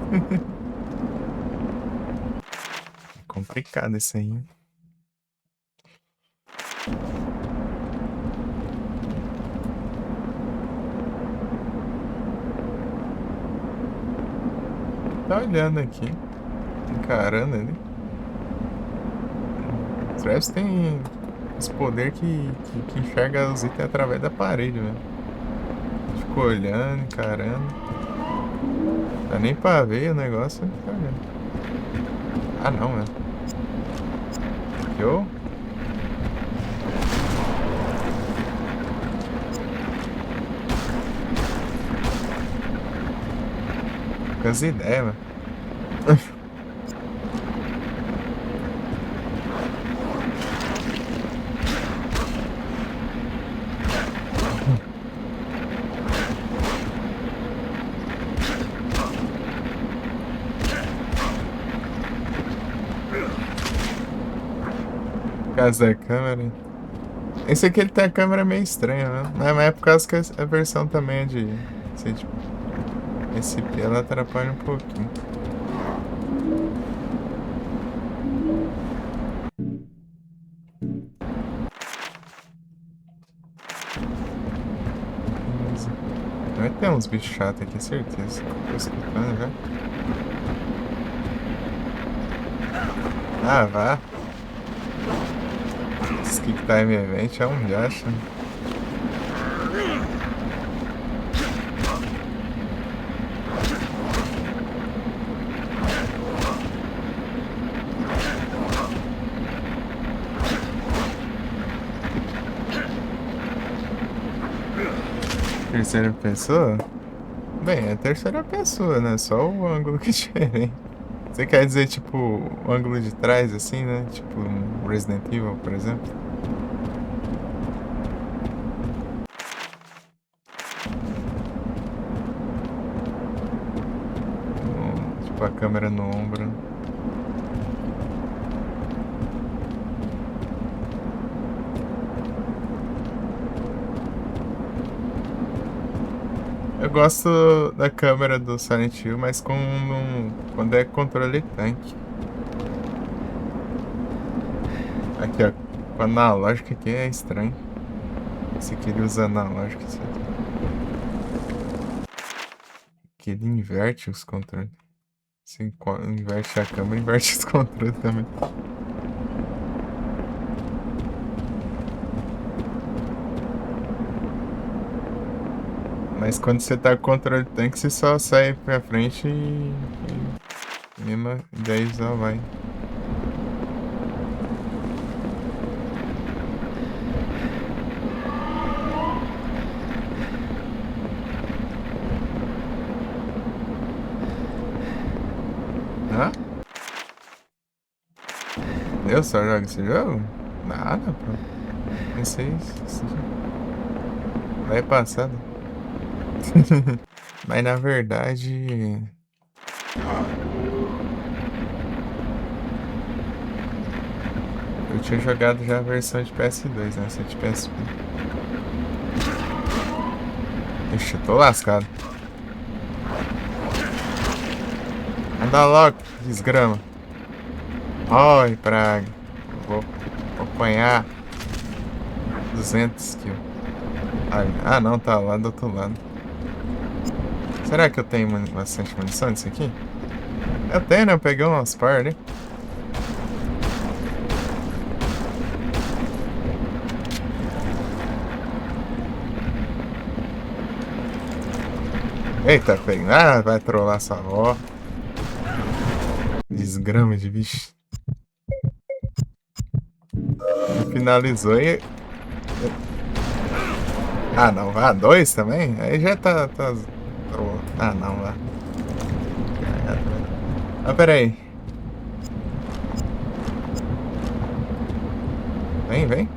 É complicado isso aí, hein? Tá olhando aqui, encarando ele. O Travis tem os poderes que enxerga os itens através da parede, velho. Fica olhando, encarando. Dá nem pra ver o negócio, ele fica olhando. Ah, não, velho. Eu? Com as ideias, velho. Casa da câmera. Esse aqui ele tem a câmera meio estranha, né? Mas é por causa que a versão também é de. Sei, tipo, SP ela atrapalha um pouquinho. Beleza. Vai ter uns bichos chatos aqui, certeza. Tô escutando já. Ah, vá. Esse Kick Time Event é um gacha. Terceira pessoa? Bem, é terceira pessoa, né? Só o ângulo que é diferente. Você quer dizer, tipo, o ângulo de trás, assim, né? Tipo, um Resident Evil, por exemplo? Tipo, a câmera no ombro. Eu gosto da câmera do Silent Hill, mas quando é controle tanque. Aqui, ó. Com analógico aqui é estranho. Esse aqui ele usa analógico. Esse aqui ele inverte os controles. Se inverte a câmera, inverte os controles também. Mas quando você tá com o controle tanque, você só sai pra frente e daí só vai. Hã? Eu só jogo esse jogo? Nada, pô. Não sei. Vai passado. Mas na verdade. Eu tinha jogado já a versão de PS2, né? Essa de PSP. Ixi, eu tô lascado. Anda logo, desgrama. Ai, praga. Vou apanhar 200 kills. Ah, não, tá lá do outro lado. Será que eu tenho bastante munição disso aqui? Eu tenho, né? Eu peguei umas par ali. Eita, peguei. Ah, vai trollar sua avó. Desgrama de bicho. Finalizou e. Ah, não, vá, dois também? Aí já tá. Ah, não, vá. Ah, pera aí. Vem.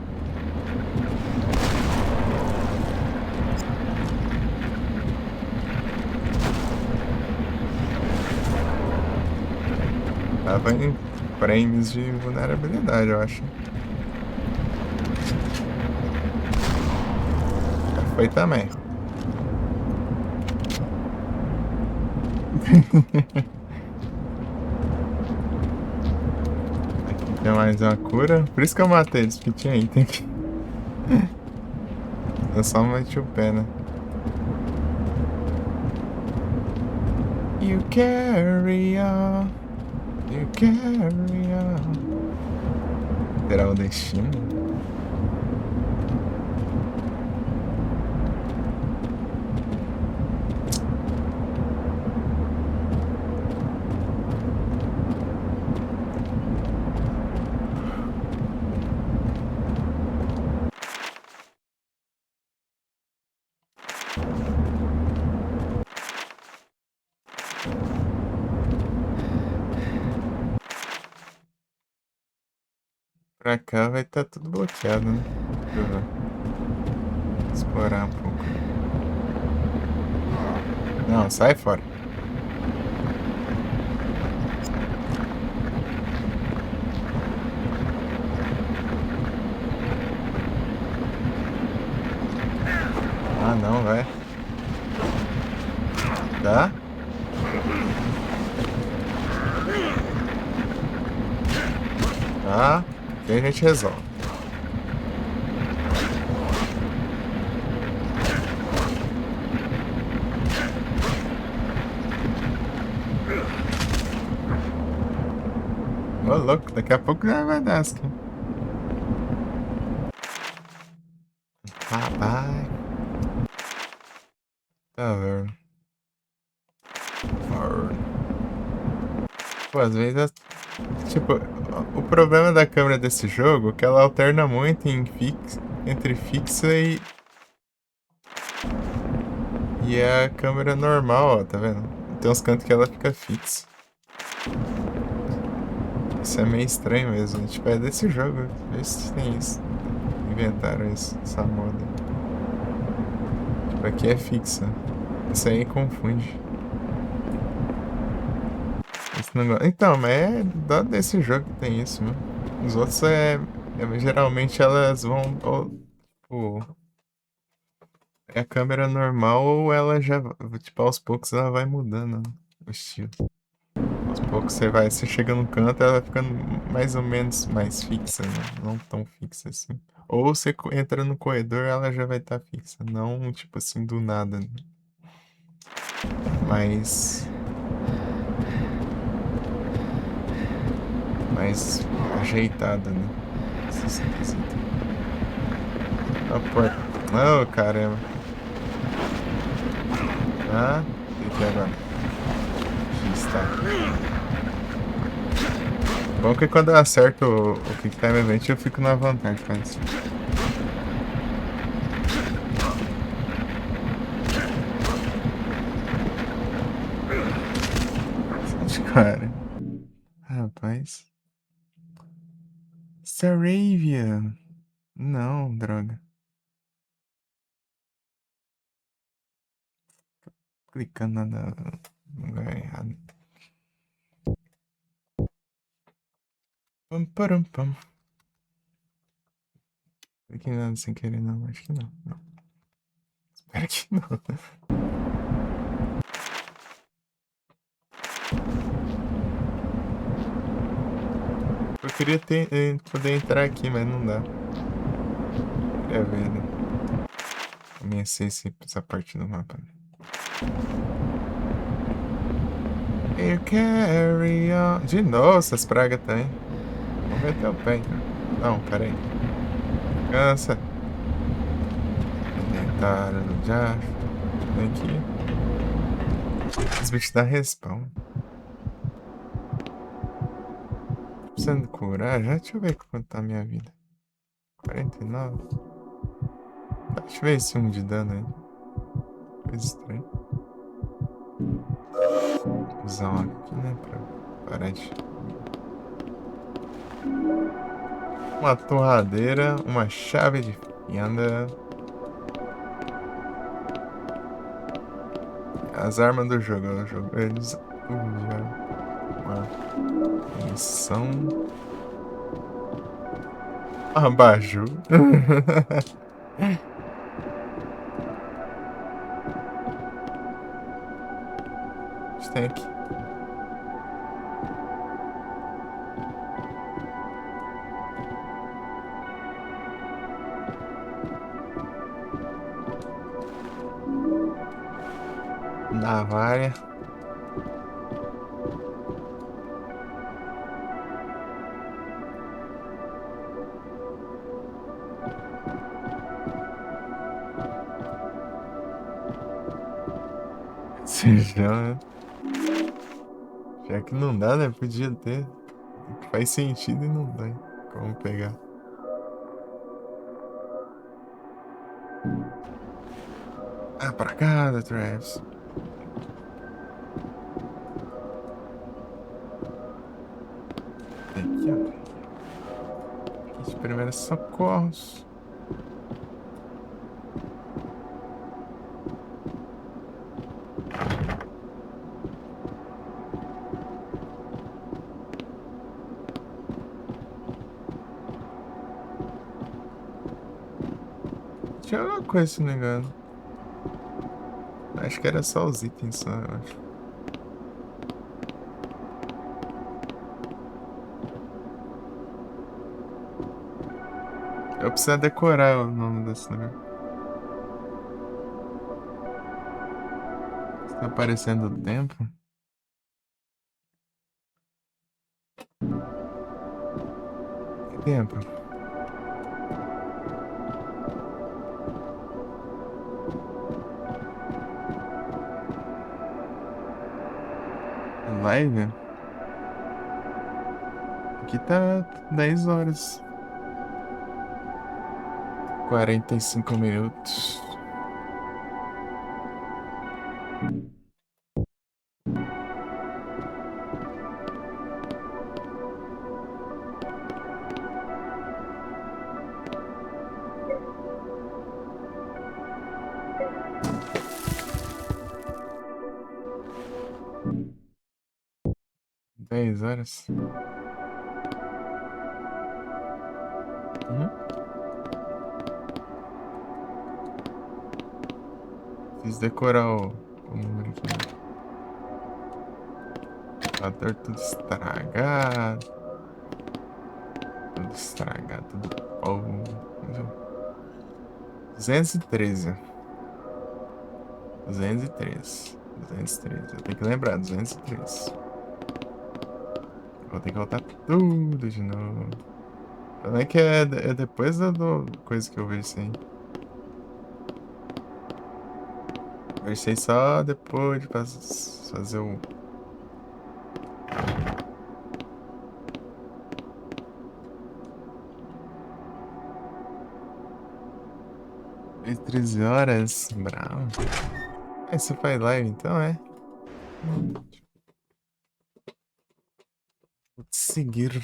Tava em prêmios de vulnerabilidade, eu acho. Já foi também. Aqui tem mais uma cura. Por isso que eu matei eles, porque tinha item aqui. Eu só meti o pé, né? You carry on. You carry on. Será o destino? Pra cá vai estar tudo bloqueado, né? Deixa eu ver. Explorar um pouco. Não, sai fora. Ah, não, vai. Tá? Tá. Aqui a gente resolve. Ô, louco, daqui a pouco já vai dar aqui. Rapaz. Tá vendo? Pô, às vezes, tipo, o problema da câmera desse jogo é que ela alterna muito entre fixa e a câmera normal, ó, tá vendo? Tem uns cantos que ela fica fixa. Isso é meio estranho mesmo. Tipo, é desse jogo. Vê se tem isso. Inventaram isso, essa moda. Tipo, aqui é fixa. Isso aí confunde. Esse negócio... Então, mas é desse jogo que tem isso, mano. Os outros geralmente elas vão. Tipo, é a câmera normal ou ela já. Tipo, aos poucos ela vai mudando o estilo. Aos poucos você chega no canto, ela vai ficando mais ou menos mais fixa, né? Não tão fixa assim. Ou você entra no corredor, ela já vai estar fixa. Não, tipo assim, do nada, né? Mas. Mais ajeitada, né? Isso é esquisito. A porta. Oh, caramba. Ah, o que é agora? X, tá. Bom que quando eu acerto o Quick Time Event eu fico na vantagem com isso. Cara. Rapaz. Saravia. Não, droga. Clicando no lugar errado. Pam, param, pam. Cliquei nada sem querer, não. Acho que não. Não. Espero que não. Eu queria poder entrar aqui, mas não dá. Queria ver, né? Conhecer essa parte do mapa. You carry on. De novo, essas pragas tem. Vamos meter o pé, então. Não, peraí. Cansa. Inventaram do Josh. Vem aqui. Os bichos dá respawn. Precisando curar já? Deixa eu ver quanto tá a minha vida. 49. Tá, deixa eu ver esse 1 de dano aí. Coisa estranha. Vou usar uma aqui, né? Pra parar de. Uma torradeira, uma chave de fenda. As armas do jogo, eles já. Uma munição. Abajur. Tem aqui. Navalha. Bocejão, né? Já que não dá, né? Podia ter. Faz sentido e não dá. Como pegar? Ah, pra cá, da Travis. Aqui, ó. Kit de primeiros socorros. Tinha alguma coisa, se não me engano. Acho que era só os itens, só, eu acho. Eu preciso decorar o nome desse negócio. Está aparecendo o tempo? Que tempo? Live? Aqui tá 10 horas. 45 minutos. Dez horas. Uhum. Preciso decorar o número aqui, né? Computador tudo estragado. Tudo estragado, tudo povo. 213. 213. 213. Eu tenho que lembrar, 213. Vou ter que voltar tudo de novo. Também que é depois coisa que eu vejo isso aí. Vejo isso aí só depois de fazer o. 13 horas. Bravo. É, você faz live então, é? Vou te seguir.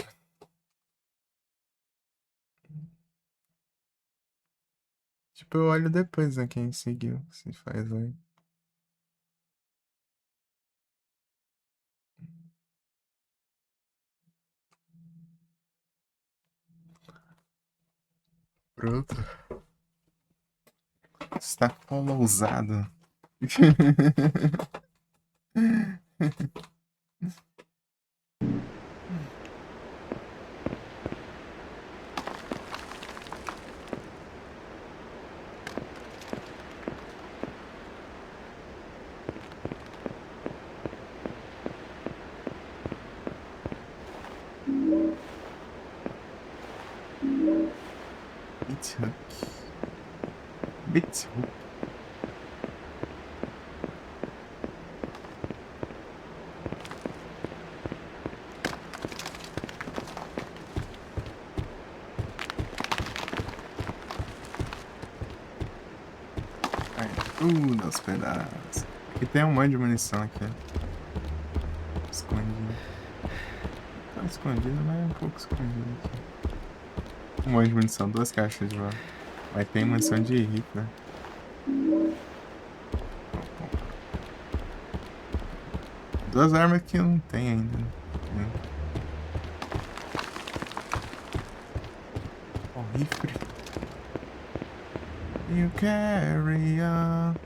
Tipo, eu olho depois, né? Quem seguiu. Se faz live. Pronto. Está ousado. Bitshook. Bitshook. Ai, tudo aos pedaços. Aqui tem um monte de munição aqui. Escondido. Tá escondido, mas é um pouco escondido aqui. Um monte de munição, duas caixas de bala. Mas tem munição de rifle. Duas armas que eu não tenho ainda. Né? Ó, rifle. You carry on.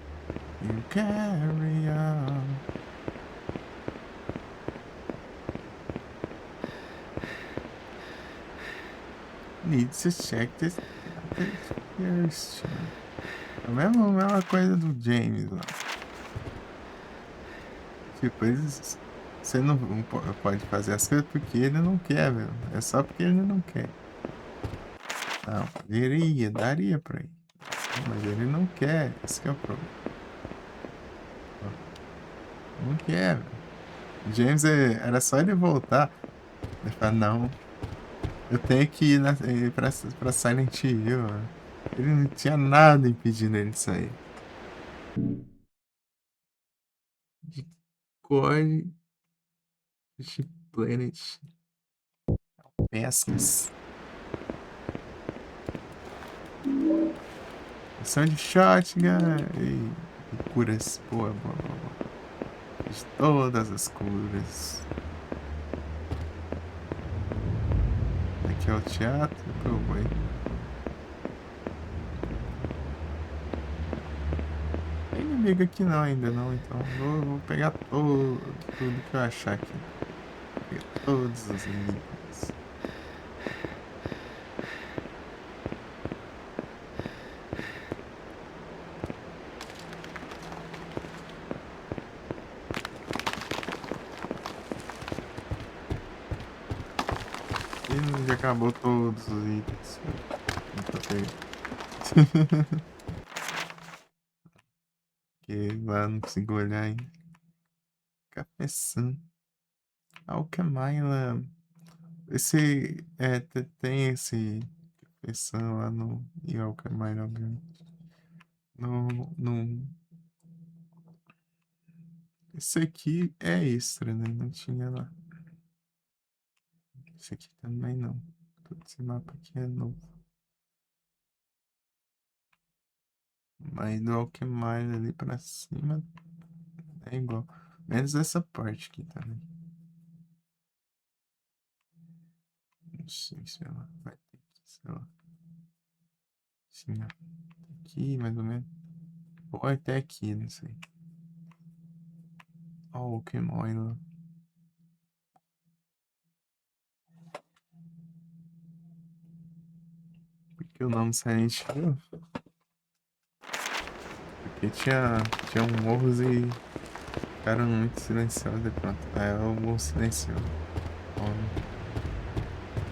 You carry on. Need to check this first. A mesma coisa do James lá. Tipo, você não pode fazer as coisas porque ele não quer, velho. É só porque ele não quer. Não, daria pra ir. Mas ele não quer. Esse que é o problema. Não quero. James, era só ele voltar. Ele fala, não, eu tenho que ir pra Silent Hill. Ele não tinha nada impedindo ele de sair. De Core de Planet. Pescas. Missão de shotgun. E curas. Boa, boa, boa, boa. De todas as curas. Aqui é o teatro. Eu vou. Tem inimigo aqui não, ainda não. Então vou pegar tudo que eu achar aqui. Vou pegar todos os inimigos. E já acabou todos os itens. Não peguei. Que lá não consigo olhar ainda. Cabeção. Alquemaila. Esse. Tem esse. Cabeção lá no. E Alquemaila, obviamente. No. Esse aqui é extra, né? Não tinha lá. Esse aqui também não. Todo esse mapa aqui é novo. Mas do Alquemaila ali pra cima é igual. Menos essa parte aqui também. Não sei, sei lá. Vai ter que, sei lá. Sim, ó. Aqui, mais ou menos. Ou até aqui, não sei. Ó, o Alquemaila. Porque o nome Silent Hill? Porque tinha morros e ficaram muito silenciosos e pronto. Aí o morro silenciou.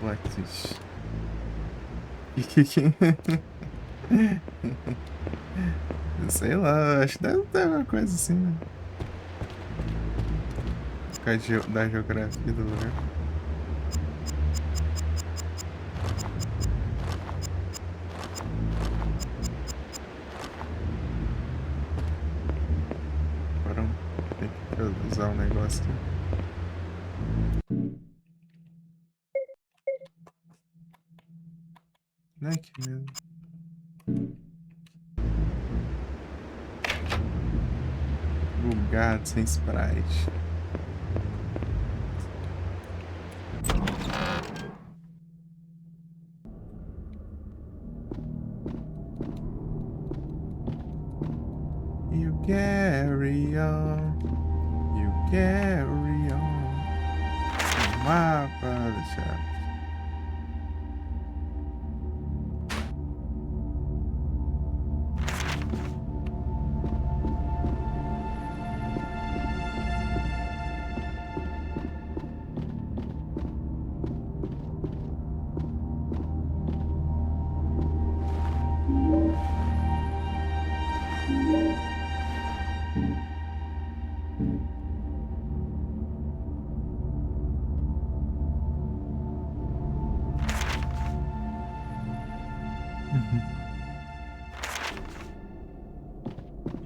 Plot twist. Sei lá, acho que deve ter alguma coisa assim, né? Por causa da geografia do lugar. Agora tem que usar um negócio aqui. Não é aqui mesmo. Bugado, sem sprite. You carry on. You carry on. Mapa do céu.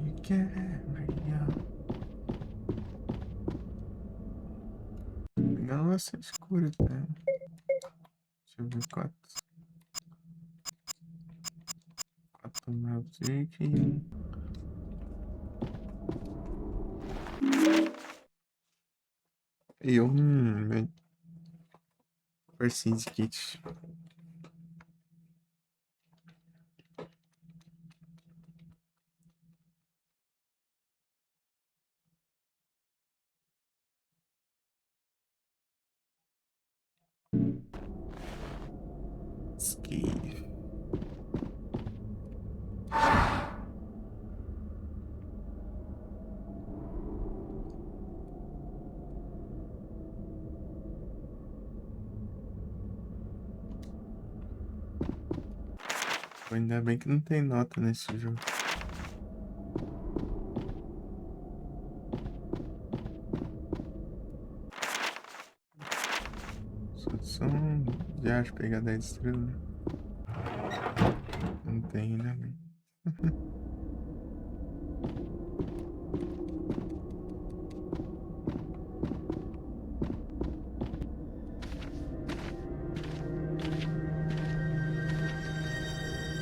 You carry on. Não vai ser escuro, tá? Deixa eu ver quatro Magic. E Persins Kit. Escape. Ainda bem que não tem nota nesse jogo. embaixo pegar 10 estrelas. Não tem ainda bem.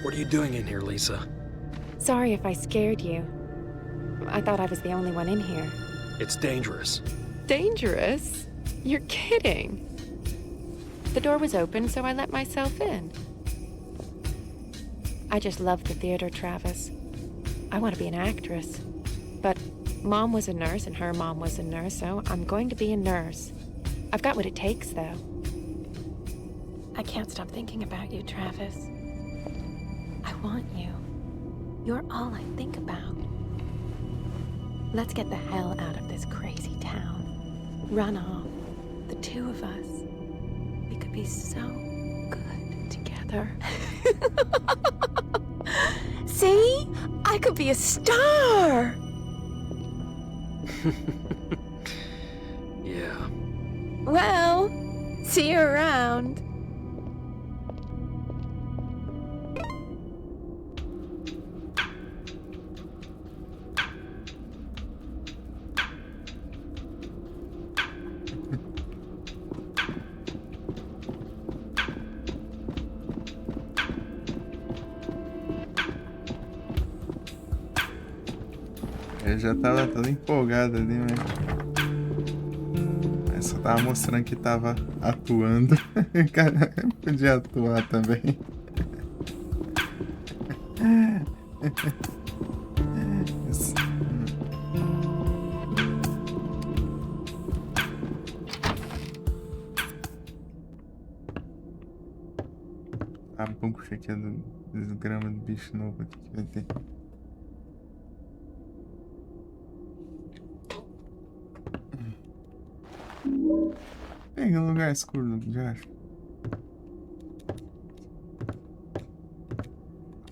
What are you doing in here, Lisa? Sorry if I scared you. I thought I was the only one in here. It's dangerous. Dangerous? You're kidding. The door was open, so I let myself in. I just love the theater, Travis. I want to be an actress. But Mom was a nurse and her mom was a nurse, so I'm going to be a nurse. I've got what it takes, though. I can't stop thinking about you, Travis. I want you. You're all I think about. Let's get the hell out of this crazy town. Run off. The two of us. We could be so good together. See? I could be a star! Yeah. Well, see you around. Eu já tava todo empolgado ali, mas só tava mostrando que tava atuando. Cara, podia atuar também. A bucha aqui dos gramas do bicho novo aqui que vai ter. Pega um lugar escuro, já acho.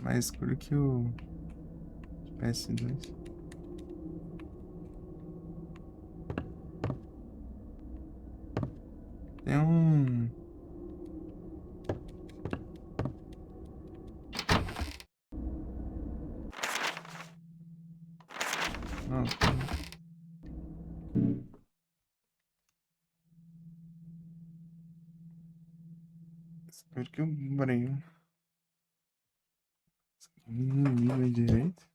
Mais escuro que o PS2. Tem um... Não, espero que eu breio. No nível direito.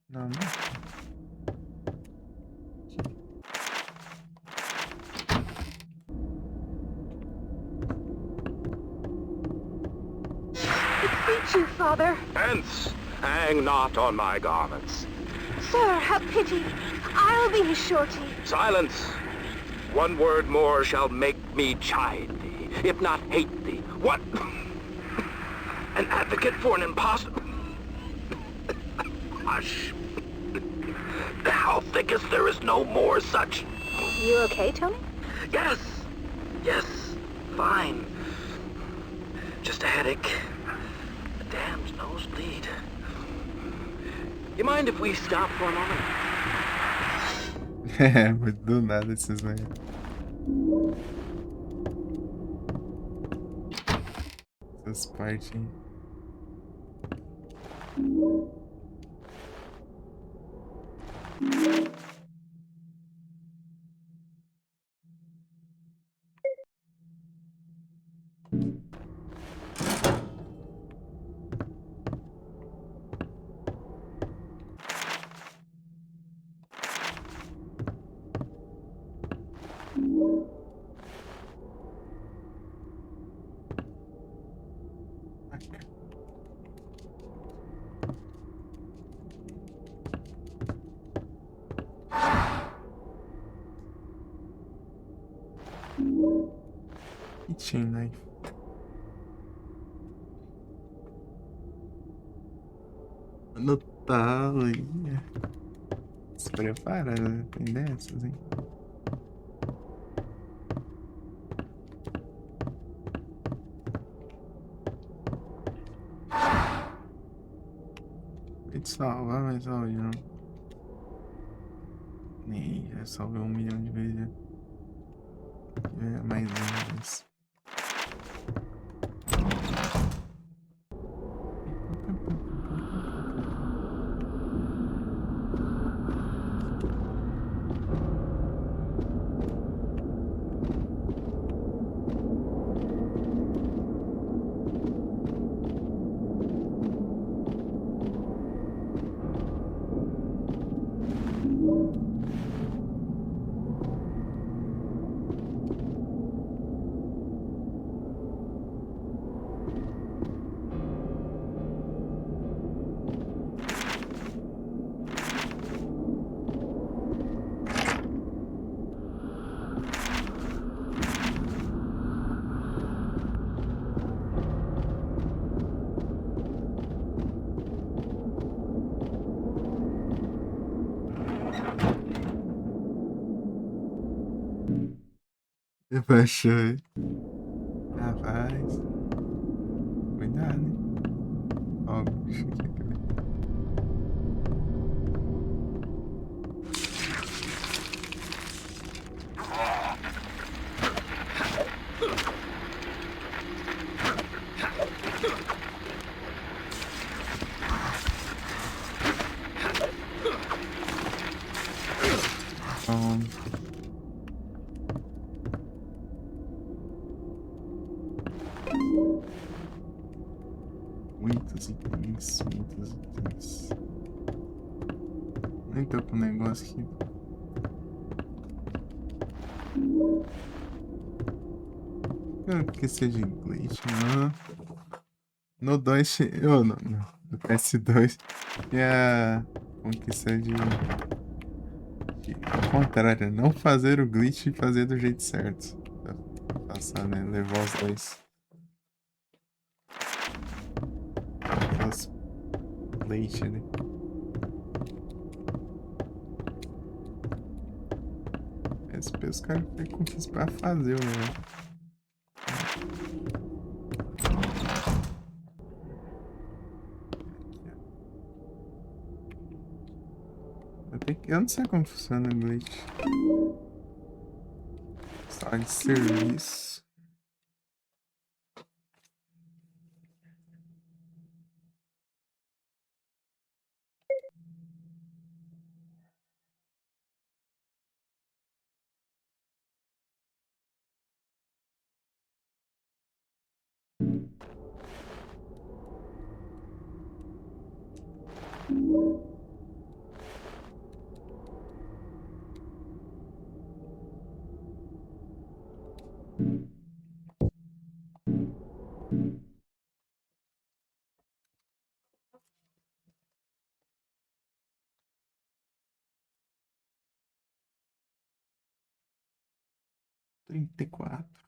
Não, não. Beseech you, father. Hence, hang not on my garments. Sir, have pity. I'll be his shorty. Silence! One word more shall make me chide thee, if not hate thee. What? An advocate for an impostor? Hush. Thou thinkest there is no more such... You okay, Tony? Yes! Yes, fine. Just a headache. A damned nosebleed. You mind if we stop for a moment? É, muito do nada esses aí. Essas partes. Kitchen knife. No talo aí. Se prepara, tem dessas, hein? Vou te salvar, mas óbvio, não. E já salvei 1 milhão de vezes. É mais um vez. Eu baixei. Rapaz. Cuidado, hein? Ó, o bicho aqui. Então, muitos itens, muitos itens. Nem tô com um negócio aqui. Eu que seja glitch, não. No 2, oh, no PS2, e a conquista ao contrário, não fazer o glitch e fazer do jeito certo. Pra passar, né? Levar os dois. Os plate ali. SP os caras têm conquista pra fazer, né? Eu não sei como funciona o glitch. Sala de serviço. Trinta e quatro.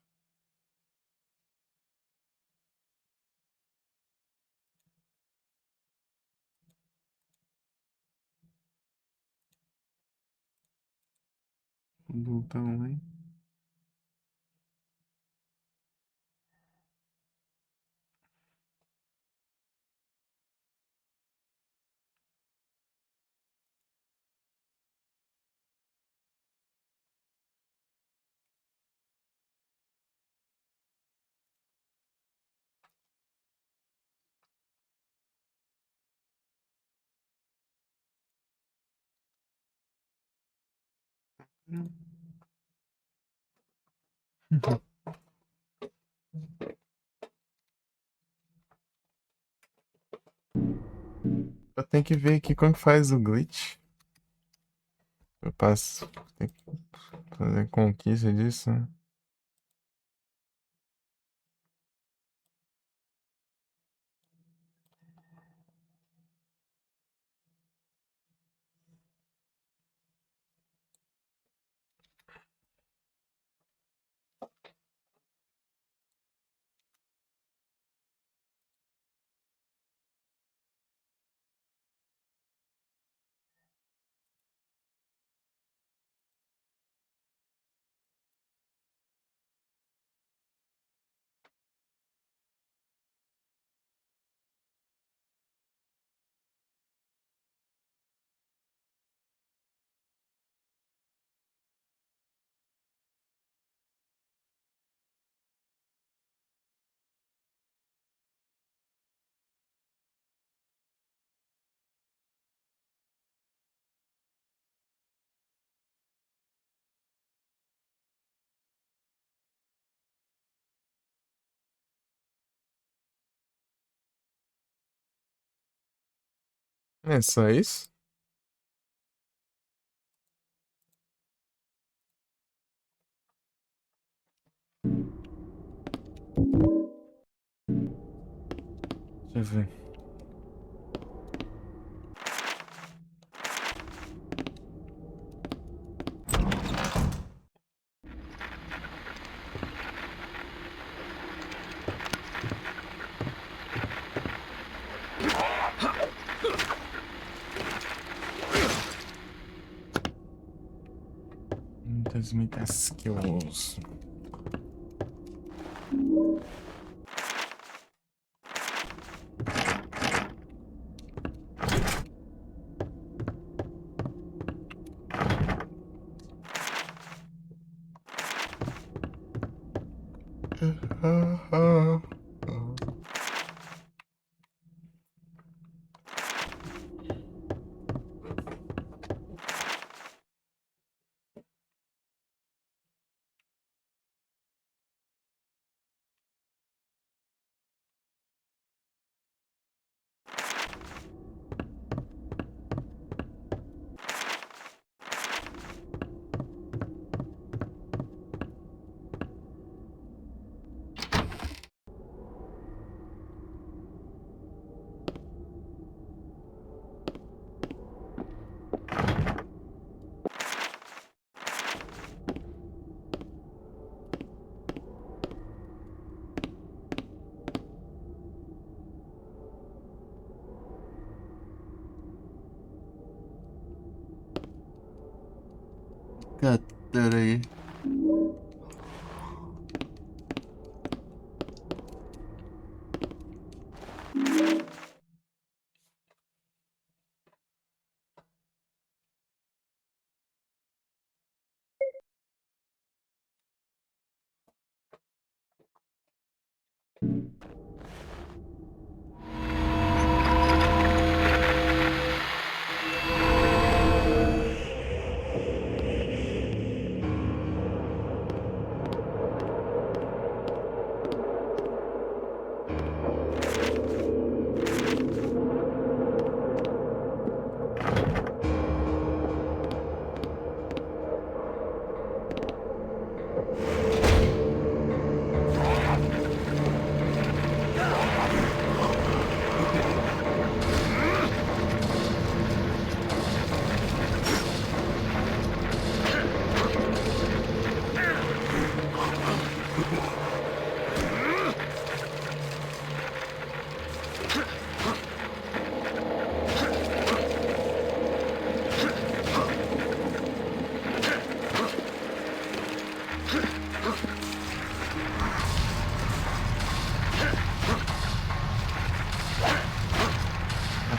Botão, hein? Eu tenho que ver aqui como que faz o glitch. Eu passo. Tem que fazer conquista disso, né? É só isso? Deixa eu ver. Muitas skills. Peraí.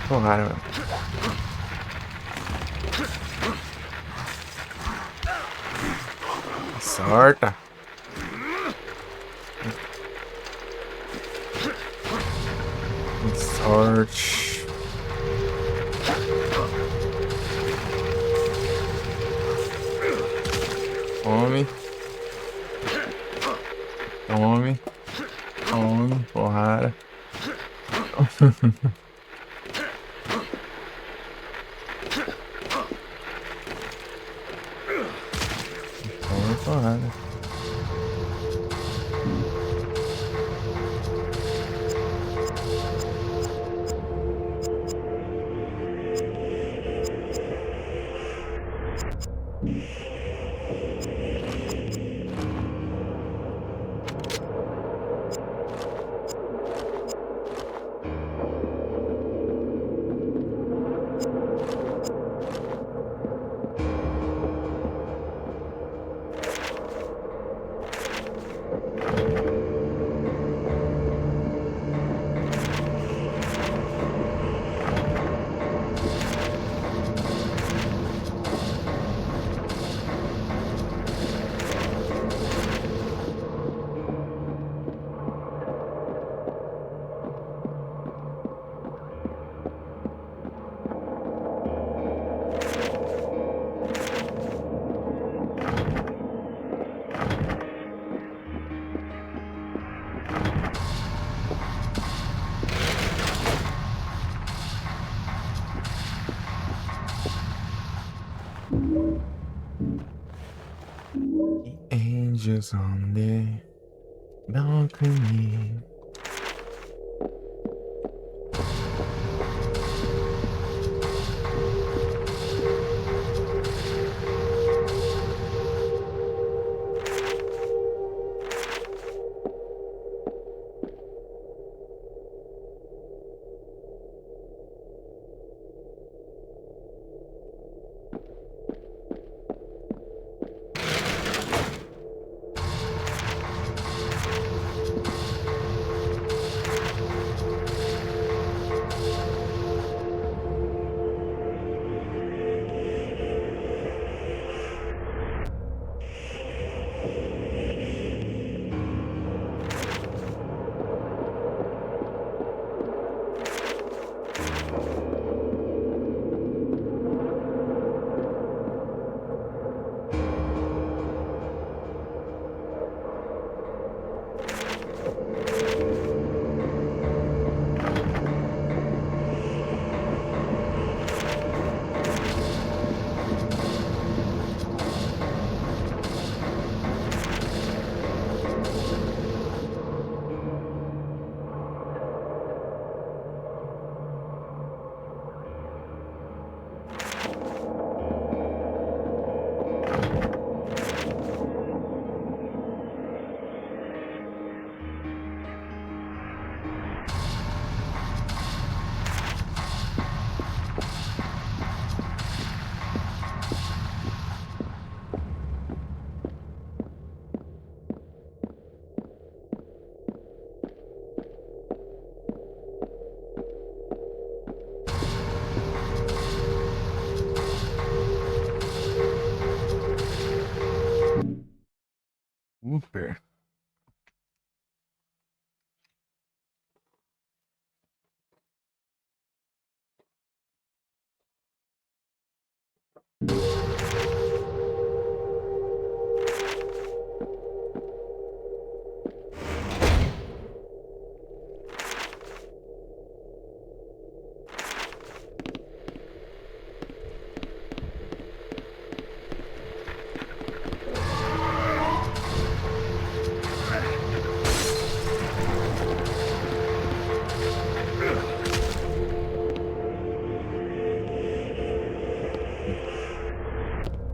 Porrada, mano. Sorta. Sorte. Tome. Tome. Tome. Porrada. Tome porrada. The angels on the balcony. Super.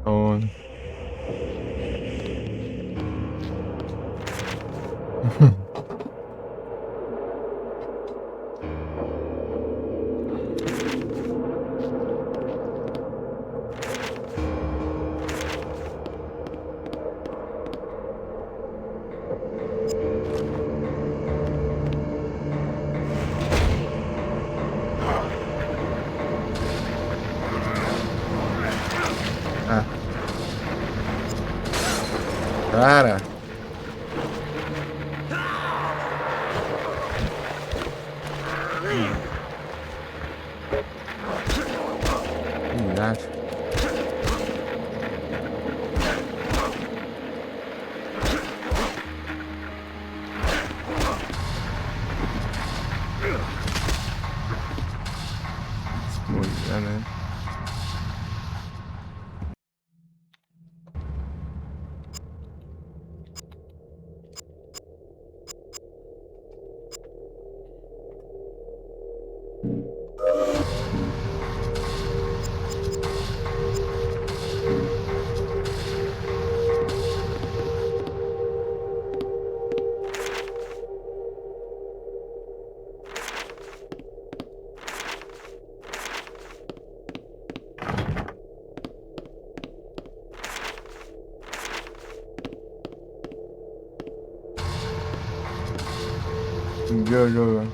On. Ah. Cara. Verdade. Coisa, né? Go.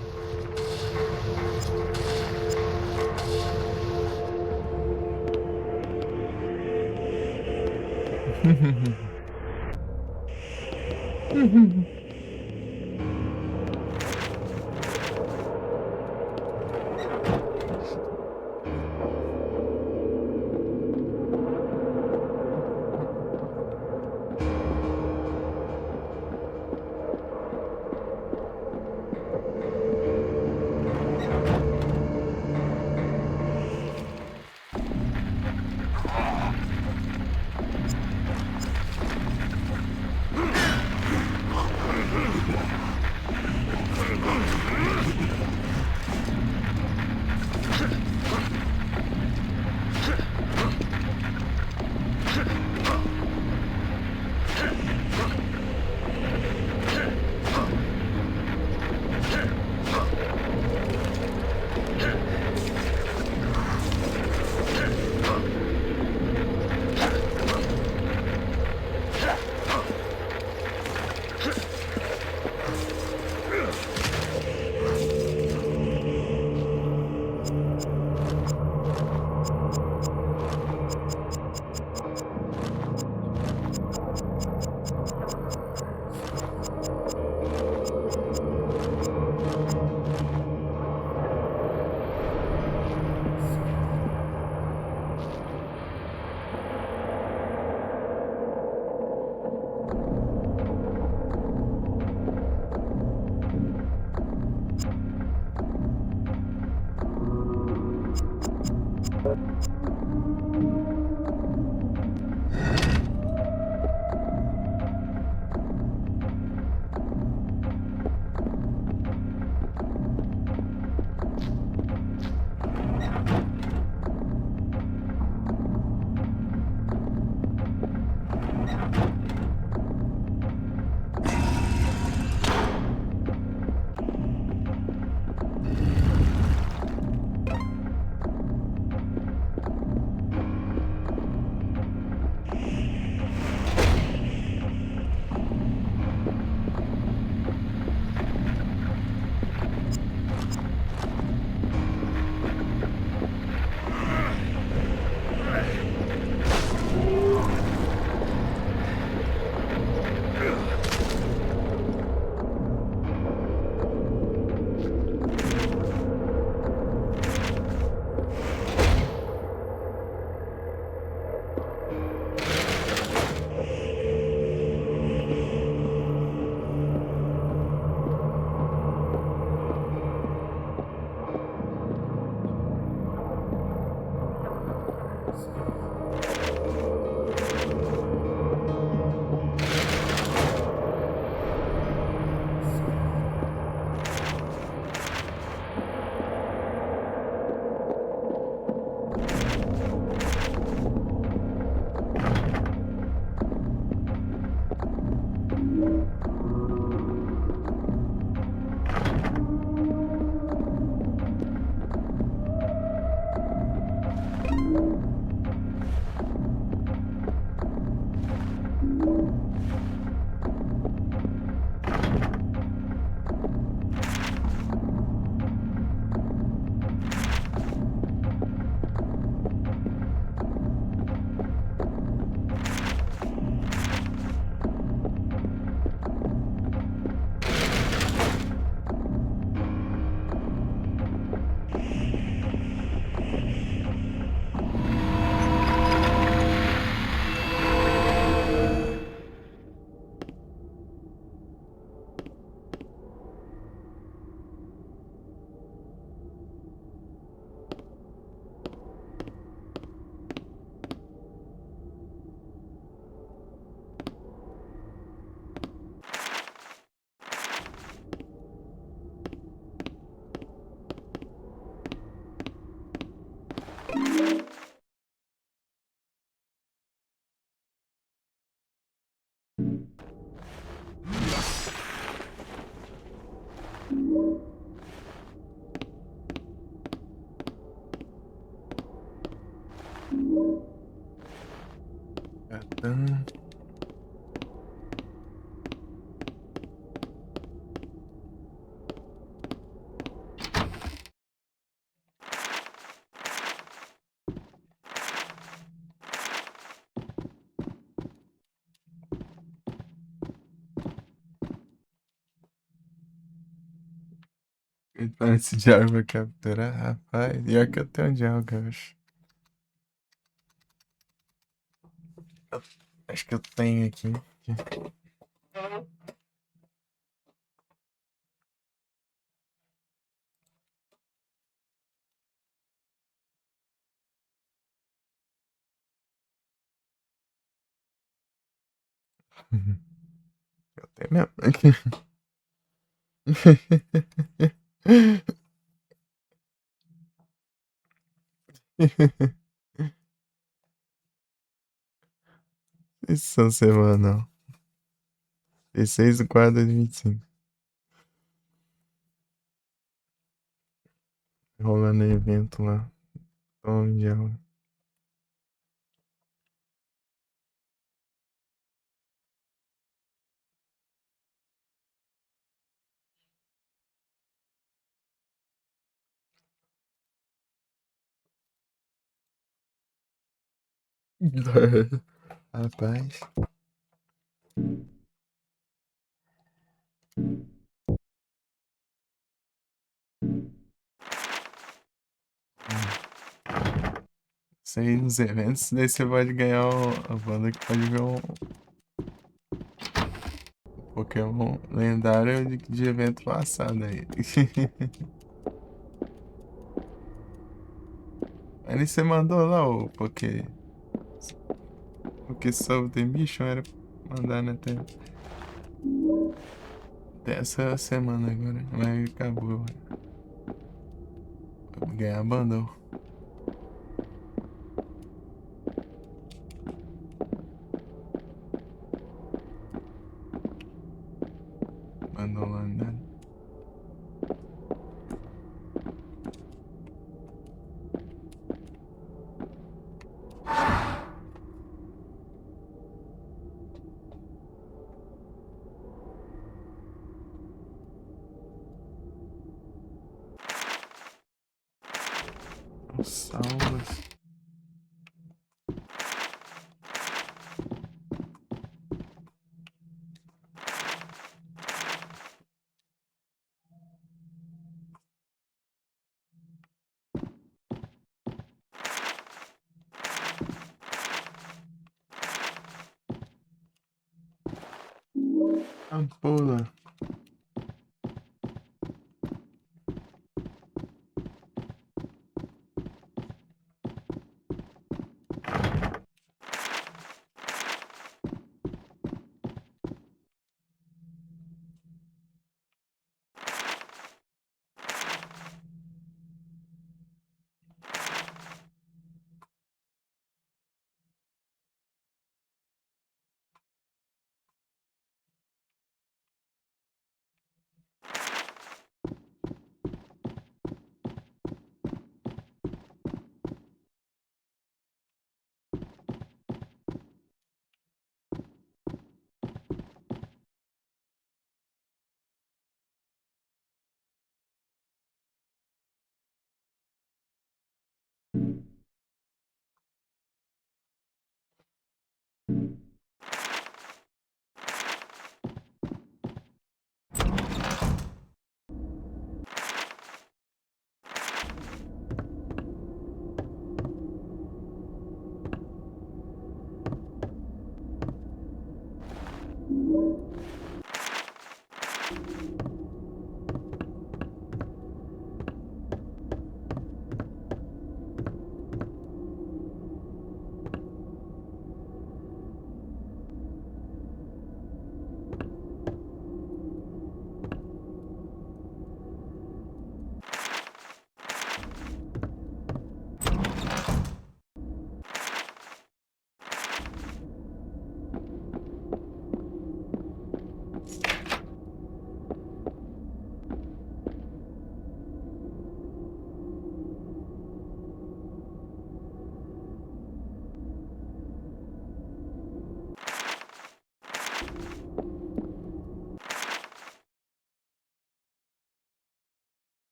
Cartão. Parece diário pra capturar, rapaz. Pior que eu tenho um diário, eu acho. Acho que eu tenho aqui. Eu tenho mesmo. Sessão semanal. 16/4/2025. Rolando evento lá. Tome de aula. Rapaz. Isso aí nos eventos, daí você pode ganhar a banda que pode ver um Pokémon lendário de evento passado aí. Ali você mandou lá, ô, porque. Porque só tem bicho, era mandar na tela. Dessa semana agora. Mas acabou. Vamos ganhar bundle. Mandou lá nada. Salvas. Ampola.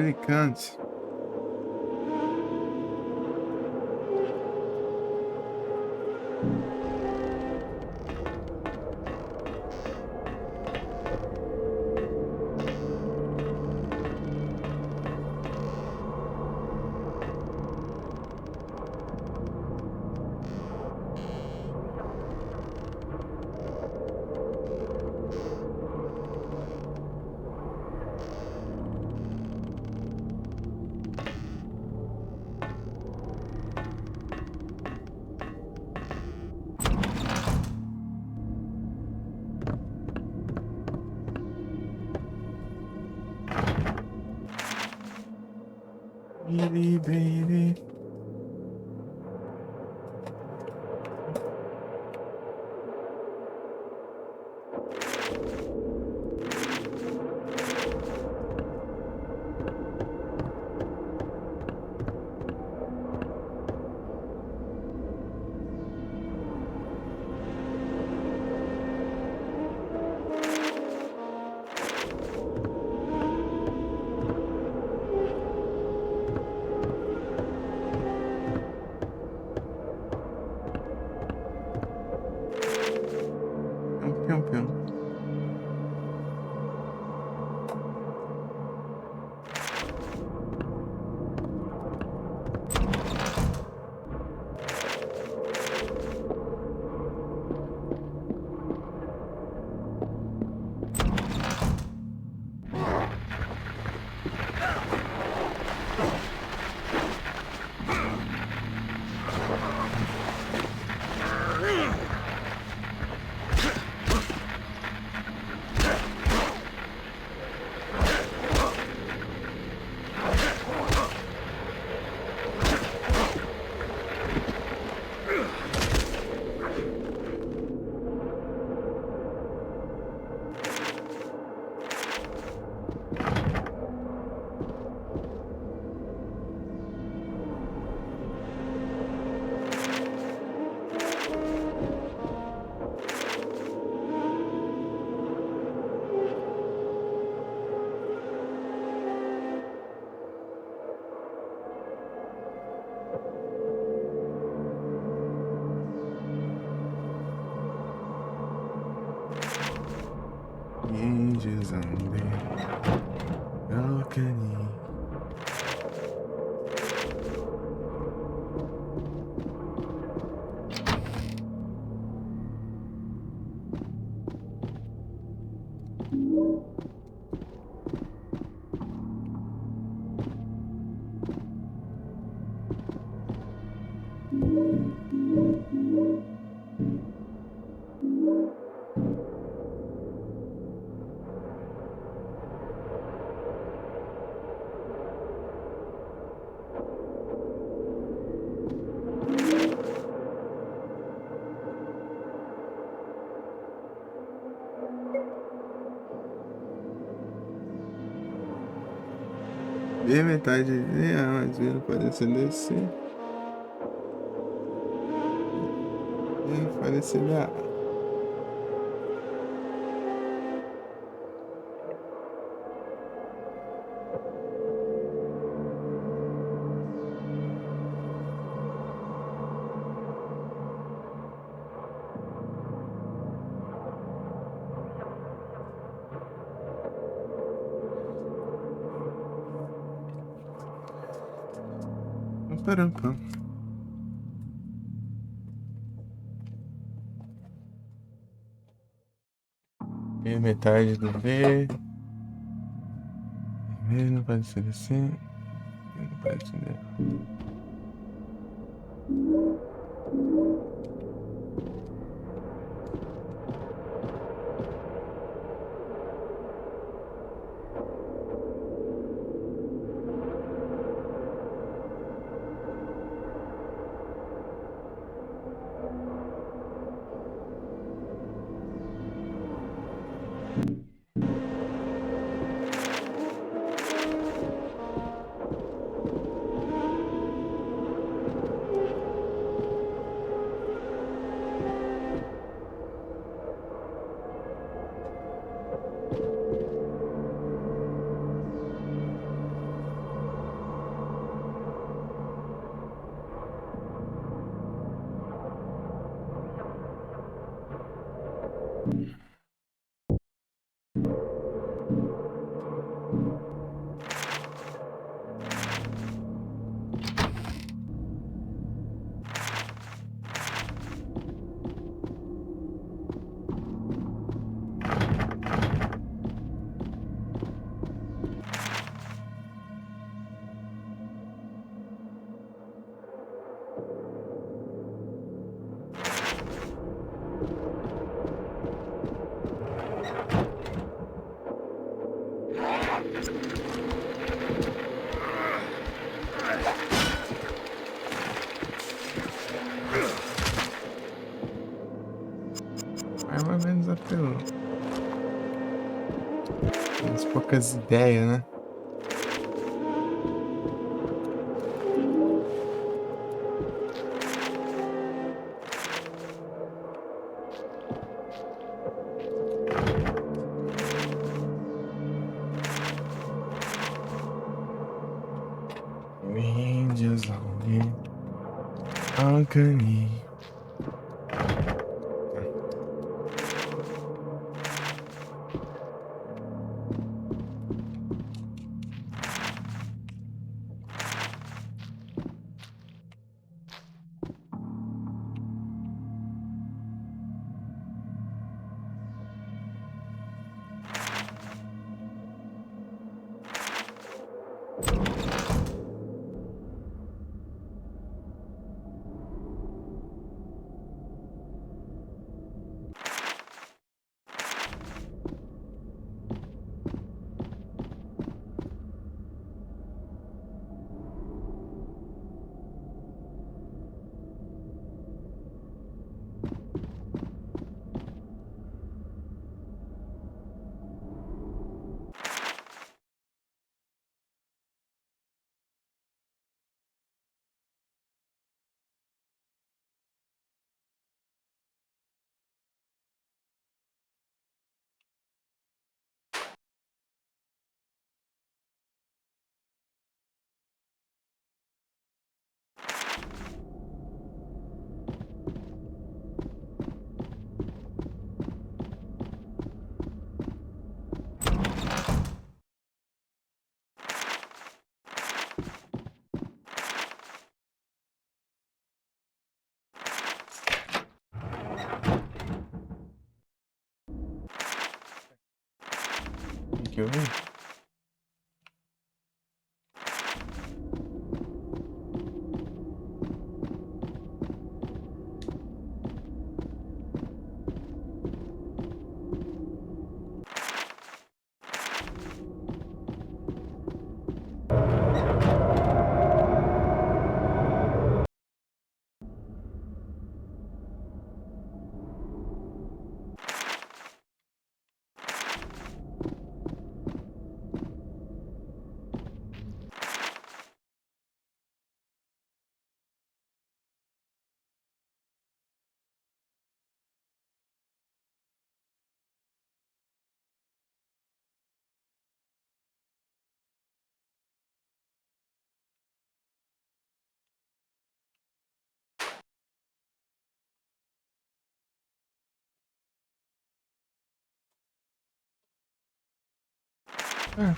ele cante. Baby, baby. Pium, pium. Angels on the balcony. Ver metade de mas não parece descer. Parece dar. Parampa. E metade do B. B não pode ser assim. Não pode ser. Umas poucas ideias, né? Angels only agony. O que eu vi?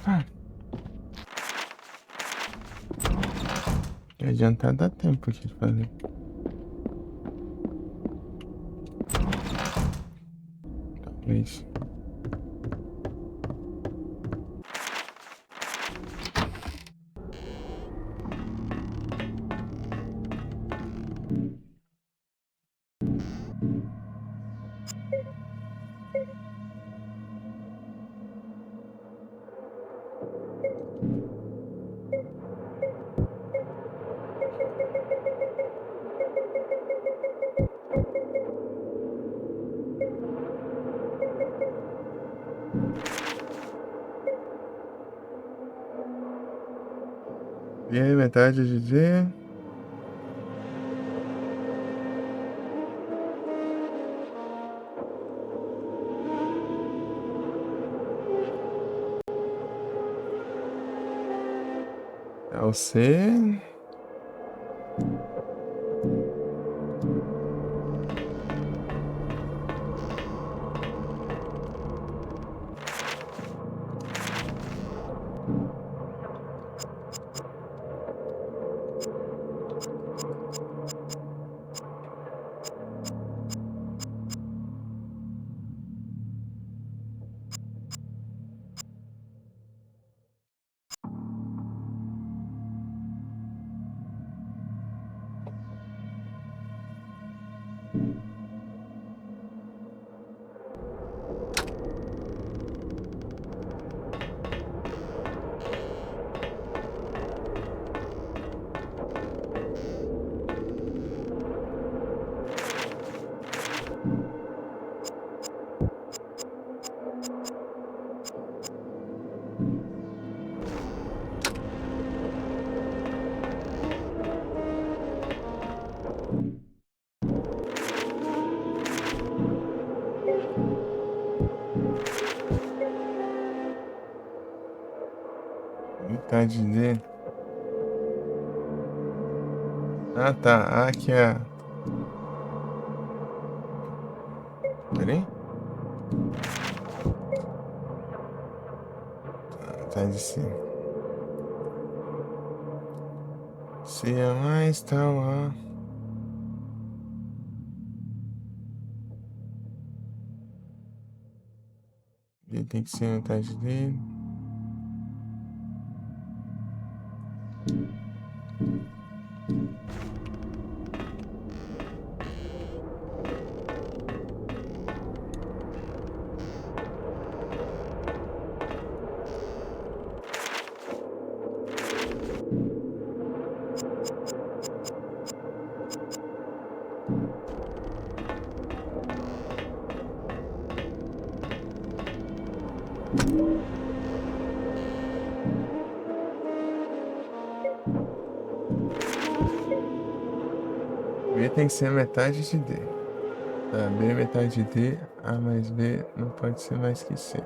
Vai. Adiantar dá tempo aqui de fazer. Talvez. E aí, metade a dizer? É você. metade dele. Ah, tá. Aqui é. Pera aí. Tá de cima. Se a mais tá lá. Ele tem que ser metade dele. B tem que ser metade de D. Tá, B é metade de D, A mais B não pode ser mais que C.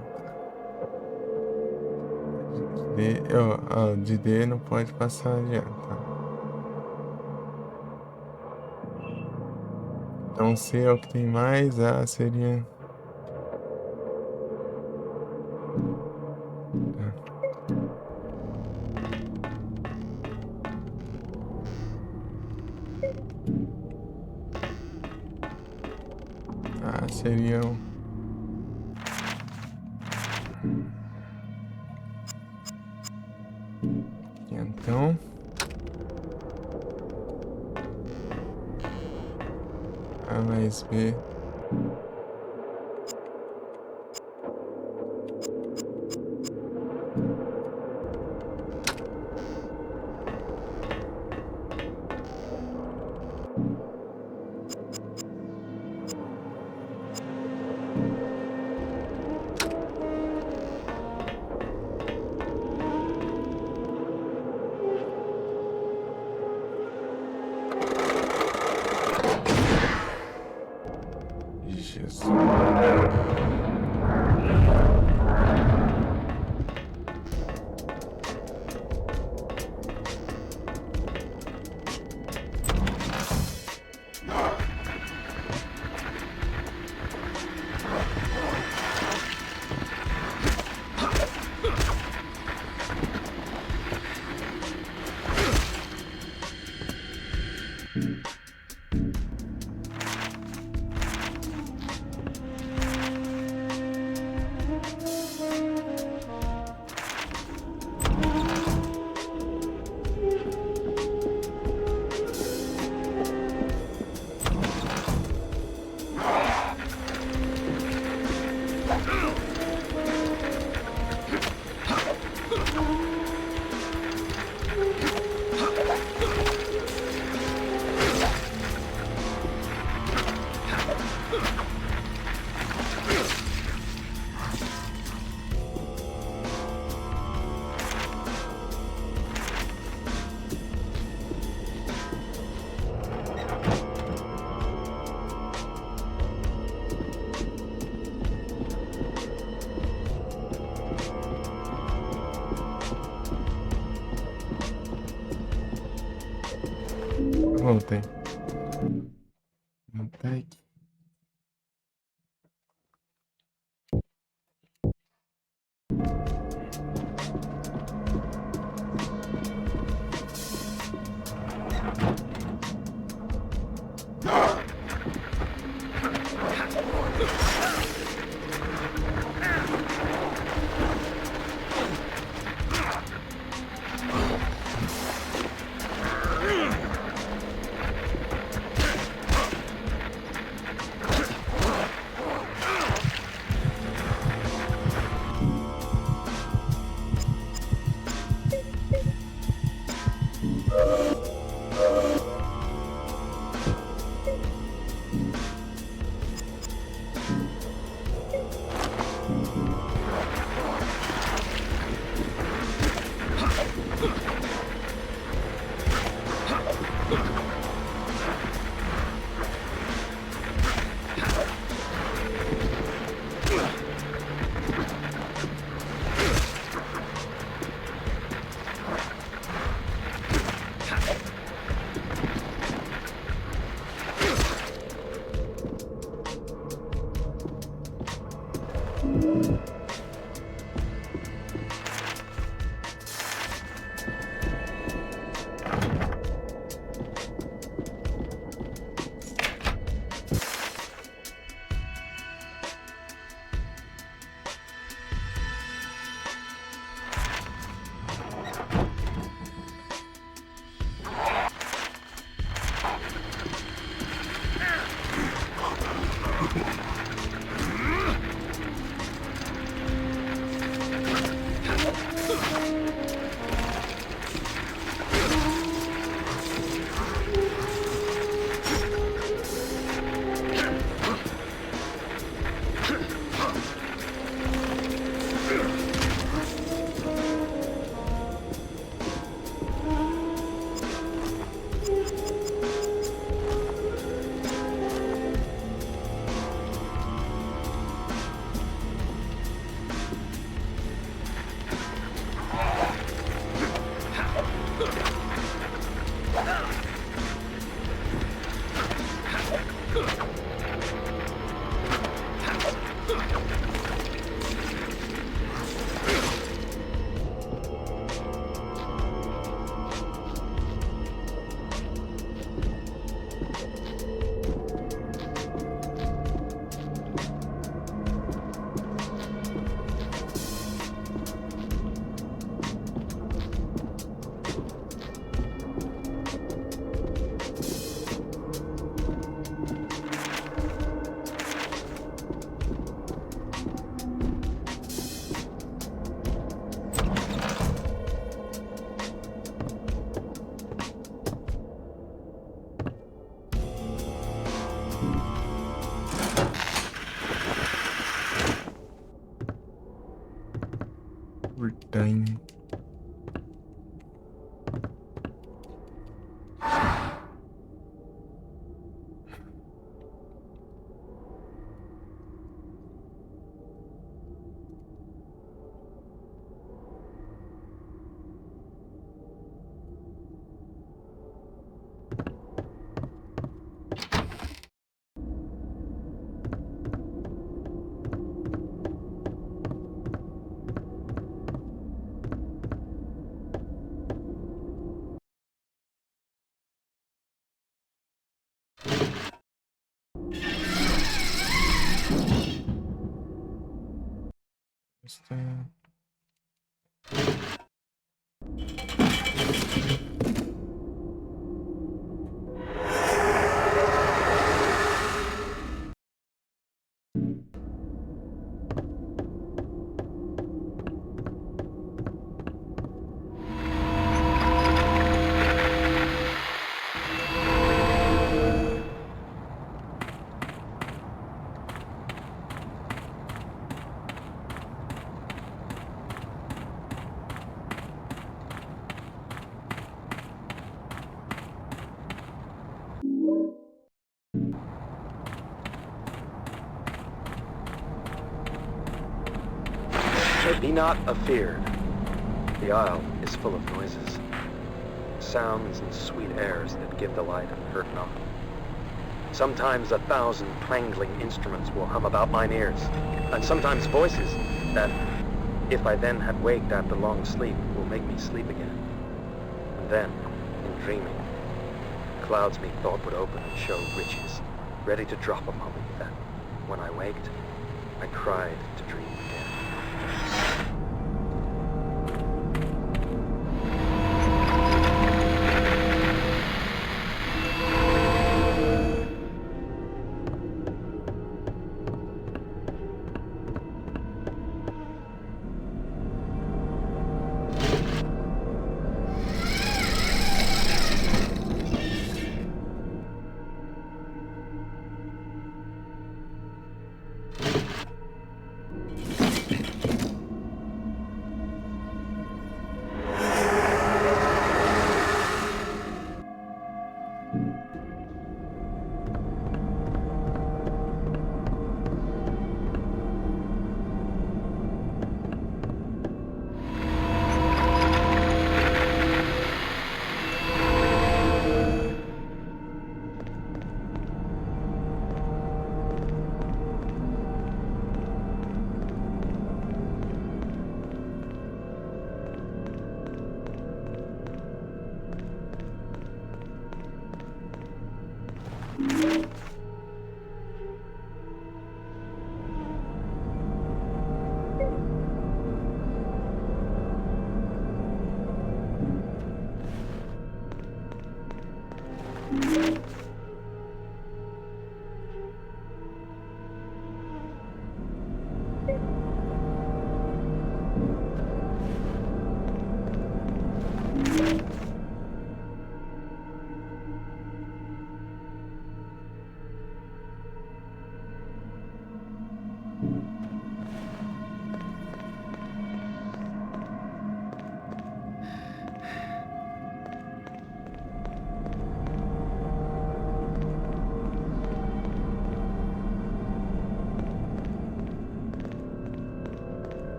D, ó, de D não pode passar adiante, tá? Então C é o que tem mais, A seria... A seria o... Então... A mais B... Jesus. Voltei. Voltei aqui. Overtime. Está. Be not afeared. The isle is full of noises, sounds and sweet airs that give delight and hurt not. Sometimes 1,000 clangling instruments will hum about mine ears, and sometimes voices that, if I then had waked after long sleep, will make me sleep again. And then, in dreaming, clouds methought would open and show riches, ready to drop upon me that, when I waked, I cried to dream again.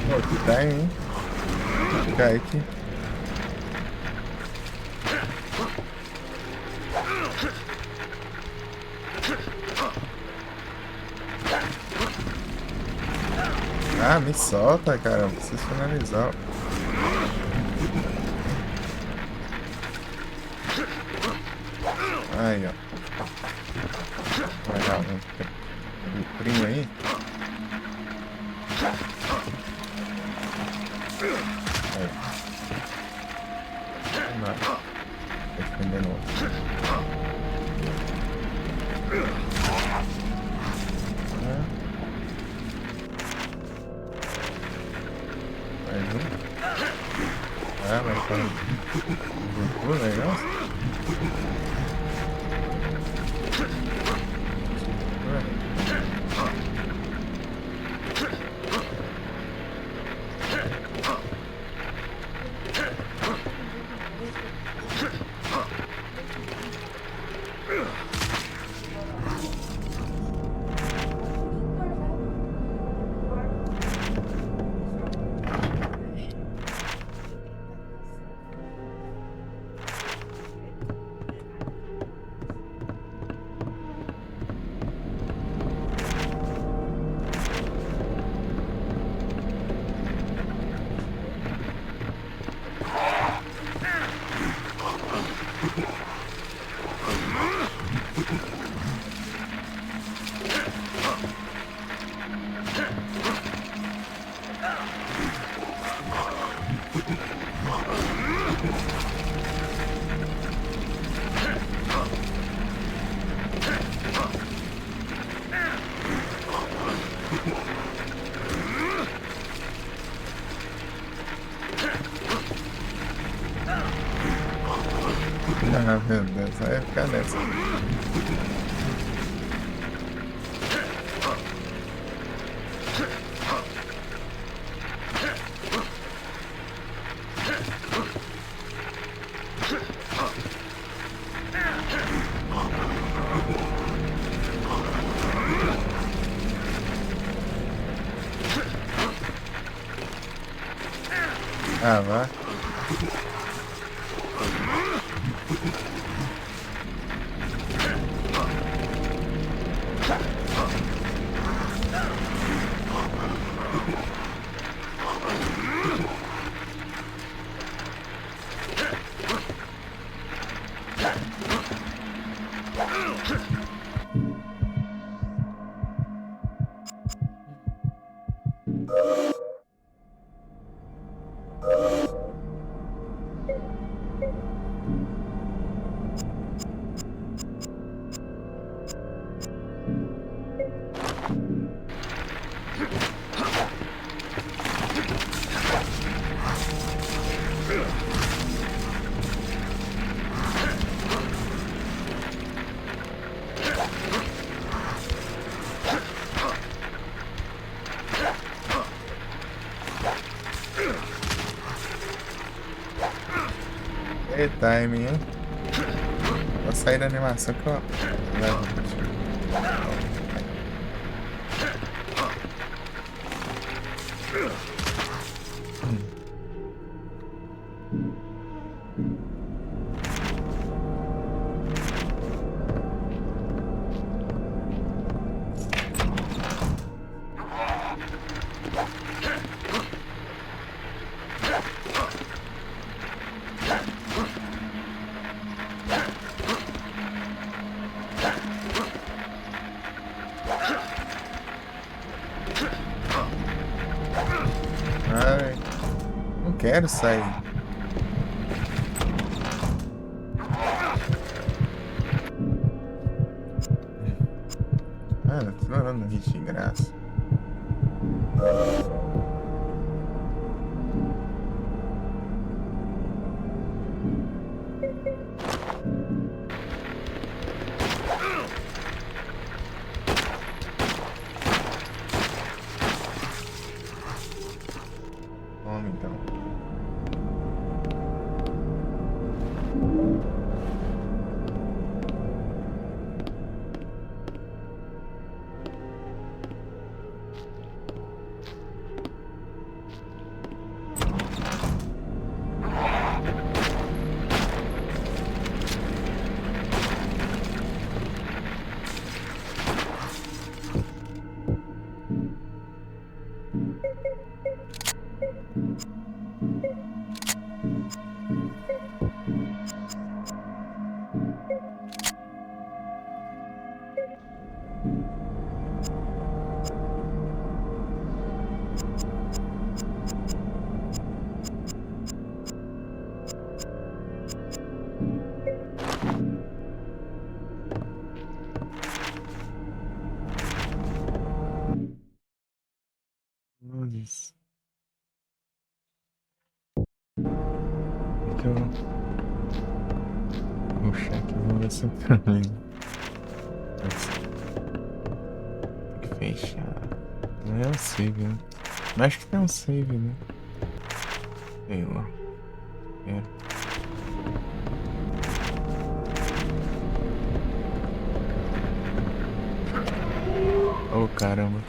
Pô, que time, hein? Kaique. Ah, me solta, cara. Eu preciso finalizar. Aí, ó. Vai lá, o primo aí. Aí. Não. Defendendo o outro. Mais um. Ah, vai para o legal. Ah, meu Deus, vai ficar nessa. Ah, vá. É timing, hein? Vou sair da animação que eu levo. Ai, não quero sair. Mano, tô falando vídeo de graça. Vamos então. Nunes. Que eu... Puxa, aqui vou ver se eu também. Tem que fechar. Não é um save, né? Mas acho que tem um save, né? Sei lá. É. Oh, caramba.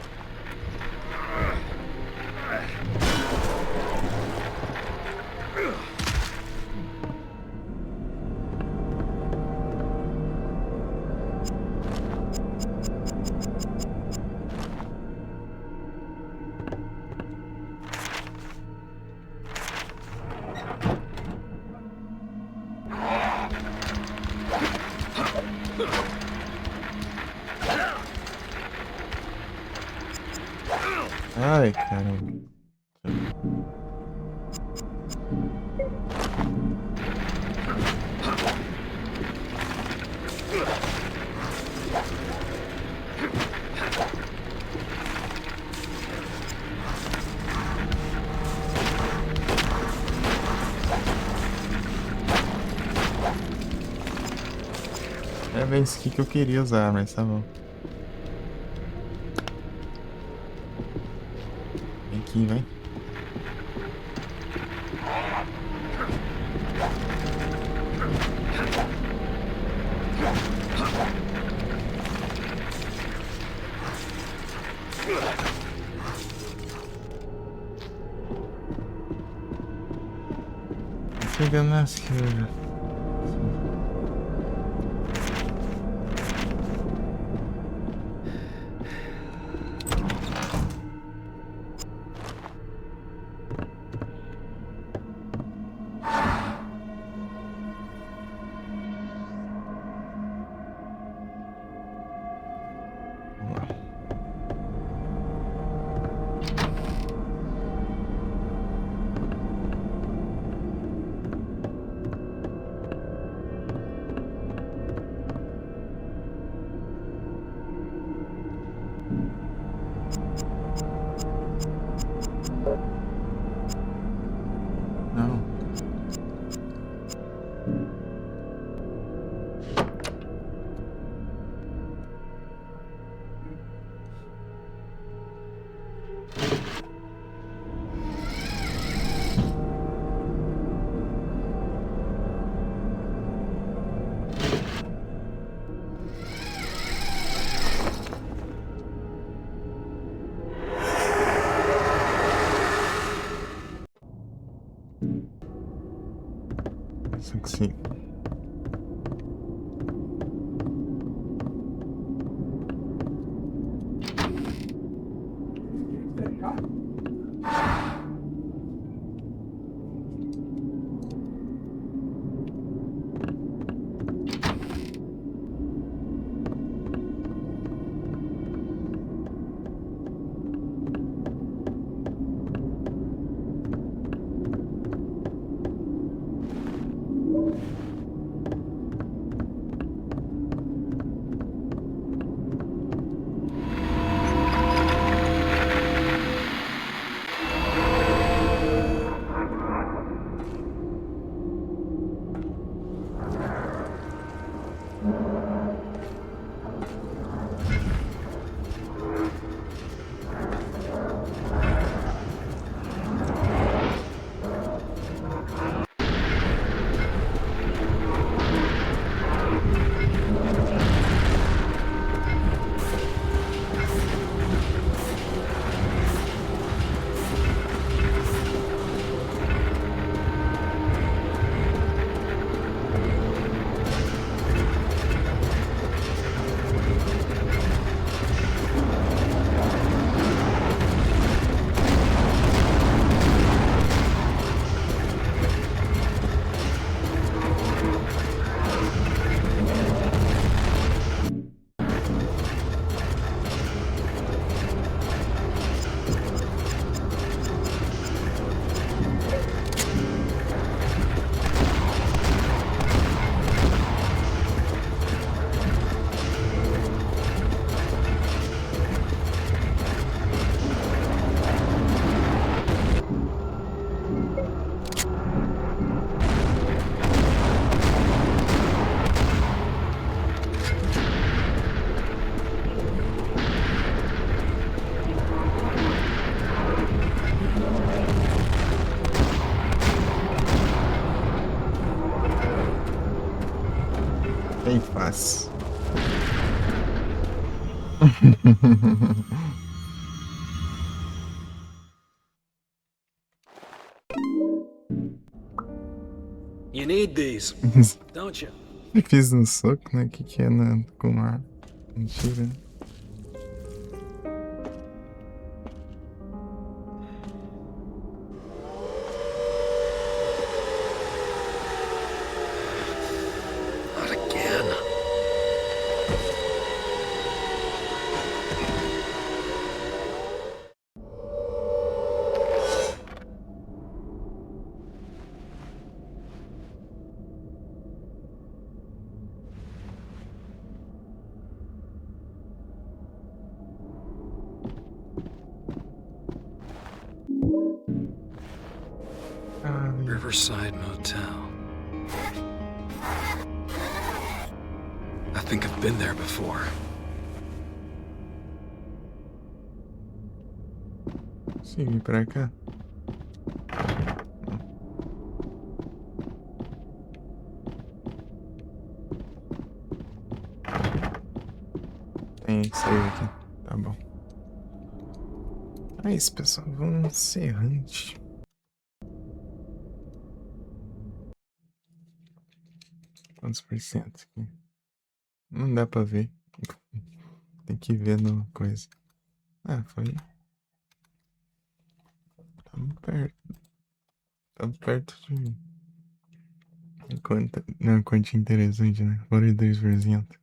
Ai, caramba. É bem isso aqui que eu queria usar, mas tá bom. Vem aqui, vem. chegando na esquerda. Vamos lá. Não. Só que sim. Bem fácil. You need these, don't you? Fiz um soco, né? Que é com uma mentira. Not again. Riverside Motel. I think I've been there before. Segui pra cá. Tem save aqui. Tá bom. É isso, pessoal. Vamos encerrante. Quantos por cento aqui? Não dá pra ver. Tem que ver no coisa. Ah, foi. Tamo perto. Tamo perto de. Não, quanto interessante, né? 42%.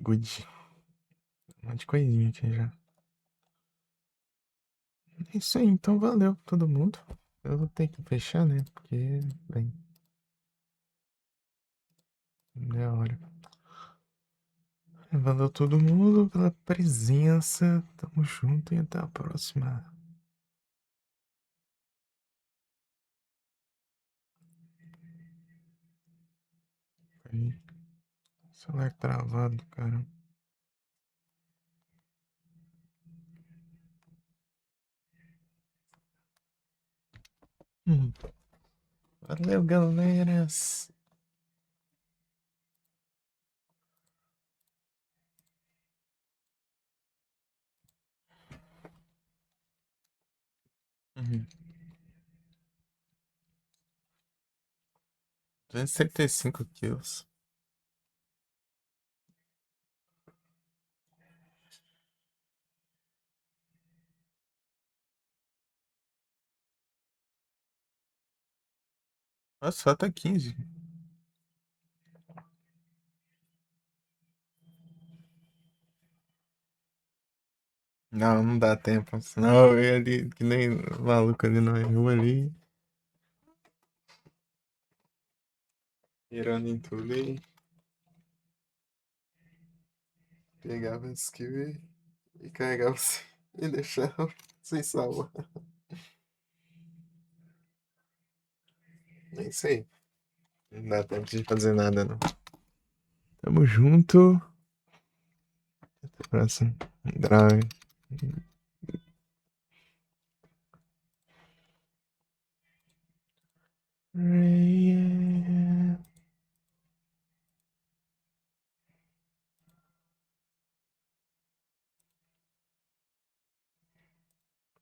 Good. Um monte de coisinha aqui já. É isso aí, então valeu pra todo mundo. Eu vou ter que fechar, né? Porque, bem, não é hora. Valeu todo mundo pela presença. Tamo junto e até a próxima. Aí, celular travado, cara. Hum. Valeu, galeras. Uhum. 275 quilos. Nossa, falta 15. Não, não dá tempo. Senão eu ia ali, que nem maluco ali na rua ali, mirando em tudo e pegava esse skill e carregava você e deixava sem salva. É isso aí. Não dá tempo de fazer nada, não. Tamo junto. Até a próxima. Drive.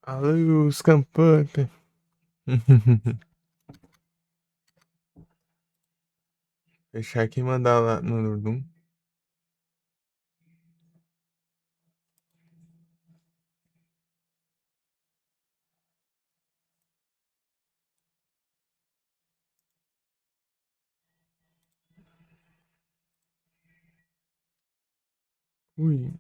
Alô, Scampunk. Fechar aqui e mandar lá no Nurdum. Ui.